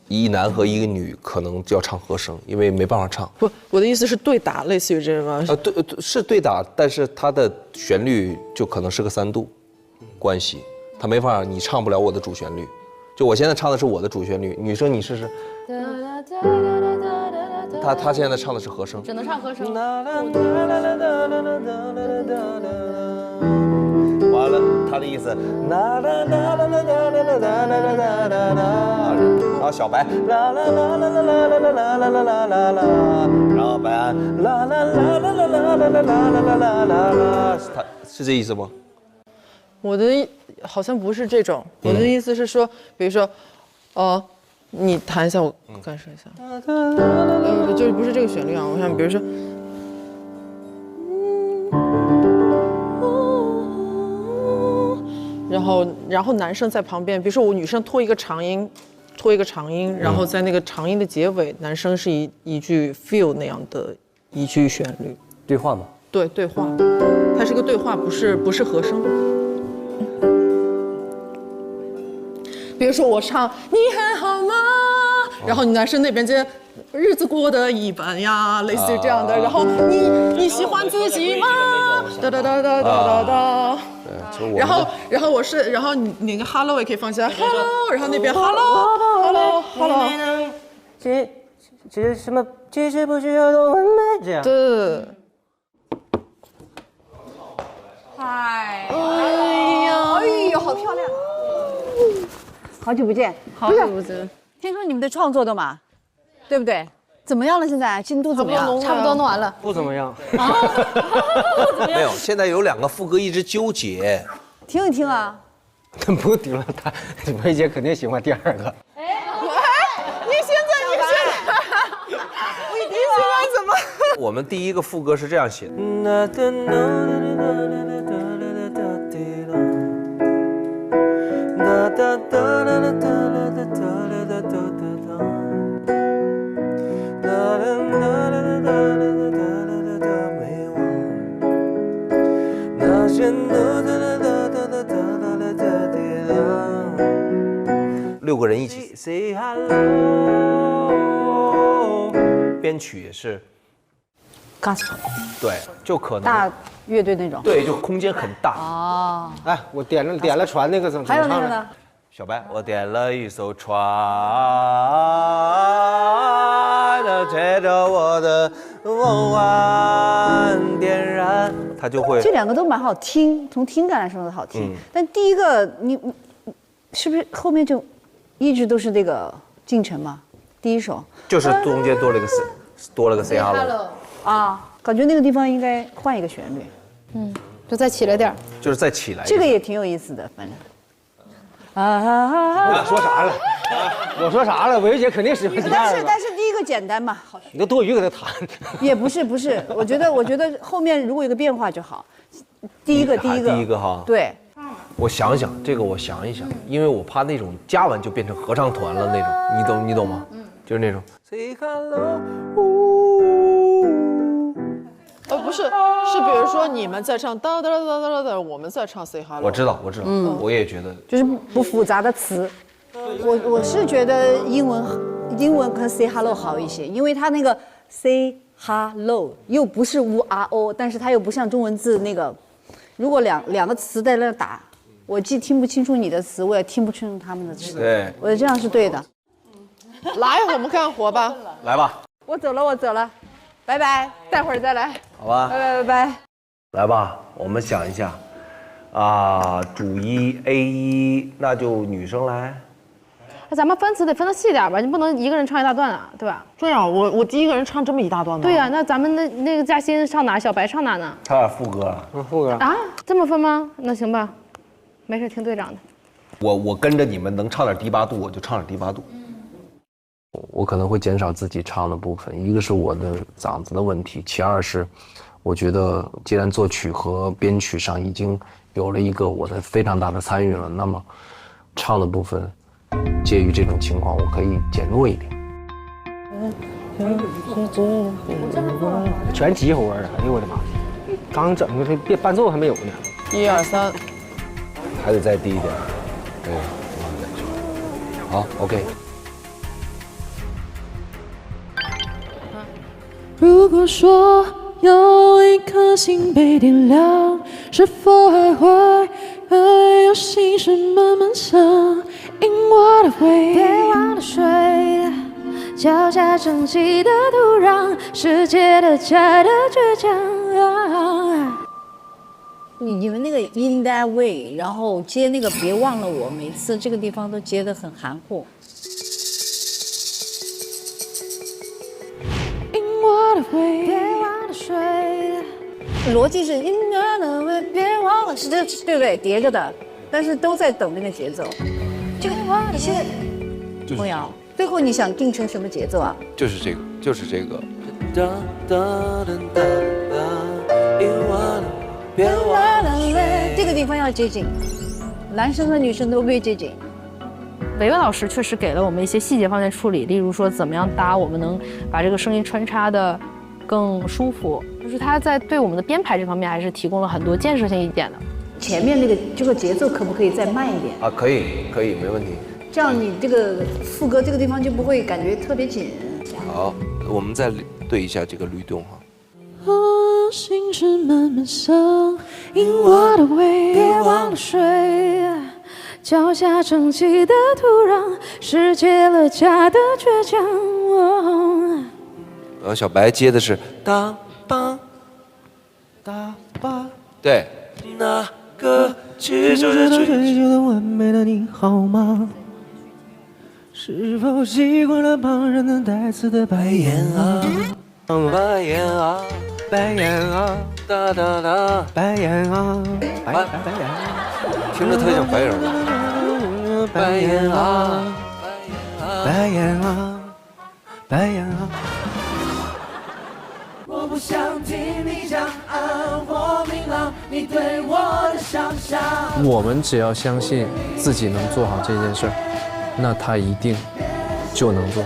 一男和一个女可能就要唱和声，因为没办法唱。不，我的意思是对打，类似于这个吗？对，是对打，但是它的旋律就可能是个3度关系，它没法，你唱不了我的主旋律。就我现在唱的是我的主旋律，女生你试试。他现在唱的是和声，只能唱和声。完了，他的意思，然后小白，然后白安，他是这意思吗？我的好像不是这种，我的意思是说，比如说，你弹一下，我感受一下，就是不是这个旋律啊？我想，比如说。然后男生在旁边，比如说我女生拖一个长音，然后在那个长音的结尾，男生是一句 feel 那样的一句旋律，对话吗？对，对话，它是个对话，不是和声。比如说我唱你还好吗，然后你男生那边接日子过得一般呀，类似于这样的，然后你喜欢自己吗？哒哒哒哒哒哒哒。然后你那个 hello 也可以放下 hello， 然后那边 hello， 其实什么其实不需要多完美这样。对。嗨，哎呦，好漂亮！好久不见，好久不见。听说你们的创作的嘛，对不对？怎么样了？现在进度怎么样？差不多弄完了。不怎么样。没有，现在有2个副歌一直纠结。听一听啊。不用听了，薇姐肯定喜欢第2个。你现在，你喜欢怎么？我们第1个副歌是这样写的。6个人一起 say hello， 编曲也是 gospel， 对，就可能大乐队那种，对，就空间很大。哦，哎，我点了船那个怎么唱？还有那个呢？小白，我点了一艘船，载着我的梦幻点燃，它就会。这2个都蛮好听，从听感来说都好听。但第一个你是不是后面就一直都是这个进程嘛？第一首就是中间多了个 say hello 啊，感觉那个地方应该换一个旋律。就再起来点儿。就是再起来。这个也挺有意思的，反正。我说啥了？我说啥了？薇姐肯定喜欢第2个。但是第一个简单嘛，好。你都多余给他弹。也不是，我觉得后面如果有个变化就好。第一个哈。对。我想想，这个我想一想，因为我怕那种加完就变成合唱团了那种，你懂吗？就是那种。Say hello。不是比如说你们在唱哒哒哒哒哒哒，我们在唱 Say Hello。我知道，我也觉得就是不复杂的词。我是觉得英文跟 Say Hello 好一些，因为它那个 Say Hello 又不是 URO， 但是它又不像中文字那个，如果两个词在那打，我既听不清楚你的词，我也听不清楚他们的词。对，我觉得这样是对的。来，我们干活吧。来吧。我走了，拜拜，待会儿再来。好吧，拜拜。来吧，我们想一下，主一 A1，那就女生来。那咱们分词得分得细点吧，你不能一个人唱一大段啊，对吧？对啊，我第一个人唱这么一大段吗？对呀，那咱们那个嘉欣唱哪，小白唱哪呢？他俩副歌，副歌啊，这么分吗？那行吧，没事，听队长的。我跟着你们能唱点低八度，我就唱点低八度。我可能会减少自己唱的部分，一个是我的嗓子的问题，其二是我觉得既然作曲和编曲上已经有了一个我的非常大的参与了，那么唱的部分介于这种情况，我可以减弱一点。全急活儿，哎呦我的妈！刚整的这伴奏还没有呢。1、2、3，还得再低一点。对，好 ，OK。如果说有一颗心被点亮，是否还会有心事慢慢想？因我的回忆，别忘了睡，脚下整齐的土壤，世界的假的倔强。你们那个 In That Way， 然后接那个别忘了我，每次这个地方都接得很含糊。别忘了睡，逻辑是 In That Way， 别忘了是这对不对？叠着的，但是都在等那个节奏。这个你现在，梦瑶，最后你想定成什么节奏啊？就是这个，就是这个。这个地方要接近，男生和女生都越接近。维维老师确实给了我们一些细节方面处理，例如说怎么样搭，我们能把这个声音穿插的更舒服。就是他在对我们的编排这方面还是提供了很多建设性一点的。前面那个这个节奏可不可以再慢一点？啊，可以，没问题。这样你这个副歌这个地方就不会感觉特别紧。好，我们再对一下这个律动哈。心事慢慢想，因我的胃，别忘了睡。脚下整齐的土壤，世界了假的倔强。然后小白接的是哒吧哒吧，对。那个追求的完美的你好吗？是否习惯了旁人的带刺的白眼啊？白眼啊，白眼啊，哒哒哒，白眼啊，白眼，听着特别像白人。白眼啊，白眼啊，白眼啊。我不想听你讲暗或明朗，你对我的想象。我们只要相信自己能做好这件事儿，那他一定就能做。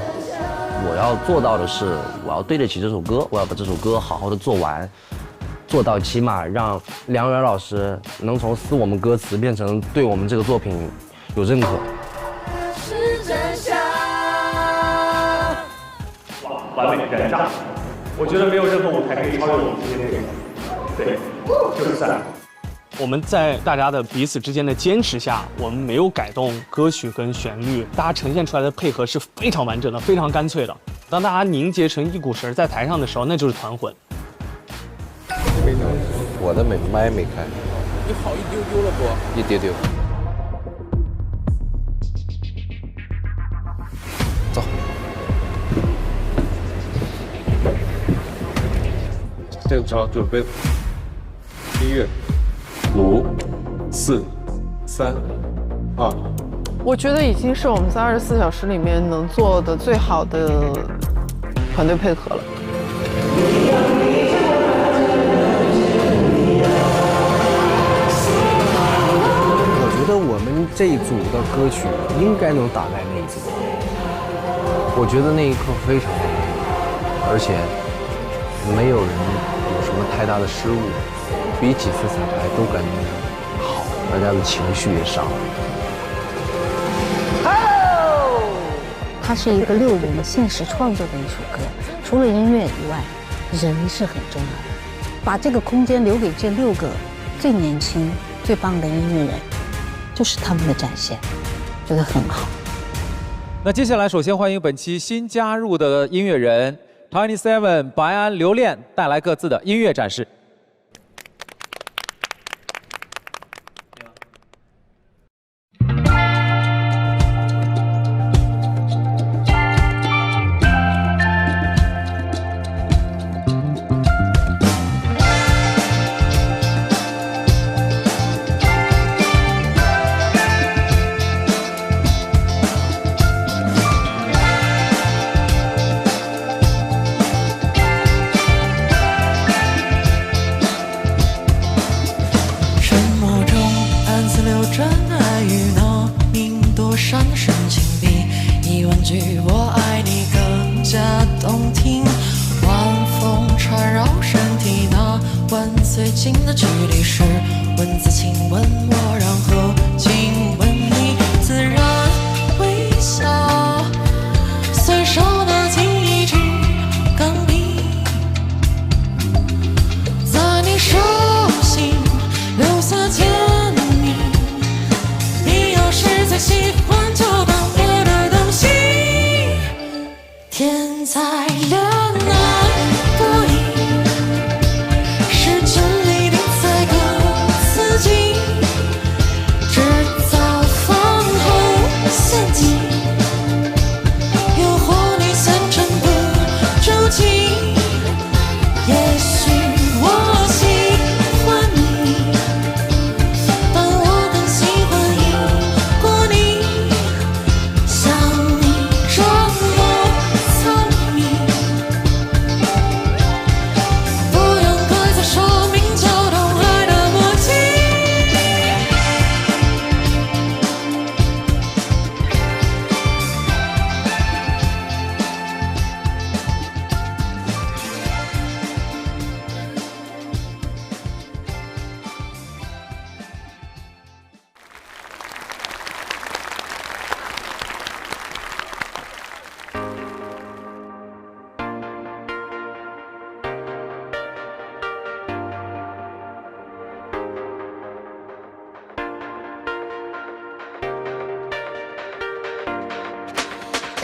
我要做到的是，我要对得起这首歌，我要把这首歌好好的做完，做到起码让梁元老师能从撕我们歌词变成对我们这个作品有认可。是真相。哇，完美燃炸！我觉得没有任何舞台可以超越我们之间这个。对，就是赛。我们在大家的彼此之间的坚持下，我们没有改动歌曲跟旋律，大家呈现出来的配合是非常完整的，非常干脆的。当大家凝结成一股绳在台上的时候，那就是团魂。我的麦没开，你好一丢丢了不？一丢丢。走。这个时候准备音乐，5、4、3、2。我觉得已经是我们在24小时里面能做的最好的团队配合了。我觉得我们这一组的歌曲应该能打败那一组。我觉得那一刻非常，而且没有人有什么太大的失误，比几次彩排都感觉好，大家的情绪也上了。它是一个6人现实创作的一首歌，除了音乐以外，人是很重要的。把这个空间留给这6个最年轻、最棒的音乐人，就是他们的展现，觉得很好。那接下来，首先欢迎本期新加入的音乐人 TWICE、白安、刘恋带来各自的音乐展示。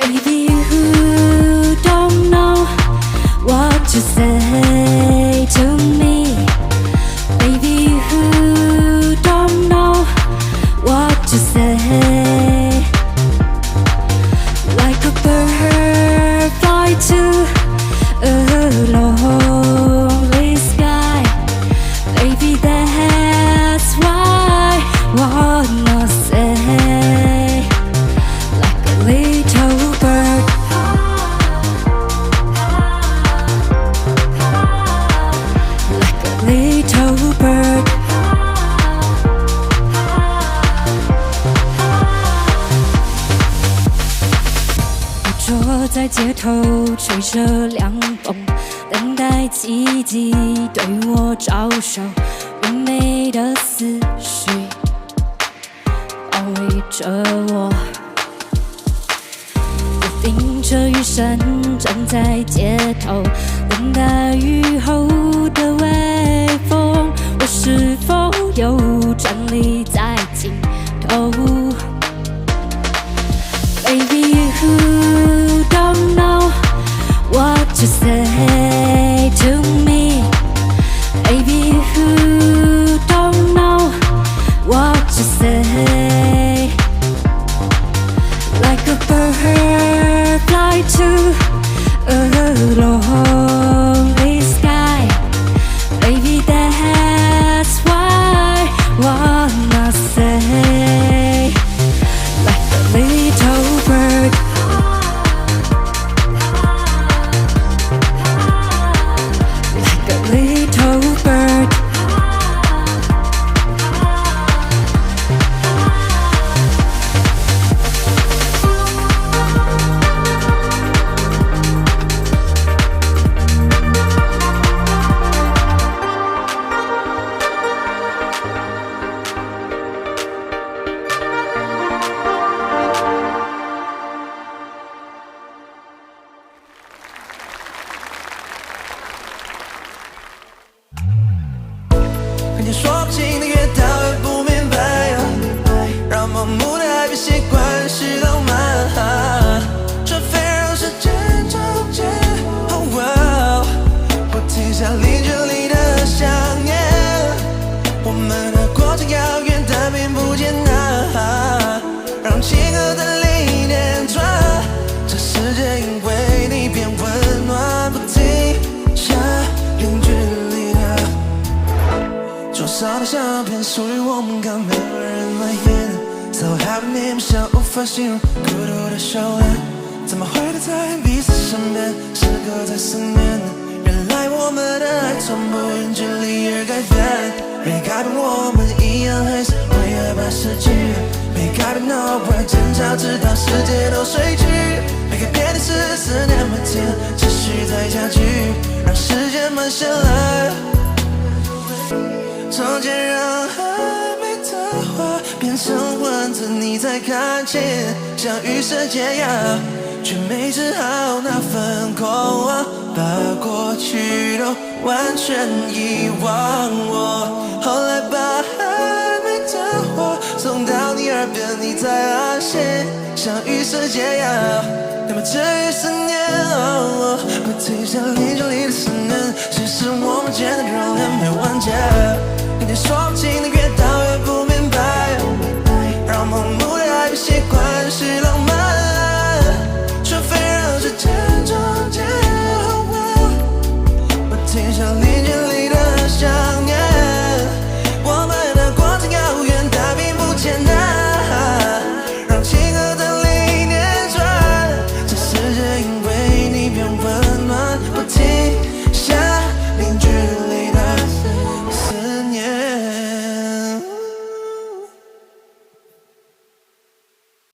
Baby, you don't know what to say to me. Baby, you don't know what to say. Like a bird fly to a lonely sky. Baby, that's why I wanna say. Like a little bird, like a little bird. 我坐在街头，吹着凉风，等待奇迹对我招手。完美的思绪包围着我。淋着雨伞站在街头，等待雨后的微风。我是否又站立在尽头 ？Baby, you don't know what to say to me. Baby, you don't know what to say. Like a bird fly to a lonely sky. Baby, that's why I wanna say. 属于我们刚没有人来演，骚好的面相无法形容孤独的笑脸，怎么会待在彼此身边，时刻在思念。原来我们的爱从不因距离而改变，没改变我们一样还是会害怕失去，没改变偶尔争吵直到世界都睡去，没改变的是思念每天持续在加剧，让时间慢下来。从前让暧昧的话变成文字，你才看见，像雨伞解压，却没治好那份过往，把过去都完全遗忘。我后来把暧昧的话送到你耳边，你才发现，像雨伞解压，那么治愈思念。不停下离这里的思念，其实我们间的热恋没完结。跟你说不清的越到越不明白，让盲目的爱越习惯是浪漫。